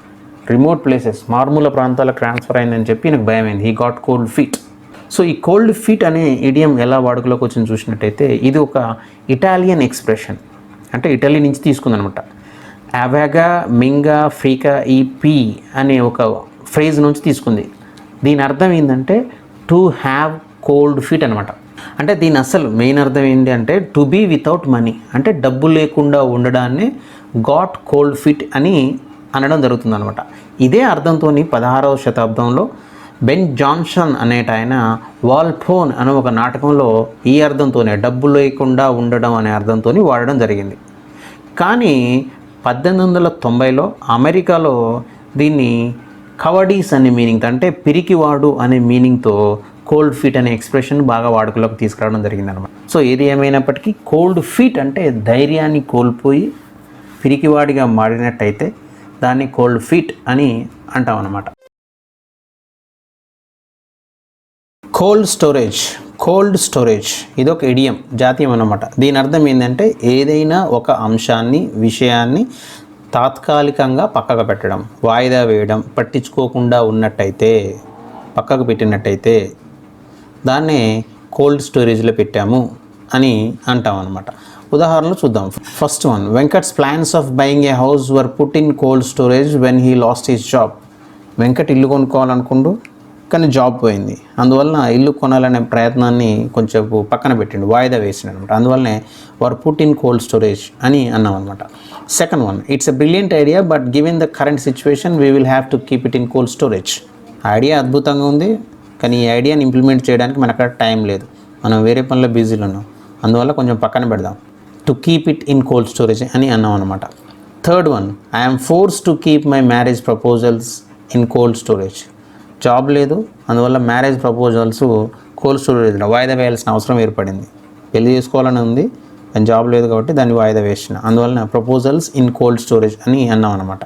Speaker 1: రిమోట్ ప్లేసెస్ మారుమూల ప్రాంతాలకు ట్రాన్స్ఫర్ అయిందని చెప్పి నాకు భయం అయింది. He got cold feet. So ఈ కోల్డ్ ఫీట్ అనే ఇడియం ఎలా వాడుకలోకి వచ్చింది చూసినట్టయితే ఇది ఒక ఇటాలియన్ ఎక్స్ప్రెషన్, అంటే ఇటలీ నుంచి తీసుకుందనమాట. అవాగా మింగా ఫ్రీకా ఈ పీ అనే ఒక ఫ్రేజ్ నుంచి తీసుకుంది. దీని అర్థం ఏంటంటే టు హ్యావ్ కోల్డ్ ఫీట్ అనమాట. అంటే దీని అసలు మెయిన్ అర్థం ఏంటి అంటే టు బీ వితౌట్ మనీ, అంటే డబ్బు లేకుండా ఉండడాన్ని గాట్ కోల్డ్ ఫీట్ అని అనడం జరుగుతుంది అనమాట. ఇదే అర్థంతో 16వ శతాబ్దంలో బెన్ జాన్సన్ అనేట ఆయన వాల్పోన్ అనే ఒక నాటకంలో ఈ అర్థంతోనే డబ్బు లేకుండా ఉండడం అనే అర్థంతో వాడడం జరిగింది. కానీ 1890లో అమెరికాలో దీన్ని కవడీస్ అనే మీనింగ్తో, అంటే పిరికివాడు అనే మీనింగ్తో కోల్డ్ ఫీట్ అనే ఎక్స్ప్రెషన్ బాగా వాడుకలోకి తీసుకురావడం జరిగింది అనమాట. సో ఏది ఏమైనప్పటికీ కోల్డ్ ఫీట్ అంటే ధైర్యాన్ని కోల్పోయి పిరికివాడిగా మారినట్టయితే దాన్ని కోల్డ్ ఫీట్ అని అంటాం అన్నమాట. కోల్డ్ స్టోరేజ్ ఇది ఒక ఇడియం, జాతీయం అన్నమాట. దీని అర్థం ఏంటంటే ఏదైనా ఒక అంశాన్ని, విషయాన్ని తాత్కాలికంగా పక్కకు పెట్టడం, వాయిదా వేయడం, పట్టించుకోకుండా ఉన్నట్టయితే, పక్కకు పెట్టినట్టయితే దాన్నే కోల్డ్ స్టోరేజ్లో పెట్టాము అని అంటాం అన్నమాట. ఉదాహరణలు చూద్దాం. First one, Venkat's plans of buying A house were put in cold storage when he lost his job. Venkat ఇల్లు కొనుక్కోవాలనుకుంటూ కానీ జాబ్ పోయింది, అందువలన ఇల్లు కొనాలనే ప్రయత్నాన్ని కొంచెం పక్కన పెట్టిండు, వాయిదా వేసిండు అనమాట. అందువల్లనే వర్ పుట్ ఇన్ కోల్డ్ స్టోరేజ్ అని అన్నాం అనమాట. Second one, it's a brilliant idea but given the current situation we will have to keep it in cold storage. Idea అద్భుతంగా ఉంది, కానీ ఈ ఐడియాని ఇంప్లిమెంట్ చేయడానికి మనకు టైం లేదు, మనం వేరే పనిలో బిజీలో ఉన్నాం, అందువల్ల కొంచెం పక్కన పెడదాం. To keep it in cold storage అని అన్నాం అనమాట. Third one, I'm force to keep my marriage proposals in cold storage. Job లేదు, అందువల్ల మ్యారేజ్ ప్రపోజల్స్ కోల్డ్ స్టోరేజ్లో వాయిదా వేయాల్సిన అవసరం ఏర్పడింది. పెళ్లి చేసుకోవాలని ఉంది కానీ జాబ్ లేదు కాబట్టి దాన్ని వాయిదా వేసిన, అందువలన ప్రపోజల్స్ ఇన్ కోల్డ్ స్టోరేజ్ అని అన్నాం అనమాట.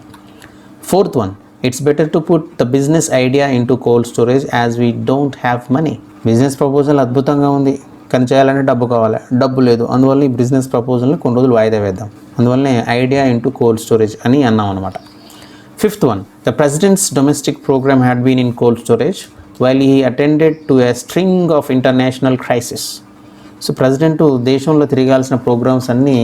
Speaker 1: Fourth one, it's better to put the business idea in to cold storage as we don't have money. Business proposal అద్భుతంగా ఉంది కానీ చేయాలంటే డబ్బు కావాలి, డబ్బు లేదు, అందువల్ల ఈ బిజినెస్ ప్రపోజల్ని కొన్ని రోజులు వాయిదా వేద్దాం, అందువల్లనే ఐడియా ఇంటూ కోల్డ్ స్టోరేజ్ అని అన్నాం అనమాట. Fifth one, the president's domestic programme had been in cold storage while he attended to a string of international crisis. So president దేశంలో తిరగాల్సిన ప్రోగ్రామ్స్ అన్నీ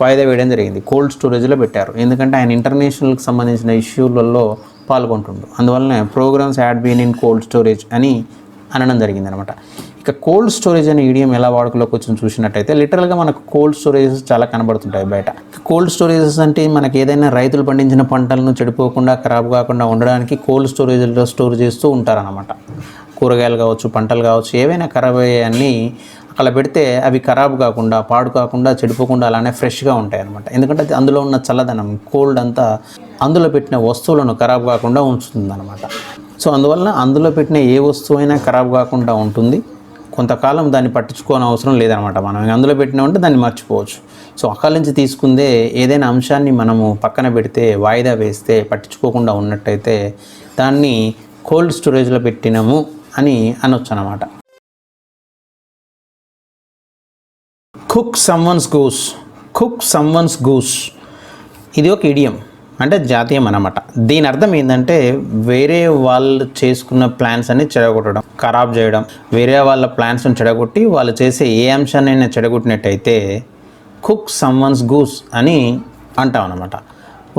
Speaker 1: వాయిదా వేయడం జరిగింది, కోల్డ్ స్టోరేజ్లో పెట్టారు. ఎందుకంటే ఆయన ఇంటర్నేషనల్కి సంబంధించిన ఇష్యూలలో పాల్గొంటుండు, అందువల్లనే programmes had been in cold storage అని అనడం జరిగింది అనమాట. ఇక కోల్డ్ స్టోరేజ్ అనే ఈడియం ఎలా వాడుకలోకి వచ్చి చూసినట్టయితే లిటరల్గా మనకు కోల్డ్ స్టోరేజెస్ చాలా కనబడుతుంటాయి బయట. కోల్డ్ స్టోరేజెస్ అంటే మనకి ఏదైనా రైతులు పండించిన పంటలను చెడిపోకుండా, ఖరాబ్ కాకుండా ఉండడానికి కోల్డ్ స్టోరేజ్లో స్టోర్ చేస్తూ ఉంటారనమాట. కూరగాయలు కావచ్చు, పంటలు కావచ్చు, ఏవైనా ఖరాబ్ అయ్యాయన్నీ అక్కడ పెడితే అవి ఖరాబ్ కాకుండా, పాడు కాకుండా, చెడిపోకుండా అలానే ఫ్రెష్గా ఉంటాయి అనమాట. ఎందుకంటే అందులో ఉన్న చల్లదనం, కోల్డ్ అంతా అందులో పెట్టిన వస్తువులను ఖరాబ్ కాకుండా ఉంచుతుంది అనమాట. సో అందువల్ల అందులో పెట్టిన ఏ వస్తువు అయినా ఖరాబ్ కాకుండా ఉంటుంది, కొంతకాలం దాన్ని పట్టించుకోని అవసరం లేదనమాట. మనం అందులో పెట్టినామంటే దాన్ని మర్చిపోవచ్చు. సో అక్కడి నుంచి తీసుకుందే ఏదైనా అంశాన్ని మనము పక్కన పెడితే, వాయిదా వేస్తే, పట్టించుకోకుండా ఉన్నట్టయితే దాన్ని కోల్డ్ స్టోరేజ్లో పెట్టినాము అని అనొచ్చు అనమాట. కుక్ సమ్వన్స్ గూస్ ఇది ఒక ఇడియం, అంటే జాతీయం అన్నమాట. దీని అర్థం ఏంటంటే వేరే వాళ్ళు చేసుకున్న ప్లాన్స్ అన్ని చెడగొట్టడం, ఖరాబ్ చేయడం, వేరే వాళ్ళ ప్లాన్స్ని చెడగొట్టి వాళ్ళు చేసే ఏ అంశాన్నైనా చెడగొట్టినట్టయితే కుక్ సమ్వన్స్ గూస్ అని అంటాం అన్నమాట.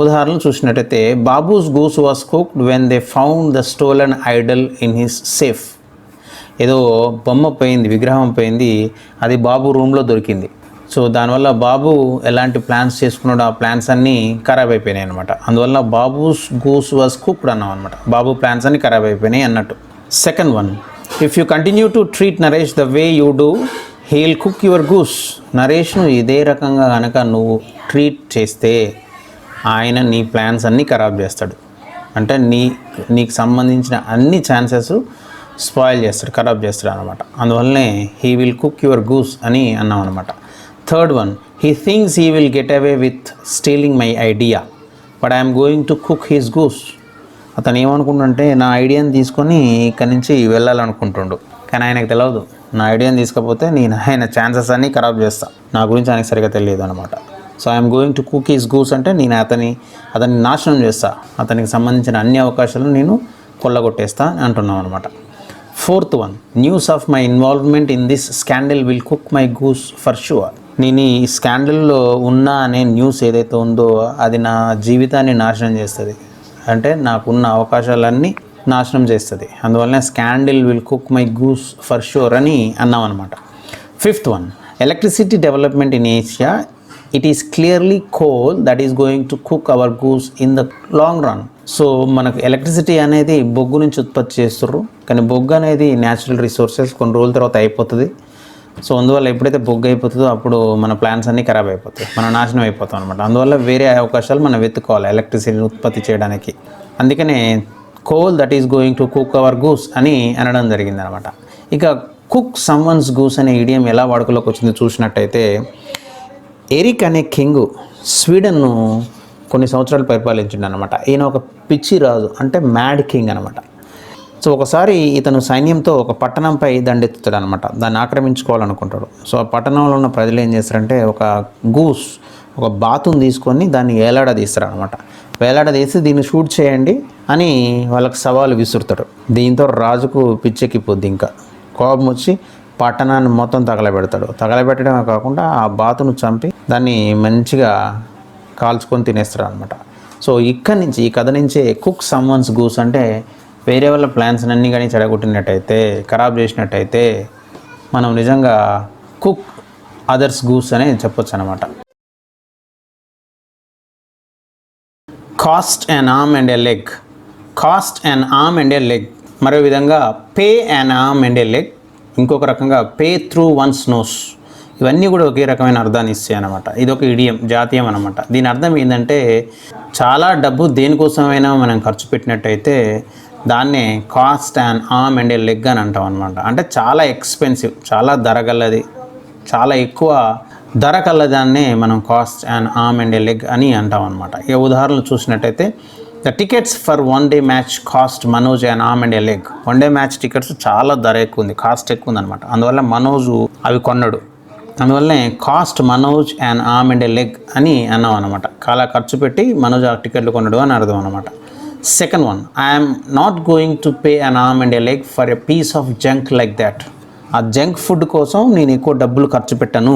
Speaker 1: ఉదాహరణలు చూసినట్టయితే Babu's goose was cooked when they found the stolen idol in his safe. ఏదో బొమ్మ పోయింది, విగ్రహం పోయింది, అది బాబు రూమ్లో దొరికింది. సో దానివల్ల బాబు ఎలాంటి ప్లాన్స్ చేసుకున్నాడో ఆ ప్లాన్స్ అన్నీ ఖరాబ్ అయిపోయినాయి అనమాట. అందువల్ల బాబూస్ గూస్ వాజ్ కుక్డ్ అన్నాం అనమాట. బాబు ప్లాన్స్ అన్నీ ఖరాబ్ అయిపోయినాయి అన్నట్టు. Second one, if you continue to treat Naresh the way you do he'll cook your goose. నరేష్ను ఇదే రకంగా కనుక నువ్వు ట్రీట్ చేస్తే ఆయన నీ ప్లాన్స్ అన్నీ ఖరాబ్ చేస్తాడు. అంటే నీకు సంబంధించిన అన్ని ఛాన్సెస్ స్పాయిల్ చేస్తాడు, ఖరాబ్ చేస్తాడు అనమాట. అందువల్లనే he will cook your goose అని అన్నాం అనమాట. Third one, he thinks he will get away with stealing my idea but I'm going to cook his goose. అతను ఏమనుకుంటుంటే నా ఐడియాని తీసుకొని ఇక్కడి నుంచి వెళ్ళాలనుకుంటుండు, కానీ ఆయనకు తెలియదు నా ఐడియాని తీసుకపోతే నేను ఆయన ఛాన్సెస్ అన్నీ ఖరాబ్ చేస్తాను. నా గురించి ఆయనకు సరిగ్గా తెలియదు అనమాట. So I'm going to cook his goose అంటే నేను అతన్ని నాశనం చేస్తా, అతనికి సంబంధించిన అన్ని అవకాశాలను నేను కొల్లగొట్టేస్తా అని అంటున్నాం అనమాట. Fourth one, news of my involvement in this scandal will cook my goose for sure. నేను ఈ స్కాండల్లో ఉన్నా అనే న్యూస్ ఏదైతే ఉందో అది నా జీవితాన్ని నాశనం చేస్తుంది, అంటే నాకున్న అవకాశాలన్నీ నాశనం చేస్తుంది. అందువల్ల scandal will cook my goose for sure అని అన్నాం అనమాట. Fifth one, electricity development in Asia it is clearly coal that is going to cook our goose in the long run. So మనకు ఎలక్ట్రిసిటీ అనేది బొగ్గు నుంచి ఉత్పత్తి చేస్తుర్రు, కానీ బొగ్గు అనేది న్యాచురల్ రిసోర్సెస్, కొన్ని రోజుల తర్వాత అయిపోతుంది. సో అందువల్ల ఎప్పుడైతే బొగ్గు అయిపోతుందో అప్పుడు మన ప్లాన్స్ అన్నీ ఖరాబ్ అయిపోతాయి, మనం నాశనం అయిపోతాం అనమాట. అందువల్ల వేరే అవకాశాలు మనం వెతుక్కోవాలి ఎలక్ట్రిసిటీని ఉత్పత్తి చేయడానికి. అందుకనే coal that is going to cook our goose అని అనడం జరిగింది అనమాట. ఇక కుక్ సమ్వన్స్ గూస్ అనే ఇడియం ఎలా వాడుకలోకి వచ్చిందో చూసినట్టయితే, ఎరిక్ అనే కింగ్ స్వీడన్ను కొన్ని సంవత్సరాలు పరిపాలించిండు అనమాట. ఈయన ఒక పిచ్చి రాజు, అంటే మ్యాడ్ కింగ్ అనమాట. సో ఒకసారి ఇతను సైన్యంతో ఒక పట్టణంపై దండెత్తుతాడు అనమాట, దాన్ని ఆక్రమించుకోవాలనుకుంటాడు. సో ఆ పట్టణంలో ఉన్న ప్రజలు ఏం చేస్తారంటే ఒక గూస్, ఒక బాతుని తీసుకొని దాన్ని వేలాడదీస్తారు అనమాట. వేలాడదీసి దీన్ని షూట్ చేయండి అని వాళ్ళకి సవాలు విసురుతాడు. దీంతో రాజుకు పిచ్చెక్కిపోద్ది, ఇంకా కోపం వచ్చి పట్టణాన్ని మొత్తం తగలబెడతాడు. తగలబెట్టడమే కాకుండా ఆ బాతును చంపి దాన్ని మంచిగా కాల్చుకొని తినేస్తాడు అనమాట. సో ఇక్కడి నుంచి, ఈ కథ నుంచే కుక్ సమ్వన్స్ గూస్ అంటే వేరే వాళ్ళ ప్లాన్స్ అన్నీ కానీ చెడగొట్టినట్టయితే, ఖరాబ్ చేసినట్టయితే మనం నిజంగా కుక్ అదర్స్ గూస్ అని చెప్పొచ్చు అనమాట. Cost an arm and a leg. Cost an arm and a leg. మరో విధంగా pay an arm and a leg, ఇంకొక రకంగా పే త్రూ వన్స్ నోస్. ఇవన్నీ కూడా ఒకే రకమైన అర్థాన్ని ఇస్తాయి అనమాట. ఇది ఒక ఇడియం, జాతీయం అనమాట. దీని అర్థం ఏంటంటే చాలా డబ్బు దేనికోసమైనా మనం ఖర్చు పెట్టినట్టయితే దాన్నే cost and arm and a leg అని అంటాం అనమాట. అంటే చాలా ఎక్స్పెన్సివ్, చాలా ధర గలది, చాలా ఎక్కువ ధర కలదాన్నే మనం cost and arm and a leg అని అంటాం అనమాట. ఇక ఉదాహరణలు చూసినట్టయితే the tickets for one day match cost Manoj and arm and a leg. One day match tickets చాలా ధర ఎక్కువ ఉంది, కాస్ట్ ఎక్కువ ఉంది అనమాట. అందువల్ల మనోజు అవి కొన్నాడు. అందువల్లనే cost Manoj and arm and a leg అని అన్నాం అనమాట. చాలా ఖర్చు పెట్టి మనోజ్ ఆ టికెట్లు కొన్నాడు అని అర్థం అనమాట. Second one, I'm not going to pay an arm and a leg for a piece of junk like that. ఆ జంక్ ఫుడ్ కోసం నేను ఎక్కువ డబ్బులు ఖర్చు పెట్టను.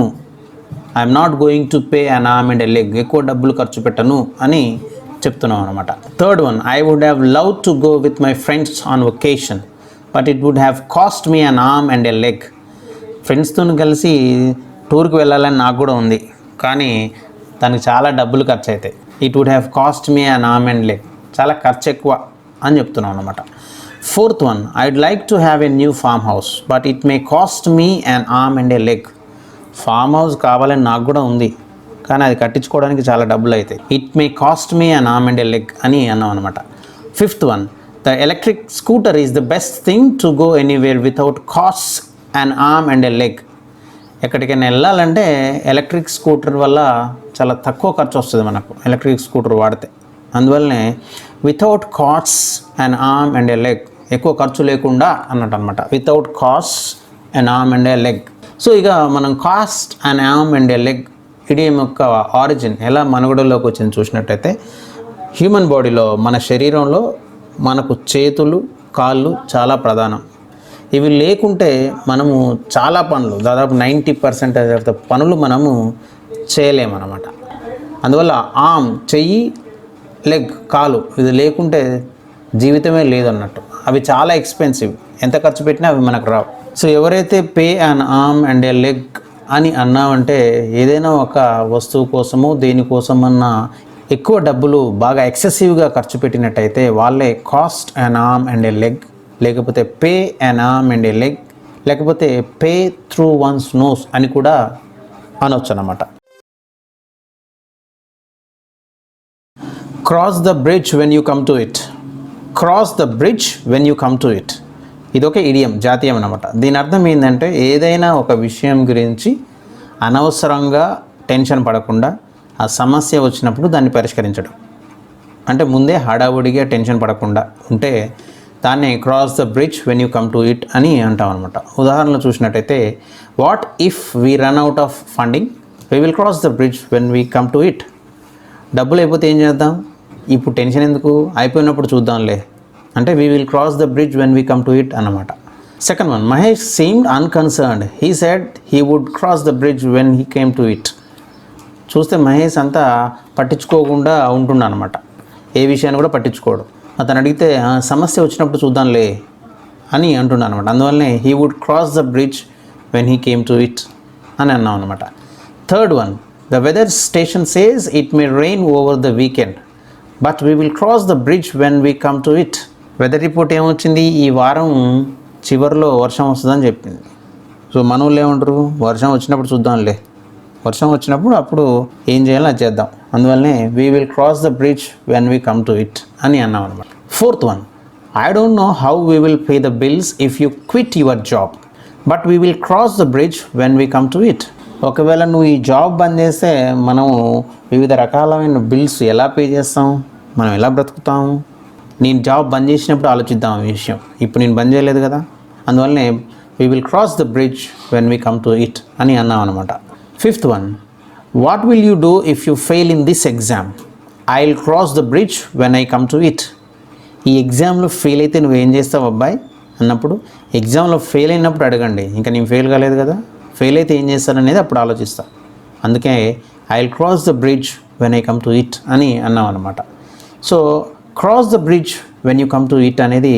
Speaker 1: I'm not going to pay an arm and a leg, ఎక్కువ డబ్బులు ఖర్చు పెట్టను అని చెప్తున్నాం అనమాట. Third one, I would have love to go with my friends on vacation but it would have cost me an arm and a leg. ఫ్రెండ్స్తో కలిసి టూర్కి వెళ్ళాలని నాకు కూడా ఉంది, కానీ దానికి చాలా డబ్బులు ఖర్చు అవుతాయి. It would have cost me an arm and leg, చాలా ఖర్చు ఎక్కువ అని చెప్తున్నాం అనమాట. Fourth one, I'd like to have a new farm house but it may cost me an arm and a leg. Farm house కావాలని నాకు కూడా ఉంది, కానీ అది కట్టించుకోవడానికి చాలా డబ్బులు అవుతాయి. It may cost me an arm and a leg అని అన్నాం అనమాట. Fifth one, the electric scooter is the best thing to go anywhere without cost an arm and a leg. ఎక్కడికైనా వెళ్ళాలంటే ఎలక్ట్రిక్ స్కూటర్ వల్ల చాలా తక్కువ ఖర్చు వస్తుంది మనకు, ఎలక్ట్రిక్ స్కూటర్ వాడితే. అందువల్లనే without cost and arm and a leg, ఎక్కువ ఖర్చు లేకుండా అన్నట్టు అనమాట. Without cost and arm and a leg. So ఇక మనం cost and arm and a leg idiom యొక్క ఆరిజిన్ ఎలా మనుగడలోకి వచ్చింది చూసినట్టయితే, హ్యూమన్ బాడీలో, మన శరీరంలో మనకు చేతులు, కాళ్ళు చాలా ప్రధానం. ఇవి లేకుంటే మనము చాలా పనులు, దాదాపు 90% ఆఫ్ ద పనులు మనము చేయలేమన్నమాట. అందువల్ల ఆర్మ్ చెయ్యి, లెగ్ కాలు, ఇది లేకుంటే జీవితమే లేదన్నట్టు. అవి చాలా ఎక్స్పెన్సివ్, ఎంత ఖర్చు పెట్టినా అవి మనకు రావు. సో ఎవరైతే pay an arm and a leg అని అన్నామంటే ఏదైనా ఒక వస్తువు కోసమో దేనికోసమన్నా ఎక్కువ డబ్బులు బాగా ఎక్సెసివ్గా ఖర్చు పెట్టినట్టయితే వాళ్ళే cost an arm and a leg, లేకపోతే pay an arm and a leg, లేకపోతే పే త్రూ వన్స్ నోస్ అని కూడా అనొచ్చు అన్నమాట. Cross the bridge when you come to it. Cross the bridge when you come to it ఇదొక ఇడియం, జాతీయం అన్నమాట. దీని అర్థం ఏంటంటే ఏదైనా ఒక విషయం గురించి అనవసరంగా టెన్షన్ పడకుండా ఆ సమస్య వచ్చినప్పుడు దాన్ని పరిష్కరించడం. అంటే ముందే హడావుడిగా టెన్షన్ పడకుండా ఉంటే దాన్ని cross the bridge when you come to it అని అంటాం అనమాట. ఉదాహరణలు చూసినట్టయితే what if we run out of funding, we will cross the bridge when we come to it. డబ్బులు అయిపోతే ఏం చేద్దాం, ఇప్పుడు టెన్షన్ ఎందుకు, అయిపోయినప్పుడు చూద్దాంలే అంటే we will cross the bridge when we come to it అన్నమాట. Second one, Mahesh seemed unconcerned, he said he would cross the bridge when he came to it. చూస్తే మహేష్ అంతా పట్టించుకోకుండా ఉంటున్నా అనమాట, ఏ విషయాన్ని కూడా పట్టించుకోడు. అతను అడిగితే సమస్య వచ్చినప్పుడు చూద్దాంలే అని అంటున్నాను అనమాట. అందువల్లనే he would cross the bridge when he came to it అని అన్నాం అనమాట. Third one, the weather station says it may rain over the weekend but we will cross the bridge when we come to it. Weather report ఏమొచ్చింది, ఈ వారం చివరిలో వర్షం వస్తుందని చెప్పింది. సో మన వాళ్ళు ఏమంటారు, వర్షం వచ్చినప్పుడు చూద్దాంలే, వర్షం వచ్చినప్పుడు అప్పుడు ఏం చేయాలో అది చేద్దాం, అందువల్లనే we will cross the bridge when we come to it అని అన్నాం అనమాట. Fourth one, I don't know how we will pay the bills if you quit your job but we will cross the bridge when we come to it. ఒకవేళ నువ్వు ఈ జాబ్ బంద్ చేస్తే మనం వివిధ రకాలైన బిల్స్ ఎలా పే చేస్తాం, మనం ఎలా బ్రతుకుతాము, నేను జాబ్ బంద్ చేసినప్పుడు ఆలోచిద్దాం ఈ విషయం, ఇప్పుడు నేను బంద్ చేయలేదు కదా, అందువల్లనే we will cross the bridge when we come to it అని అన్నాం అనమాట. Fifth one, what will you do if you fail in this exam, I will cross the bridge when I come to it. ఈ ఎగ్జామ్లో ఫెయిల్ అయితే నువ్వేం చేస్తావు అబ్బాయి అన్నప్పుడు, ఎగ్జామ్లో ఫెయిల్ అయినప్పుడు అడగండి, ఇంకా నేను ఫెయిల్ కాలేదు కదా, ఫెయిల్ అయితే ఏం చేస్తాననేది అప్పుడు ఆలోచిస్తా. అందుకే I will cross the bridge when I come to it అని అన్నాం అనమాట. So cross the bridge when you come to it అనేది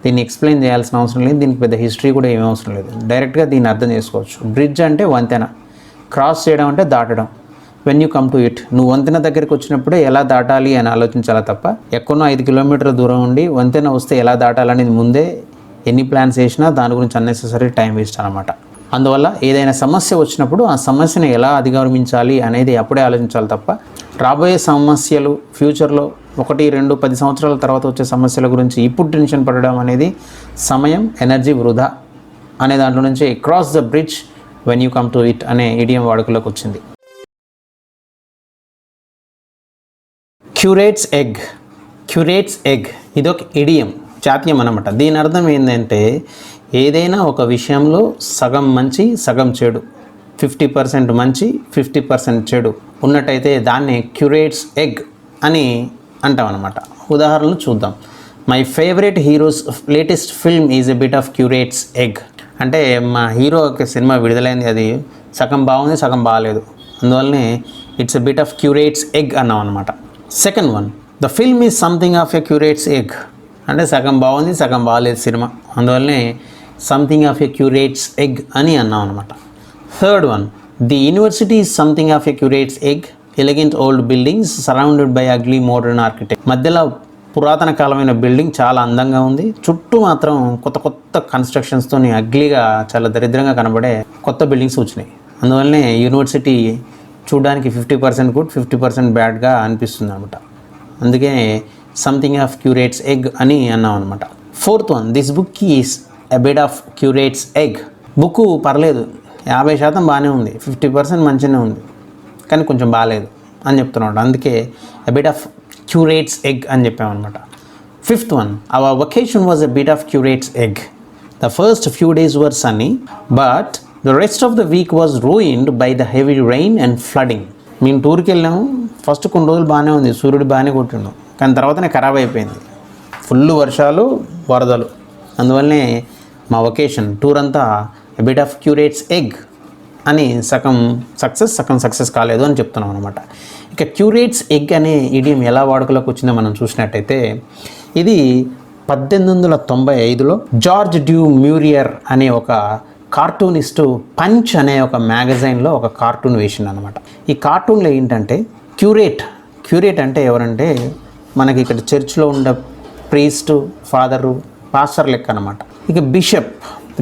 Speaker 1: దీన్ని ఎక్స్ప్లెయిన్ చేయాల్సిన అవసరం లేదు, దీనికి పెద్ద హిస్టరీ కూడా ఏమీ అవసరం లేదు, డైరెక్ట్గా దీన్ని అర్థం చేసుకోవచ్చు. బ్రిడ్జ్ అంటే వంతెన, క్రాస్ చేయడం అంటే దాటడం. When you come to it, నువ్వు వంతెన దగ్గరికి వచ్చినప్పుడే ఎలా దాటాలి అని ఆలోచించాలా తప్ప ఎక్కడో 5 కిలోమీటర్ల దూరం ఉండి వంతెన వస్తే ఎలా దాటాలనేది ముందే ఎన్ని ప్లాన్స్ చేసినా దాని గురించి అన్నెసెసరీ టైం వేస్ట్ అనమాట. అందువల్ల ఏదైనా సమస్య వచ్చినప్పుడు ఆ సమస్యను ఎలా అధిగమించాలి అనేది అప్పుడే ఆలోచించాలి తప్ప రాబోయే సమస్యలు ఫ్యూచర్లో 1, 2, 10 సంవత్సరాల తర్వాత వచ్చే సమస్యల గురించి ఇప్పుడు టెన్షన్ పడడం అనేది సమయం, ఎనర్జీ వృధా అనే దాంట్లో నుంచి cross the bridge when you come to it అనే ఇడియం వాడుకలోకి వచ్చింది. Cure rates egg. క్యూరేట్స్ ఎగ్ ఇదొక ఇడియం, జాతీయం అన్నమాట. దీని అర్థం ఏంటంటే ఏదైనా ఒక విషయంలో సగం మంచి సగం చెడు, 50% మంచి 50% చెడు ఉన్నట్టయితే దాన్ని క్యూరేట్స్ ఎగ్ అని అంటాం అనమాట. ఉదాహరణలు చూద్దాం. My favourite heroes latest film is a bit of curate's egg. అంటే మా హీరో ఒక సినిమా విడుదలైంది, అది సగం బాగుంది సగం బాగాలేదు, అందువల్లనే it's a bit of curate's egg అన్నాం అనమాట. Second one, the film is something of a cure rates egg. అంటే సగం బాగుంది సగం బాగాలేదు సినిమా, అందువల్లనే something of a cure rates egg అని అన్నాం అనమాట. Third one, the university is something of a cure rates egg, elegant old buildings surrounded by ugly modern architect. మధ్యలో పురాతన కాలమైన బిల్డింగ్ చాలా అందంగా ఉంది, చుట్టూ మాత్రం కొత్త కొత్త కన్స్ట్రక్షన్స్తో అగ్లీగా చాలా దరిద్రంగా కనబడే కొత్త బిల్డింగ్స్ వచ్చినాయి. అందువల్లనే యూనివర్సిటీ చూడడానికి 50% గుడ్ 50% బ్యాడ్గా అనిపిస్తుంది అనమాట. అందుకే సంథింగ్ ఆఫ్ క్యూరేట్స్ ఎగ్ అని అన్నాం అనమాట. Fourth one, this book is a bit of curate's egg. Book పర్లేదు 50% బాగానే ఉంది, 50% మంచిగానే ఉంది, కానీ కొంచెం బాగాలేదు అని చెప్తున్నాడు. అందుకే a bit of curate's egg అని చెప్పామన్నమాట. Fifth one, our vacation was a bit of curate's egg. The first few days were sunny but the rest of the week was ruined by the heavy rain and flooding. మేము టూర్కి వెళ్ళాము, ఫస్ట్ కొన్ని రోజులు బాగానే ఉంది, సూర్యుడు బాగానే కొట్టిండు, కానీ తర్వాతనే ఖరాబ్ అయిపోయింది, ఫుల్ వర్షాలు వరదలు. అందువల్లనే మా వొకేషన్ టూర్ అంతా ఎ బిట్ ఆఫ్ క్యూరేట్స్ ఎగ్ అని సగం సక్సెస్ కాలేదు అని చెప్తున్నాం అనమాట. ఇక క్యూరేట్స్ ఎగ్ అనే ఇడియం ఎలా వాడుకలోకి వచ్చిందో మనం చూసినట్టయితే ఇది 1895లో జార్జ్ డ్యూ మ్యూరియర్ అనే ఒక కార్టూనిస్టు పంచ్ అనే ఒక మ్యాగజైన్లో ఒక కార్టూన్ వేసిండు అనమాట. ఈ కార్టూన్లో ఏంటంటే క్యూరేట్ అంటే ఎవరంటే మనకి ఇక్కడ చర్చ్లో ఉండే ప్రీస్ట్, ఫాదరు, పాస్టర్ లెక్క అనమాట. ఇక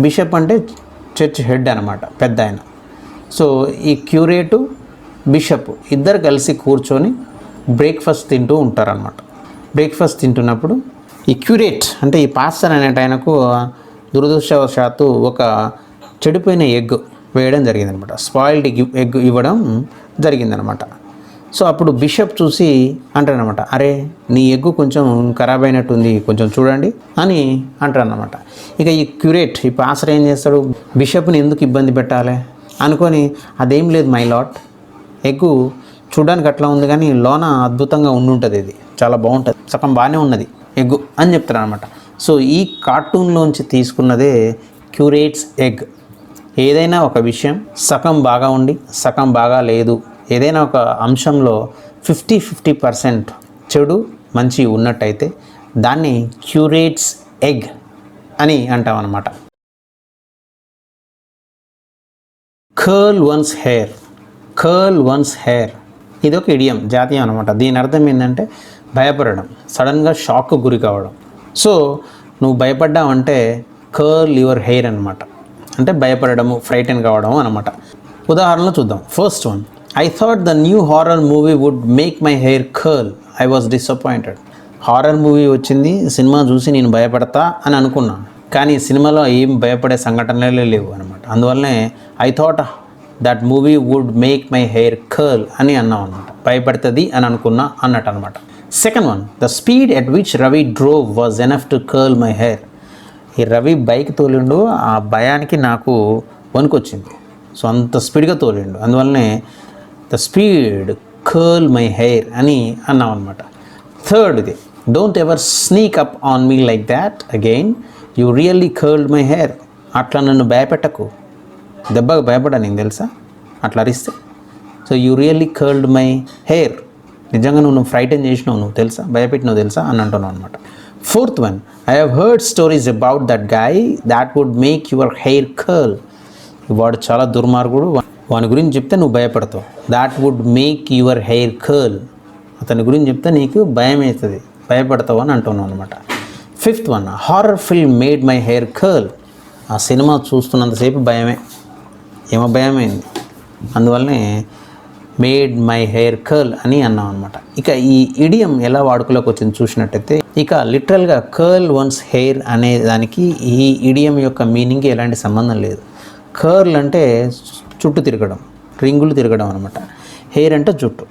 Speaker 1: బిషప్ అంటే చర్చ్ హెడ్ అనమాట, పెద్ద ఆయన. సో ఈ క్యూరేటు, బిషప్ ఇద్దరు కలిసి కూర్చొని బ్రేక్ఫాస్ట్ తింటూ ఉంటారనమాట. బ్రేక్ఫాస్ట్ తింటున్నప్పుడు ఈ క్యూరేట్ అంటే ఈ పాస్టర్ అనేట ఆయనకు దురదృష్టవశాత్తు ఒక చెడిపోయిన ఎగ్ వేయడం జరిగిందనమాట. స్పాయిల్డ్ ఎగ్ ఇవ్వడం జరిగిందనమాట. సో అప్పుడు బిషప్ చూసి అంటారనమాట, అరే నీ ఎగ్గు కొంచెం ఖరాబ్ అయినట్టుంది, కొంచెం చూడండి అని అంటారనమాట. ఇక ఈ క్యూరేట్, ఈ పాస్టర్ ఏం చేస్తాడు, బిషప్ని ఎందుకు ఇబ్బంది పెట్టాలి అనుకొని, అదేం లేదు మై లాట్, ఎగ్గు చూడడానికి అట్లా ఉంది కానీ లోన అద్భుతంగా ఉండుంటుంది, ఇది చాలా బాగుంటుంది, సగం బాగానే ఉన్నది ఎగ్గు అని చెప్తారు అనమాట. సో ఈ కార్టూన్లోంచి తీసుకున్నదే క్యూరేట్స్ ఎగ్. ఏదైనా ఒక విషయం సగం బాగా ఉండి సగం బాగా లేదు, ఏదైనా ఒక అంశంలో 50% చెడు మంచి ఉన్నట్టయితే దాన్ని క్యూరేట్స్ ఎగ్ అని అంటాం అన్నమాట. కర్ల్ వన్స్ హెయిర్ ఇది ఒక ఇడియం, జాతీయం అనమాట. దీని అర్థం ఏంటంటే భయపడడం, సడన్గా షాక్కు గురి కావడం. సో నువ్వు భయపడ్డావంటే కర్ల్ యువర్ హెయిర్ అనమాట, అంటే భయపడము, ఫ్రైటన్ కావడం అనమాట. ఉదాహరణలో చూద్దాం. First one, I thought the new horror movie would make my hair curl. I was disappointed. Horror movie వచ్చింది, సినిమా చూసి నేను భయపడతా అని అనుకున్నాను, కానీ సినిమాలో ఏం భయపడే సంఘటనలే లేవు అనమాట. అందువల్లనే I thought that movie would make my hair curl అని అన్నాం అనమాట. భయపడుతుంది అని అనుకున్నా అన్నట్టు అనమాట. Second one, the speed at which Ravi drove was enough to curl my hair. ఈ రవి బైక్ తోలిండు, ఆ భయానికి నాకు వణుకొచ్చింది. సో అంత స్పీడ్గా తోలిండు, అందువల్లనే the speed curl my hair అని అన్నాం అనమాట. థర్డ్ది, don't ever sneak up on me like that again, you really curled my hair. అట్లా నన్ను భయపెట్టకు, దెబ్బకు భయపడా నేను తెలుసా అట్లా అరిస్తే. So you really curled my hair, నిజంగా నువ్వు ఫ్రైటన్ చేసినావు, నువ్వు తెలుసా, భయపెట్టినావు తెలుసా అని అంటున్నావు అనమాట. Fourth one, I have heard stories about that guy that would make your hair curl. వాడు చాలా దుర్మార్గుడు, వాని గురించి చెప్తే నువ్వు భయపడతావు. That would make your hair curl, అతని గురించి చెప్తే నీకు భయం అవుతుంది, భయపడతావు అని అంటున్నావు అనమాట. Fifth one, horror film made my hair curl. ఆ సినిమా చూస్తున్నంతసేపు భయమే, ఏమో భయమైంది, అందువల్లనే మేడ్ మై హెయిర్ కర్ల్ అని అన్నాం అనమాట. ఇక ఈ ఇడియం ఎలా వాడుకలోకి వచ్చింది చూసినట్టయితే, ఇక లిటరల్గా కర్ల్ వన్స్ హెయిర్ అనే దానికి ఈ ఇడియం యొక్క మీనింగ్కి ఎలాంటి సంబంధం లేదు. కర్ల్ అంటే చుట్టూ తిరగడం, రింగులు తిరగడం అనమాట. హెయిర్ అంటే జుట్టు.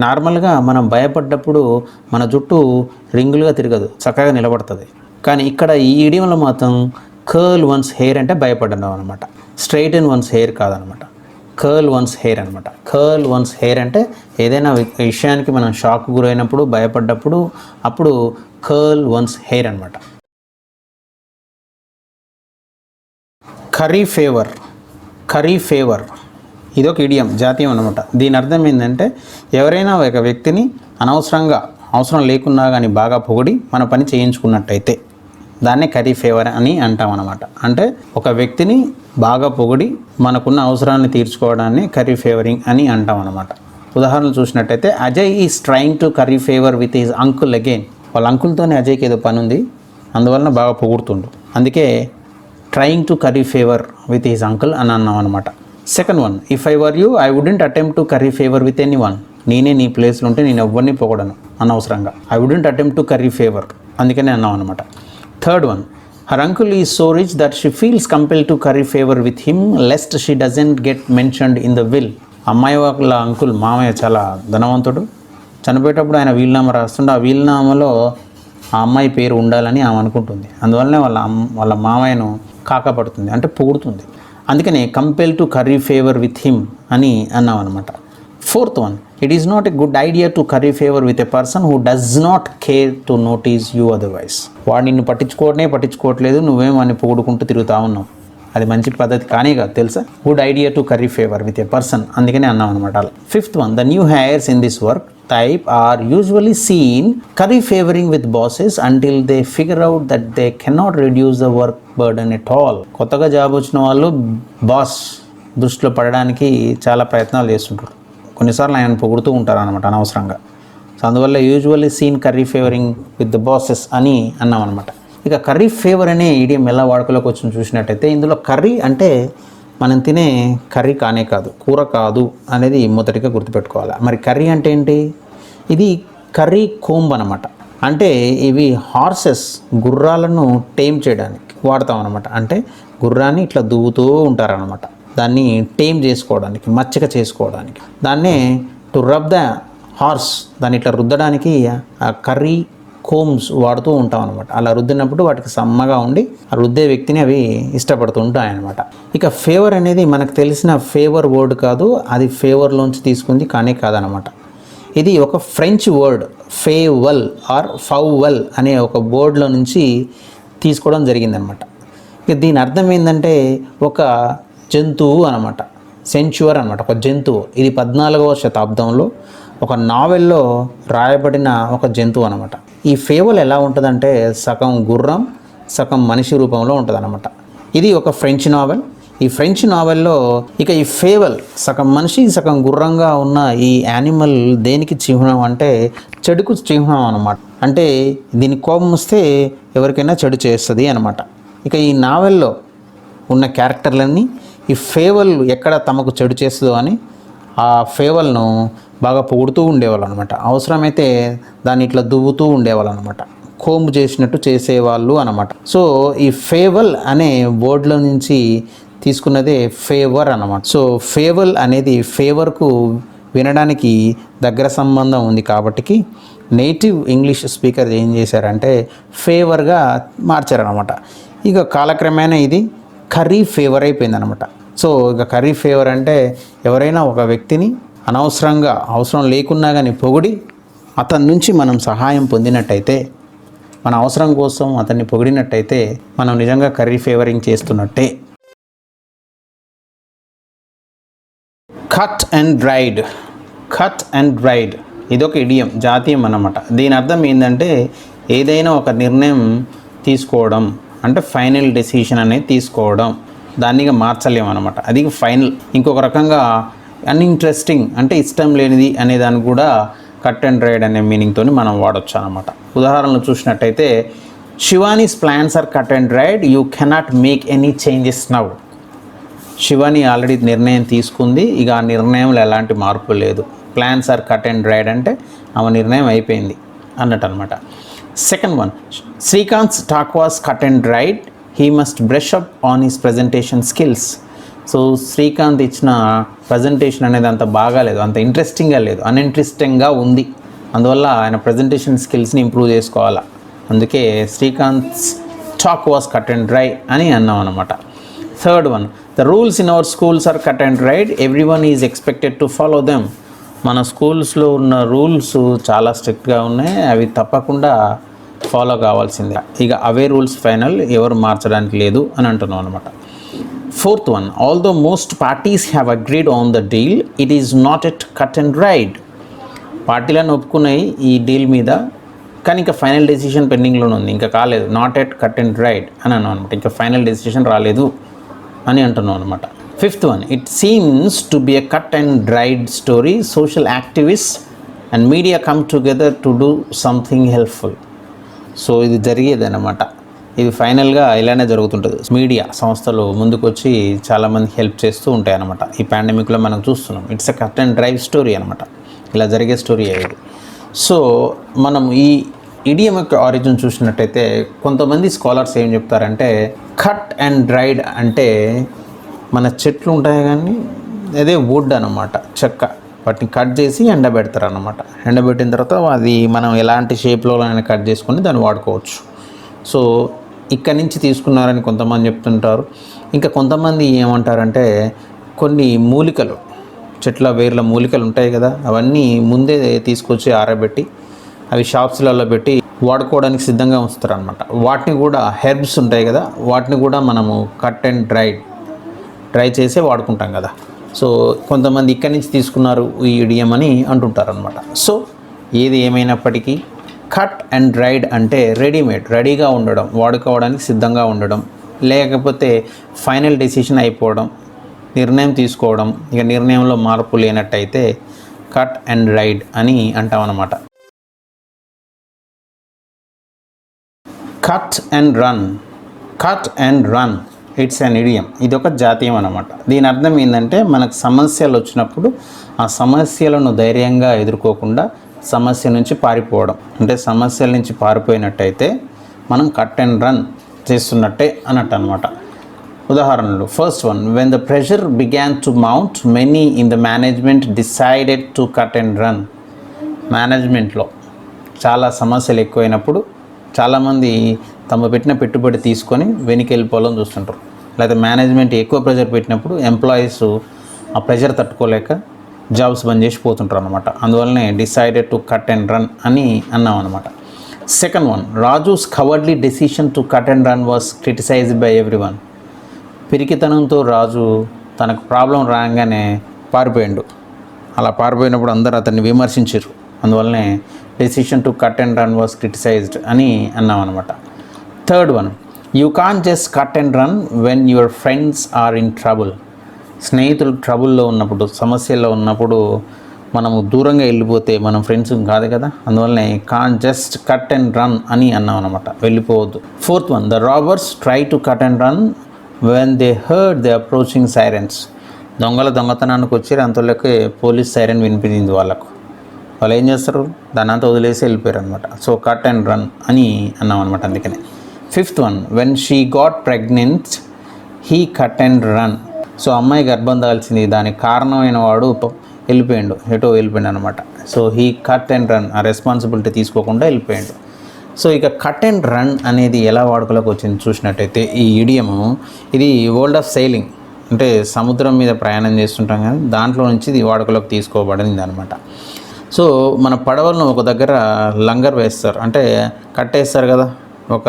Speaker 1: నార్మల్గా మనం భయపడ్డప్పుడు మన జుట్టు రింగులుగా తిరగదు, చక్కగా నిలబడుతుంది. కానీ ఇక్కడ ఈ ఇడియంలో మాత్రం కర్ల్ వన్స్ హెయిర్ అంటే భయపడడం అనమాట, స్ట్రైటన్ వన్స్ హెయిర్ కాదనమాట, కర్ల్ వన్స్ హెయిర్ అనమాట. కర్ల్ వన్స్ హెయిర్ అంటే ఏదైనా విషయానికి మనం షాక్ గురైనప్పుడు, భయపడ్డప్పుడు, అప్పుడు కర్ల్ వన్స్ హెయిర్ అనమాట. కర్రీ ఫేవర్ ఇది ఒక ఇడియం, జాతీయం అనమాట. దీని అర్థం ఏంటంటే ఎవరైనా ఒక వ్యక్తిని అనవసరంగా, అవసరం లేకున్నా కానీ బాగా పొగిడి మన పని చేయించుకున్నట్టయితే దాన్నే కర్రీ ఫేవర్ అని అంటాం అనమాట. అంటే ఒక వ్యక్తిని బాగా పొగిడి మనకున్న అవసరాన్ని తీర్చుకోవడాన్ని కర్రీ ఫేవరింగ్ అని అంటాం అనమాట. ఉదాహరణలు చూసినట్టయితే, Ajay is trying to curry favour with his uncle again. వాళ్ళ అంకుల్తోనే అజయ్కి ఏదో పని ఉంది, అందువలన బాగా పొగుడుతుండు, అందుకే trying to curry favour with his uncle అని అన్నాం అనమాట. Second one, if I were you I wouldn't attempt to curry favour with anyone. నేనే నీ ప్లేస్లో ఉంటే నేను ఎవరిని పొగడను అనవసరంగా. I wouldn't attempt to curry favour, అందుకనే అన్నాం అనమాట. Third one, her uncle is so rich that she feels compel to curry favour with him lest she doesn't get mentioned in the will. అమ్మాయి వాళ్ళ అంకుల్ మామయ్య చాలా ధనవంతుడు, చనిపోయేటప్పుడు ఆయన వీలునామా రాస్తుంటే ఆ వీలునామాలో ఆ అమ్మాయి పేరు ఉండాలని ఆమె అనుకుంటుంది, అందువల్లనే వాళ్ళ మామయ్యను కాకపడుతుంది, అంటే పొగుడుతుంది. అందుకనే compel to curry favour with him అని అన్నాం అనమాట. Fourth one, it is not a good idea to curry favour with a person who does not care to notice you otherwise. వాడు నిన్ను పట్టించుకోవట్లేదు, నువ్వేం వాడిని పొగుడుకుంటూ తిరుగుతూ ఉన్నావు, అది మంచి పద్ధతి కానీ కాదు తెలుసా. Good idea to curry favour with a person, అందుకనే అన్నాం అనమాట. Fifth one, the new heirs in this work type are usually seen curry favoring with bosses until they figure out that they cannot reduce the work burden at all. కొత్తగా జాబ్ వచ్చిన వాళ్ళు బాస్ దృష్టిలో పడడానికి చాలా ప్రయత్నాలు చేస్తుంటారు. కొన్నిసార్లు ఆయన పొగుడుతూ ఉంటారు అనమాట అనవసరంగా. సో అందువల్ల usually seen curry favouring with the bosses అని అన్నాం అనమాట. ఇక కర్రీ ఫేవర్ అనే ఈడియం ఎలా వాడుకలోకి వచ్చి చూసినట్టయితే ఇందులో కర్రీ అంటే మనం తినే కర్రీ కానే కాదు, కూర కాదు అనేది మొదటిగా గుర్తుపెట్టుకోవాలి. మరి కర్రీ అంటే ఏంటి? ఇది కర్రీ కోంబ్ అనమాట. అంటే ఇవి హార్సెస్, గుర్రాలను టేమ్ చేయడానికి వాడతాం అనమాట. అంటే గుర్రాన్ని ఇట్లా దువ్వుతూ ఉంటారనమాట, దాన్ని టేమ్ చేసుకోవడానికి, మచ్చిక చేసుకోవడానికి. దాన్నే టు రబ్ ద హార్స్, దాన్ని ఇట్లా రుద్దడానికి ఆ కర్రీ కోమ్స్ వాడుతూ ఉంటాం అనమాట. అలా రుద్దినప్పుడు వాటికి సమ్మగా ఉండి ఆ రుద్దే వ్యక్తిని అవి ఇష్టపడుతూ ఉంటాయి అనమాట. ఇక ఫేవర్ అనేది మనకు తెలిసిన ఫేవర్ వర్డ్ కాదు, అది ఫేవర్లోంచి తీసుకుంది కానే కాదనమాట. ఇది ఒక ఫ్రెంచ్ వర్డ్ ఫేవల్ ఆర్ ఫౌవల్ అనే ఒక వర్డ్లో నుంచి తీసుకోవడం జరిగిందనమాట. ఇక దీని అర్థం ఏంటంటే ఒక జంతువు అనమాట, సెంచువర్ అనమాట, ఒక జంతువు. ఇది 14వ శతాబ్దంలో ఒక నావెల్లో రాయబడిన ఒక జంతువు అనమాట. ఈ ఫేవల్ ఎలా ఉంటుందంటే సగం గుర్రం సగం మనిషి రూపంలో ఉంటుంది అనమాట. ఇది ఒక ఫ్రెంచ్ నావెల్. ఈ ఫ్రెంచ్ నావెల్లో ఇక ఈ ఫేవల్ సగం మనిషి సగం గుర్రంగా ఉన్న ఈ యానిమల్ దేనికి చిహ్నం అంటే చెడుకు చిహ్నం అనమాట. అంటే దీని కోపం వస్తే ఎవరికైనా చెడు చేస్తుంది అనమాట. ఇక ఈ నావెల్లో ఉన్న క్యారెక్టర్లన్నీ ఈ ఫేవల్ ఎక్కడ తమకు చెడు చేస్తుందో అని ఆ ఫేవల్ను బాగా పొగుడుతూ ఉండేవాళ్ళు అనమాట. అవసరమైతే దాన్ని ఇట్లా దువ్వుతూ ఉండేవాళ్ళు అనమాట, కోంబు చేసినట్టు చేసేవాళ్ళు అనమాట. సో ఈ ఫేవల్ అనే వర్డ్లో నుంచి తీసుకున్నదే ఫేవర్ అనమాట. సో ఫేవల్ అనేది ఫేవర్కు వినడానికి దగ్గర సంబంధం ఉంది కాబట్టి నేటివ్ ఇంగ్లీష్ స్పీకర్ ఏం చేశారంటే ఫేవర్గా మార్చారనమాట. ఇక కాలక్రమేణా ఇది కర్రీ ఫేవర్ అయిపోయింది అనమాట. సో ఇక కర్రీ ఫేవర్ అంటే ఎవరైనా ఒక వ్యక్తిని అనవసరంగా అవసరం లేకున్నా కానీ పొగిడి అతని నుంచి మనం సహాయం పొందినట్టయితే, మన అవసరం కోసం అతన్ని పొగిడినట్టయితే మనం నిజంగా కర్రీ ఫేవరింగ్ చేస్తున్నట్టే. Cut and dried, cut and dried ఇదొక ఇడియం, జాతీయం అన్నమాట. దీని అర్థం ఏంటంటే ఏదైనా ఒక నిర్ణయం తీసుకోవడం అంటే ఫైనల్ డెసిషన్ అనేది తీసుకోవడం, దాన్నిగా మార్చలేము అనమాట. అది ఫైనల్. ఇంకొక రకంగా అన్ఇంట్రెస్టింగ్ అంటే ఇష్టం లేనిది అనే దాన్ని కూడా కట్ అండ్ డ్రైడ్ అనే మీనింగ్తో మనం వాడచ్చు అనమాట. ఉదాహరణలు చూసినట్టయితే Shivani's plans are cut and dried, you cannot make any changes now. Shivani already నిర్ణయం తీసుకుంది, ఇక ఆ నిర్ణయంలో ఎలాంటి మార్పు లేదు. Plans are cut and dried అంటే ఆమె నిర్ణయం అయిపోయింది అన్నట్టు అనమాట. Second one, Srikanth talk was cut and dried, he must brush up on his presentation skills. So Srikanth ఇచ్చిన ప్రజెంటేషన్ అనేది అంత బాగాలేదు, అంత ఇంట్రెస్టింగ్గా లేదు, అన్ఇంట్రెస్టింగ్గా ఉంది. అందువల్ల ఆయన ప్రజెంటేషన్ స్కిల్స్ని ఇంప్రూవ్ చేసుకోవాలా. అందుకే Srikanth's talk was cut and dry అని అన్నాం అనమాట. Third one, the rules in our schools are cut and dried, everyone is expected to follow them. మన స్కూల్స్లో ఉన్న రూల్స్ చాలా స్ట్రిక్ట్గా ఉన్నాయి, అవి తప్పకుండా ఫాలో కావాల్సిందే. ఇక అవే రూల్స్ ఫైనల్, ఎవరు మార్చడానికి లేదు అని అంటున్నాం అనమాట. Fourth one, although most parties have agreed on the deal, it is not at cut and dried. పార్టీలను ఒప్పుకున్నాయి ఈ డీల్ మీద, కానీ ఇంకా ఫైనల్ డెసిషన్ పెండింగ్లోనే ఉంది, ఇంకా కాలేదు. Not at cut and dried అని అన్నాం అనమాట. ఇంకా ఫైనల్ డెసిషన్ రాలేదు అని అంటున్నాం అనమాట. Fifth one, it seems to be a cut and dried story, social activist and media come together to do something helpful. So ఇది జరిగేదన్నమాట. ఇది ఫైనల్గా ఇలానే జరుగుతుంటుంది. మీడియా సంస్థలు ముందుకొచ్చి చాలామంది హెల్ప్ చేస్తూ ఉంటాయి అన్నమాట. ఈ పాండమిక్లో మనం చూస్తున్నాం. It's a cut and drive story అనమాట. ఇలా జరిగే స్టోరీ ఇది. సో మనం ఈ ఇడియం యొక్క ఆరిజిన్ చూసినట్టయితే కొంతమంది స్కాలర్స్ ఏం చెప్తారంటే కట్ అండ్ డ్రైడ్ అంటే మన చెట్లు ఉంటాయి కానీ అదే వుడ్ అనమాట, చెక్క, వాటిని కట్ చేసి ఎండబెడతారు అనమాట. ఎండబెట్టిన తర్వాత అది మనం ఎలాంటి షేప్లో అయినా కట్ చేసుకొని దాన్ని వాడుకోవచ్చు. సో ఇక్కడి నుంచి తీసుకున్నారని కొంతమంది చెప్తుంటారు. ఇంకా కొంతమంది ఏమంటారంటే కొన్ని మూలికలు, చెట్ల వేర్ల మూలికలు ఉంటాయి కదా, అవన్నీ ముందే తీసుకొచ్చి ఆరబెట్టి అవి షాప్స్లలో పెట్టి వాడుకోవడానికి సిద్ధంగా ఉంచుతారు అనమాట. వాటిని కూడా హెర్బ్స్ ఉంటాయి కదా, వాటిని కూడా మనము కట్ అండ్ డ్రై చేసే వాడుకుంటాం కదా. సో కొంతమంది ఇక్కడి నుంచి తీసుకున్నారు ఈ ఇడియం అని అంటుంటారు అనమాట. సో ఏది ఏమైనప్పటికీ కట్ అండ్ డ్రైడ్ అంటే రెడీగా ఉండడం, వాడుకోవడానికి సిద్ధంగా ఉండడం, లేకపోతే ఫైనల్ డెసిషన్ అయిపోవడం, నిర్ణయం తీసుకోవడం, ఇక నిర్ణయంలో మార్పు లేనట్టయితే కట్ అండ్ రైడ్ అని అంటాం అన్నమాట. Cut and run it's an idiom. ఇది ఒక జాతీయం అన్నమాట. దీని అర్థం ఏంటంటే మనకు సమస్యలు వచ్చినప్పుడు ఆ సమస్యలను ధైర్యంగా ఎదుర్కోకుండా సమస్య నుంచి పారిపోవడం, అంటే సమస్యల నుంచి పారిపోయినట్టయితే మనం కట్ అండ్ రన్ చేస్తున్నట్టే అన్నట్టు అనమాట. ఉదాహరణలు, first one, when the pressure began to mount many in the management decided to cut and run. మేనేజ్మెంట్లో చాలా సమస్యలు ఎక్కువైనప్పుడు చాలామంది తమ పెట్టిన పెట్టుబడి తీసుకొని వెనక్కి వెళ్ళిపోవాలని చూస్తుంటారు. లేదా మేనేజ్మెంట్ ఎక్కువ ప్రెషర్ పెట్టినప్పుడు ఎంప్లాయీస్ ఆ ప్రెషర్ తట్టుకోలేక జాబ్స్ బంద్ చేసి పోతుంటారు అనమాట. అందువల్లనే decided to cut and run అని అన్నాం అనమాట. Second one, Raju's cowardly decision to cut and run was criticised by everyone. పిరికితనంతో రాజు తనకు ప్రాబ్లం రాగానే పారిపోయాడు. అలా పారిపోయినప్పుడు అందరూ అతన్ని విమర్శించారు. అందువల్లనే decision to cut and run was criticised అని అన్నాం అనమాట. Third one, you can't just cut and run when your friends are in trouble. స్నేహితులు ట్రబుల్లో ఉన్నప్పుడు, సమస్యల్లో ఉన్నప్పుడు మనము దూరంగా వెళ్ళిపోతే మనం ఫ్రెండ్స్ కాదు కదా. అందువల్లనే can't just cut and run అని అన్నాం అనమాట, వెళ్ళిపోవద్దు. Fourth one, the robbers try to cut and run when they heard the approaching sirens. దొంగతనానికి వచ్చి అంతలోకి పోలీస్ సైరన్ వినిపించింది వాళ్ళకు. వాళ్ళు ఏం చేస్తారు, దాని అంతా వదిలేసి వెళ్ళిపోయారు అనమాట. సో కట్ అండ్ రన్ అని అన్నాం అనమాట. అందుకనే fifth one, when she got pregnant he cut and run. So అమ్మాయి గర్భం దాల్చింది, దానికి కారణమైన వాడు ఎటో వెళ్ళిపోయాడు అనమాట. So he cut and run, ఆ రెస్పాన్సిబిలిటీ తీసుకోకుండా వెళ్ళిపోయాడు. సో ఇక కట్ అండ్ రన్ అనేది ఎలా వాడుకలోకి వచ్చింది చూసినట్టయితే, ఈ ఇడియము ఇది వరల్డ్ ఆఫ్ సెయిలింగ్, అంటే సముద్రం మీద ప్రయాణం చేస్తుంటాం కానీ దాంట్లో నుంచి ఇది వాడుకలోకి తీసుకోబడింది అనమాట. సో మన పడవలను ఒక దగ్గర లంగర్ వేస్తారు, అంటే కట్టేస్తారు కదా, ఒక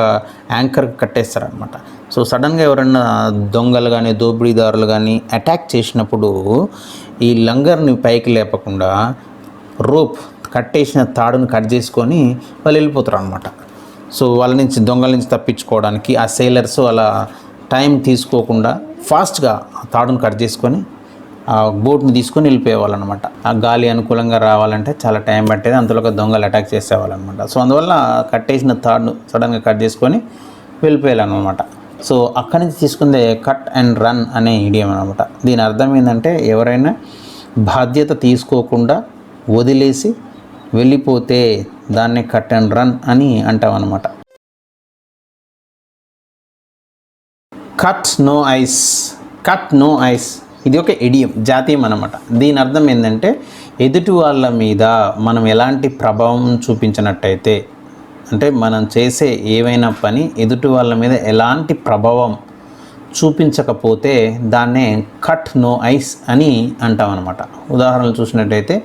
Speaker 1: యాంకర్ కట్టేస్తారు అనమాట. సో సడన్గా ఎవరైనా దొంగలు కానీ దోపిడీదారులు కానీ అటాక్ చేసినప్పుడు ఈ లంగర్ని పైకి లేపకుండా రోప్ కట్టేసిన తాడును కట్ చేసుకొని వాళ్ళు వెళ్ళిపోతారు అనమాట. సో వాళ్ళ నుంచి, దొంగల నుంచి తప్పించుకోవడానికి ఆ సెయిలర్స్ అలా టైం తీసుకోకుండా ఫాస్ట్గా ఆ తాడును కట్ చేసుకొని ఆ బోట్ని తీసుకొని వెళ్ళిపోయేవాళ్ళు అనమాట. ఆ గాలి అనుకూలంగా రావాలంటే చాలా టైం పట్టేది, అంతలోకి దొంగలు అటాక్ చేసేవాళ్ళు అనమాట. సో అందువల్ల కట్టేసిన తాడును సడన్గా కట్ చేసుకొని వెళ్ళిపోయాలన్నమాట. సో అక్కడి నుంచి తీసుకుందే కట్ అండ్ రన్ అనే ఇడియం అనమాట. దీని అర్థం ఏంటంటే ఎవరైనా బాధ్యత తీసుకోకుండా వదిలేసి వెళ్ళిపోతే దాన్ని కట్ అండ్ రన్ అని అంటాం అనమాట. కట్ నో ఐస్ ఇది ఒక ఇడియం, జాతీయం అనమాట. దీని అర్థం ఏంటంటే ఎదుటి వాళ్ళ మీద మనం ఎలాంటి ప్రభావం చూపించినట్టయితే, అంటే మనం చేసే ఏవైనా పని ఎదుటి వాళ్ళ మీద ఎలాంటి ప్రభావం చూపించకపోతే దాన్నే కట్ నో ఐస్ అని అంటాం అనమాట. ఉదాహరణలు చూసినట్టయితే,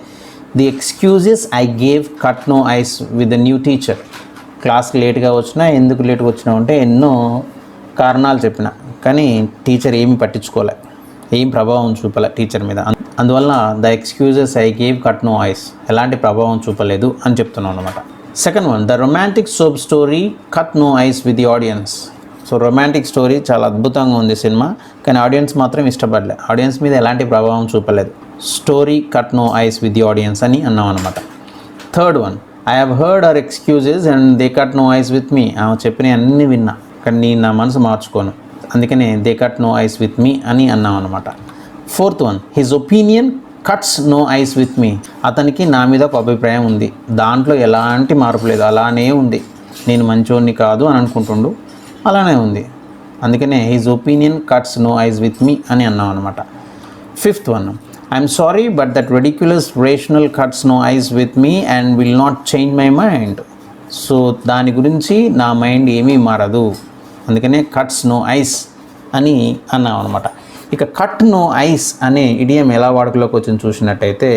Speaker 1: the excuses I gave cut no ice with the new teacher. క్లాస్కి లేట్గా వచ్చినా, ఎందుకు లేట్గా వచ్చినా అంటే ఎన్నో కారణాలు చెప్పిన, కానీ టీచర్ ఏమీ పట్టించుకోలే, ఏం ప్రభావం చూపలే టీచర్ మీద. అందువల్ల the excuses I gave cut no ice, ఎలాంటి ప్రభావం చూపలేదు అని చెప్తున్నాం అనమాట. Second one, the romantic soap story cut no ice with the audience. So romantic story చాలా అద్భుతంగా ఉంది సినిమా, కానీ ఆడియన్స్ మాత్రం ఇష్టపడలే, ఆడియన్స్ మీద ఎలాంటి ప్రభావం చూపలేదు. Story cut no ice with the audience అని అన్నాం అనమాట. Third one, I have heard our excuses and they cut no ice with me. ఆమె చెప్పినవి అన్నీ విన్నా, కానీ నేను నా మనసు మార్చుకోను, అందుకనే they cut no ice with me అని అన్నాం అనమాట. Fourth one, his opinion cuts no ice with me. అతనికి నా మీద ఒక అభిప్రాయం ఉంది, దాంట్లో ఎలాంటి మార్పు లేదు, అలానే ఉంది, నేను మంచోడిని కాదు అని అనుకుంటుండు, అలానే ఉంది, అందుకనే his opinion cuts no ice with me అని అన్నాం అనమాట. Fifth one, I'm sorry but that ridiculous rational cuts no ice with me and will not change my mind. So దాని గురించి నా మైండ్ ఏమీ మారదు, అందుకనే కట్స్ నో ఐస్ అని అన్నాం అనమాట. ఇక కట్ నో ఐస్ అనే ఇడియం ఎలా వాడుకలోకి వచ్చింది చూసినట్టయితే,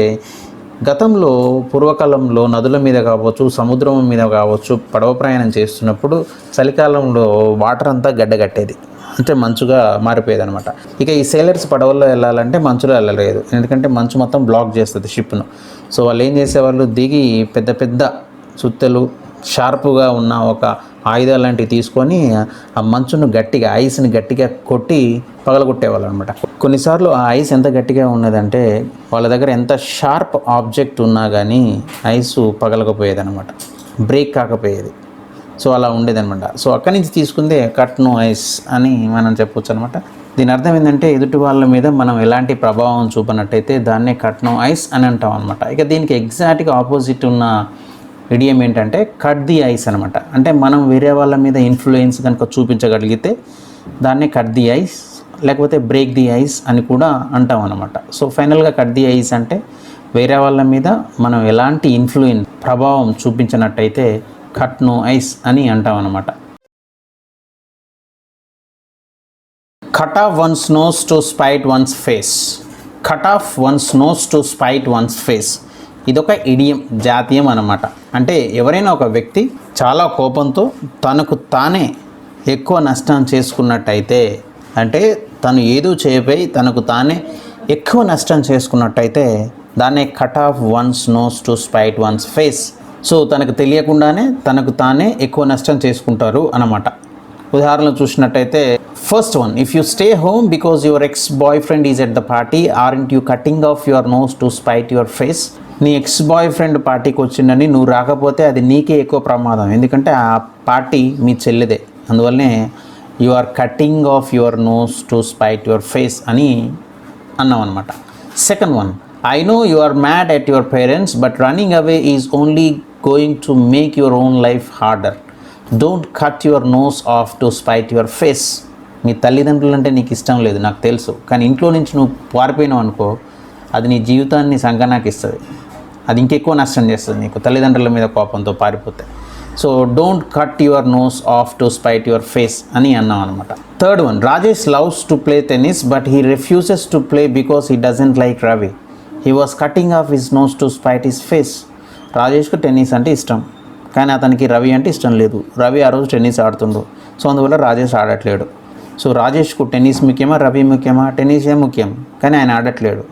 Speaker 1: గతంలో పూర్వకాలంలో నదుల మీద కావచ్చు, సముద్రం మీద కావచ్చు పడవ ప్రయాణం చేస్తున్నప్పుడు చలికాలంలో వాటర్ అంతా గడ్డగట్టేది, అంటే మంచుగా మారిపోయేది అనమాట. ఇక ఈ సేలర్స్ పడవల్లో వెళ్ళాలంటే మంచులో వెళ్ళలేదు, ఎందుకంటే మంచు మొత్తం బ్లాక్ చేస్తుంది షిప్ను. సో వాళ్ళు ఏం చేసేవాళ్ళు, దిగి పెద్ద పెద్ద సుత్తెలు షార్పుగా ఉన్న ఒక ఆయుధాలు లాంటివి తీసుకొని ఆ మంచును గట్టిగా, ఐస్ని గట్టిగా కొట్టి పగలగొట్టేవాళ్ళు అనమాట. కొన్నిసార్లు ఆ ఐస్ ఎంత గట్టిగా ఉన్నదంటే వాళ్ళ దగ్గర ఎంత షార్ప్ ఆబ్జెక్ట్ ఉన్నా కానీ ఐస్ పగలకపోయేది అనమాట, బ్రేక్ కాకపోయేది. సో అలా ఉండేదనమాట. సో అక్కడి నుంచి తీసుకుందే కట్ నో ఐస్ అని మనం చెప్పొచ్చు అనమాట. దీని అర్థం ఏంటంటే ఎదుటి వాళ్ళ మీద మనం ఎలాంటి ప్రభావం చూపనట్టయితే దాన్నే కట్ నో ఐస్ అని అంటాం అనమాట. ఇక దీనికి ఎగ్జాక్ట్గా ఆపోజిట్ ఉన్న ఇడియం ఏంటంటే కట్ ది ఐస్ అనమాట. అంటే మనం వేరే వాళ్ళ మీద ఇన్ఫ్లుయెన్స్ కనుక చూపించగలిగితే దాన్నే కట్ ది ఐస్, లేకపోతే బ్రేక్ ది ఐస్ అని కూడా అంటాం అనమాట. సో ఫైనల్గా కట్ ది ఐస్ అంటే వేరే వాళ్ళ మీద మనం ఎలాంటి ఇన్ఫ్లుయెన్స్, ప్రభావం చూపించినట్టయితే కట్ నో ఐస్ అని అంటాం అనమాట. Cut off one's nose to spite one's face. Cut off one's nose to spite one's face ఇదొక ఇడియం, జాతీయం అన్నమాట. అంటే ఎవరైనా ఒక వ్యక్తి చాలా కోపంతో తనకు తానే ఎక్కువ నష్టం చేసుకున్నట్టయితే, అంటే తను ఏదో చేయబోయి తనకు తానే ఎక్కువ నష్టం చేసుకున్నట్టయితే దాన్నే cut off one's nose to spite one's face. So తనకు తెలియకుండానే తనకు తానే ఎక్కువ నష్టం చేసుకుంటారు అన్నమాట. ఉదాహరణ చూసినట్టయితే first one, if you stay home because your ex boyfriend is at the party, aren't you cutting off your nose to spite your face. నీ ఎక్స్ బాయ్ ఫ్రెండ్ పార్టీకి వచ్చిందని నువ్వు రాకపోతే అది నీకే ఎక్కువ ప్రమాదం, ఎందుకంటే ఆ పార్టీ మీ చెల్లిదే, అందువల్లనే you are cutting off your nose to spite your face అని అన్నాం అనమాట. Second one, I know you are mad at your parents but running away is only going to make your own life harder. Don't cut your nose off to spite your face. మీ తల్లిదండ్రులు అంటే నీకు ఇష్టం లేదు నాకు తెలుసు, కానీ ఇంట్లో నుంచి నువ్వు పారిపోయినావు అనుకో, అది నీ జీవితాన్ని సంకనాకి ఇస్తుంది, అది ఇంకెక్కువ నష్టం చేస్తుంది నీకు తల్లిదండ్రుల మీద కోపంతో పారిపోతే. So don't cut your nose off to spite your face అని అన్నాం అనమాట. Third one, Rajesh loves to play tennis but he refuses to play because he doesn't like Ravi. He was cutting off his nose to spite his face. రాజేష్కు టెన్నిస్ అంటే ఇష్టం, కానీ అతనికి రవి అంటే ఇష్టం లేదు. రవి ఆ రోజు టెన్నిస్ ఆడుతుండు, సో అందువల్ల రాజేష్ ఆడట్లేడు. సో రాజేష్కు టెన్నిస్ ముఖ్యమా రవి ముఖ్యమా? టెన్నిసే ముఖ్యం, కానీ ఆయన ఆడట్లేడు.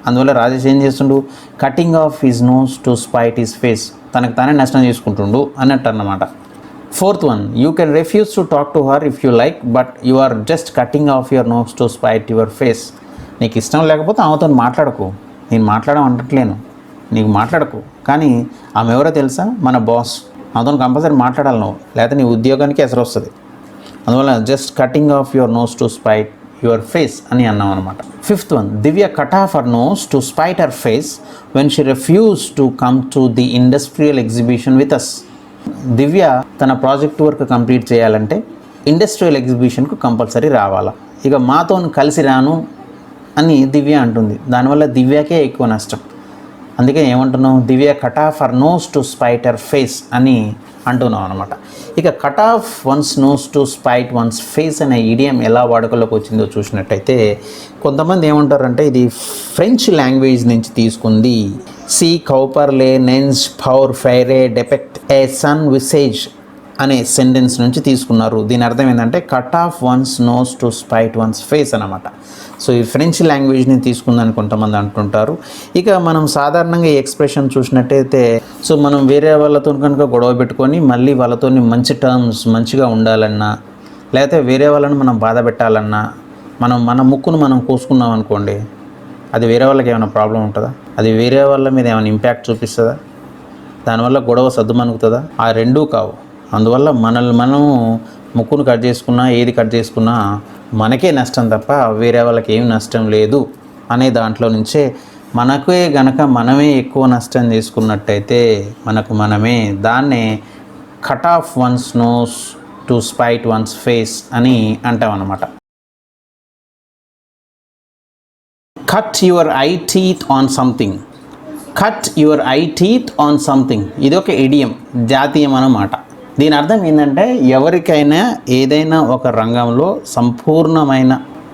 Speaker 1: అందువల్ల రాజేష్ ఏం చేస్తుండు, cutting off his nose to spite his face, తనకు తానే నష్టం చేసుకుంటుండు అన్నట్టు అన్నమాట. Fourth one, you can refuse to talk to her if you like but you are just cutting off your nose to spite your face. నీకు ఇష్టం లేకపోతే ఆమెతో మాట్లాడకు, నేను మాట్లాడమంటట్లేను, నీకు మాట్లాడకు, కానీ ఆమె ఎవరో తెలుసా, మన బాస్, ఆమెతో కంపల్సరీ మాట్లాడాలి నువ్వు, లేకపోతే నీ ఉద్యోగానికి ఎసరు వస్తుంది. అందువల్ల just cutting off your nose to spite your face అని అన్నాం అనమాట. Fifth one, Divya cut off her nose to spite her face when she refuse to come to the industrial exhibition with us. Divya తన ప్రాజెక్ట్ వర్క్ కంప్లీట్ చేయాలంటే ఇండస్ట్రియల్ ఎగ్జిబిషన్కు కంపల్సరీ రావాలా, ఇక మాతో కలిసి రాను అని దివ్య అంటుంది. దానివల్ల దివ్యకే ఎక్కువ నష్టం. అందుకే ఏమంటున్నావు, Divya cut off her nose to spite her face అని అంటున్నాం అనమాట. ఇక cut off one's nose to spite one's face అనే ఇడియం ఎలా వాడుకలోకి వచ్చిందో చూసినట్టయితే కొంతమంది ఏమంటారంటే ఇది ఫ్రెంచ్ లాంగ్వేజ్ నుంచి తీసుకుంది. సి కౌపర్లే నెన్స్ పౌర్ ఫైరే డెపెక్ట్ ఏ సన్ విసేజ్ అనే సెంటెన్స్ నుంచి తీసుకున్నారు. దీని అర్థం ఏంటంటే cut off one's nose to spite one's face అనమాట. సో ఈ ఫ్రెంచ్ లాంగ్వేజ్ని తీసుకుందని కొంతమంది అంటుంటారు. ఇక మనం సాధారణంగా ఈ ఎక్స్ప్రెషన్ చూసినట్టయితే, సో మనం వేరే వాళ్ళతో కనుక గొడవ పెట్టుకొని మళ్ళీ వాళ్ళతో మంచి టర్మ్స్, మంచిగా ఉండాలన్నా, లేకపోతే వేరే వాళ్ళని మనం బాధ పెట్టాలన్నా, మన ముక్కును మనం కోసుకున్నాం అనుకోండి, అది వేరే వాళ్ళకి ఏమైనా ప్రాబ్లం ఉంటుందా? అది వేరే వాళ్ళ మీద ఏమైనా ఇంపాక్ట్ చూపిస్తుందా? దానివల్ల గొడవ సద్దుమణుగుతుందా? ఆ రెండూ కావు. అందువల్ల మనం ముక్కును కట్ చేసుకున్నా, ఏది కట్ చేసుకున్నా మనకే నష్టం తప్ప వేరే వాళ్ళకి ఏమి నష్టం లేదు అనే దాంట్లో నుంచే మనకే గనక మనమే ఎక్కువ నష్టం చేసుకున్నట్టయితే మనమే దాన్నే cut off one's nose to spite one's face అని అంటాం అన్నమాట. Cut your eye teeth on something. Cut your eye teeth on something ఇది ఒక ఇడియం, జాతీయం అన్నమాట. దీని అర్థం ఏంటంటే ఎవరికైనా ఏదైనా ఒక రంగంలో సంపూర్ణమైన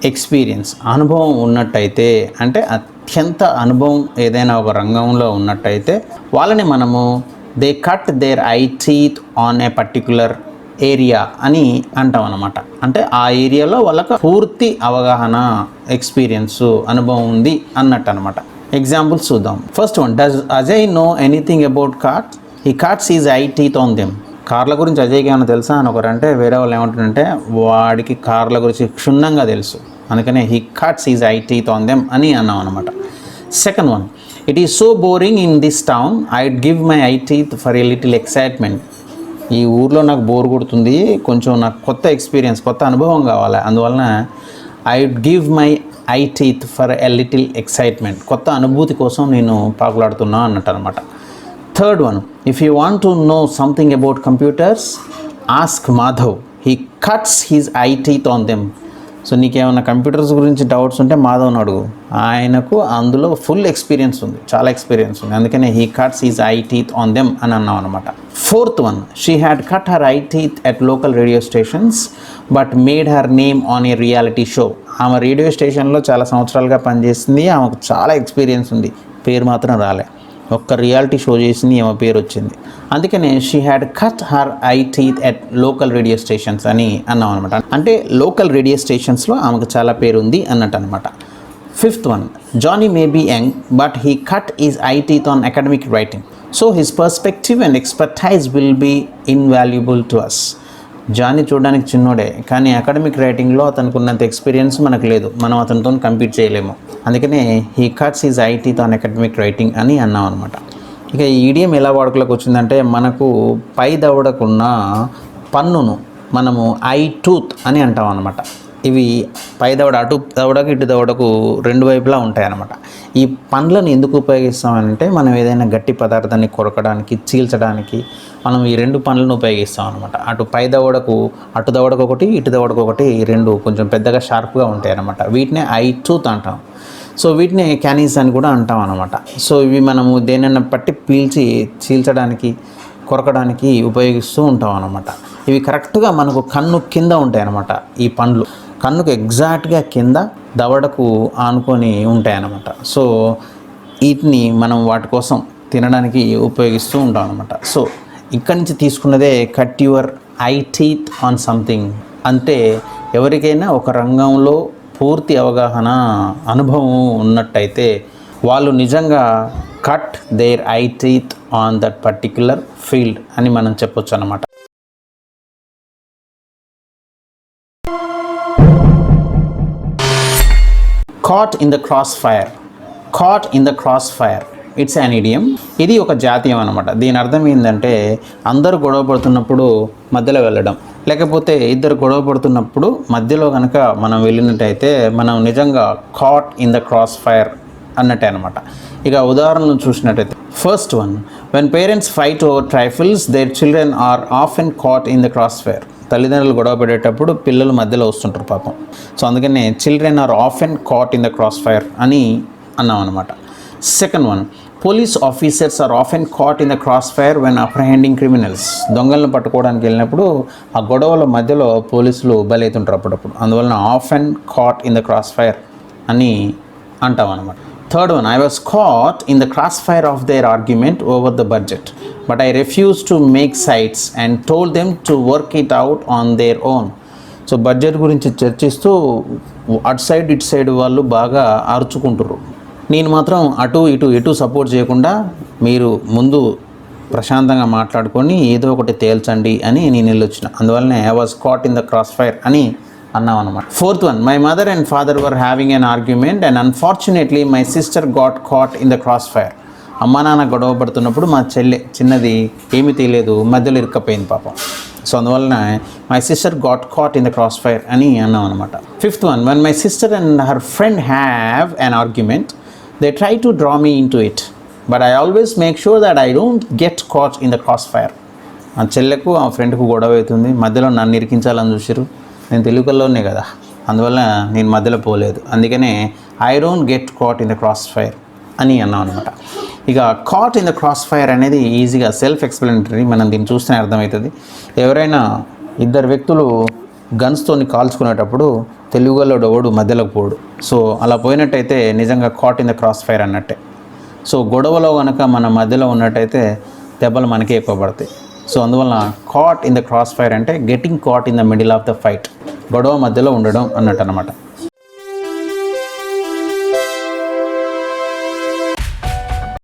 Speaker 1: ఎక్స్పీరియన్స్, అనుభవం ఉన్నట్టయితే, అంటే అత్యంత అనుభవం ఏదైనా ఒక రంగంలో ఉన్నట్టయితే వాళ్ళని మనము they cut their eye teeth on a particular area అని అంటాం అన్నమాట. అంటే ఆ ఏరియాలో వాళ్ళకు పూర్తి అవగాహన, ఎక్స్పీరియన్స్, అనుభవం ఉంది అన్నట్టు అనమాట. ఎగ్జాంపుల్స్ చూద్దాం. First one, does Ajay know anything about cars? He cuts is eye teeth on them. కార్ల గురించి అజయ్కి ఏమైనా తెలుసా అని ఒకరంటే వేరే వాళ్ళు ఏమంటారంటే వాడికి కార్ల గురించి క్షుణ్ణంగా తెలుసు, అందుకనే he cuts is eye teeth on them అని అన్నాం అనమాట. Second one, it is so boring in this town, I'd give my eye teeth for a little excitement. ఈ ఊర్లో నాకు బోర్ కొడుతుంది, కొంచెం నాకు కొత్త ఎక్స్పీరియన్స్, కొత్త అనుభవం కావాలి, అందువలన I would give my eye teeth for a little excitement, కొత్త అనుభూతి కోసం నేను పాకులాడుతున్నా అన్నట్టు అనమాట. Third one, if you want to know something about computers ask Madhav, he cuts his eye teeth on them. So నీకేమైనా కంప్యూటర్స్ గురించి డౌట్స్ ఉంటే మాధవ్ని అడుగు, ఆయనకు అందులో ఫుల్ ఎక్స్పీరియన్స్ ఉంది, చాలా ఎక్స్పీరియన్స్ ఉంది, అందుకనే he cuts his eye teeth on them అని అన్నాం అనమాట. Fourth one, she had cut her eye teeth at local radio stations but made her name on a reality show. ఆమె రేడియో స్టేషన్లో చాలా సంవత్సరాలుగా పనిచేస్తుంది, ఆమెకు చాలా ఎక్స్పీరియన్స్ ఉంది, పేరు మాత్రం రాలే, ఒక్క రియాలిటీ షో చేసింది, ఆమె పేరు వచ్చింది, అందుకనే she had cut her eye teeth at local radio stations అని అన్నాం అనమాట. అంటే లోకల్ రేడియో స్టేషన్స్లో ఆమెకు చాలా పేరు ఉంది అన్నట్టు అనమాట. Fifth one, Johnny may be young but he cut his eye teeth on academic writing, so his perspective and expertise will be invaluable to us. Johnny చూడడానికి చిన్నోడే, కానీ అకాడమిక్ రైటింగ్లో అతనికి ఉన్నంత ఎక్స్పీరియన్స్ మనకు లేదు, మనం అతనితో కంపీట్ చేయలేము, అందుకనే he cuts is eye teeth on academic writing అని అన్నాం అనమాట. ఇక ఈ ఈడియం ఎలా వాడుకలోకి వచ్చిందంటే, మనకు పై దవడకున్న పన్నును మనము ఐ టూత్ అని అంటాం అనమాట. ఇవి పై దవడ, అటు దవడకు ఇటు దవడకు రెండు వైపులా ఉంటాయన్నమాట. ఈ పండ్లను ఎందుకు ఉపయోగిస్తామంటే, మనం ఏదైనా గట్టి పదార్థాన్ని కొరకడానికి, చీల్చడానికి మనం ఈ రెండు పండ్లను ఉపయోగిస్తాం అనమాట. అటు పై దవడకు, అటు దవడకు ఒకటి, ఇటు దవడకు ఒకటి, రెండు కొంచెం పెద్దగా షార్ప్గా ఉంటాయి అన్నమాట. వీటినే ఐ టూత్ అంటాం. సో వీటిని క్యానీస్ అని కూడా అంటాం అనమాట. సో ఇవి మనము దేనైనా పట్టి పీల్చి చీల్చడానికి, కొరకడానికి ఉపయోగిస్తూ ఉంటాం అనమాట. ఇవి కరెక్ట్గా మనకు కన్ను కింద ఉంటాయి అన్నమాట. ఈ పండ్లు కన్నుకు ఎగ్జాక్ట్గా కింద దవడకు ఆనుకొని ఉంటాయి అన్నమాట. సో వీటిని మనం వాటి కోసం తినడానికి ఉపయోగిస్తూ ఉంటాం అనమాట. సో ఇక్కడి నుంచి తీసుకున్నదే cut your eye teeth on something. అంటే ఎవరికైనా ఒక రంగంలో పూర్తి అవగాహన, అనుభవం ఉన్నట్టయితే వాళ్ళు నిజంగా cut their eye teeth on that particular field అని మనం చెప్పొచ్చు అన్నమాట. Caught in the crossfire. Caught in the crossfire, it's an idiom. ఇది ఒక జాతీయం అనమాట. దీని అర్థం ఏంటంటే, అందరూ గొడవ పడుతున్నప్పుడు మధ్యలో వెళ్ళడం, లేకపోతే ఇద్దరు గొడవ పడుతున్నప్పుడు మధ్యలో కనుక మనం వెళ్ళినట్టయితే మనం నిజంగా caught in the crossfire అన్నట్టే అనమాట. ఇక ఉదాహరణలు చూసినట్టయితే, first one, when parents fight over trifles their children are often caught in the crossfire. తల్లిదండ్రులు గొడవ పడేటప్పుడు పిల్లలు మధ్యలో వస్తుంటారు పాపం. సో అందుకనే children are often caught in the crossfire అని అన్నాం అనమాట. Second one, police officers are often caught in the crossfire when apprehending criminals. దొంగలను పట్టుకోవడానికి వెళ్ళినప్పుడు ఆ గొడవల మధ్యలో పోలీసులు బలవుతుంటారు అప్పుడప్పుడు, అందువలన often caught in the crossfire అని అంటాం అనమాట. Third one, I was caught in the crossfire of their argument over the budget but I refuse to make sides and told them to work it out on their own. So budget గురించి చర్చిస్తూ అటు సైడ్ ఇటు సైడ్ వాళ్ళు బాగా అరుచుకుంటారు, నేను మాత్రం అటు ఇటు ఎటు సపోర్ట్ చేయకుండా మీరు ముందు ప్రశాంతంగా మాట్లాడుకొని ఏదో ఒకటి తేల్చండి అని నేను వెళ్ళొచ్చిన, అందువల్లనే I was caught in the crossfire అని అన్నాం అనమాట. Fourth one, my mother and father were having an argument and unfortunately my sister got cot in the cross fire. అమ్మ నాన్న గొడవ పడుతున్నప్పుడు మా చెల్లె చిన్నది ఏమీ తెలియదు, మధ్యలో ఇరుక్కపోయింది పాపం. సో అందువలన my sister got cot in the crossfire అని అన్నాం అనమాట. Fifth one, when my sister and her friend have an argument they try to draw me in to it but I always make sure that I don't get caught in the cross fire. ఆ చెల్లెకు ఆ ఫ్రెండ్కు గొడవ అవుతుంది, మధ్యలో నన్ను ఇరికించాలని చూసారు, నేను తెలుగులోనే కదా, అందువల్ల నేను మధ్యలో పోలేదు, అందుకనే I don't get caught in the crossfire అని అన్నాం అనమాట. ఇక cot in the cross fire అనేది ఈజీగా సెల్ఫ్ ఎక్స్ప్లెనేటరీ, మనం దీన్ని చూస్తేనే అర్థమవుతుంది. ఎవరైనా ఇద్దరు వ్యక్తులు గన్స్తోని కాల్చుకునేటప్పుడు తెలుగులోడు ఎవడు మధ్యలోకి పోడు. సో అలా పోయినట్టయితే నిజంగా caught in the crossfire అన్నట్టే. సో గొడవలో కనుక మన మధ్యలో ఉన్నట్టయితే దెబ్బలు మనకే ఎక్కువ పడతాయి. సో అందువల్ల caught in the crossfire అంటే getting caught in the middle of the fight, గొడవ మధ్యలో ఉండడం అన్నట్టు అనమాట.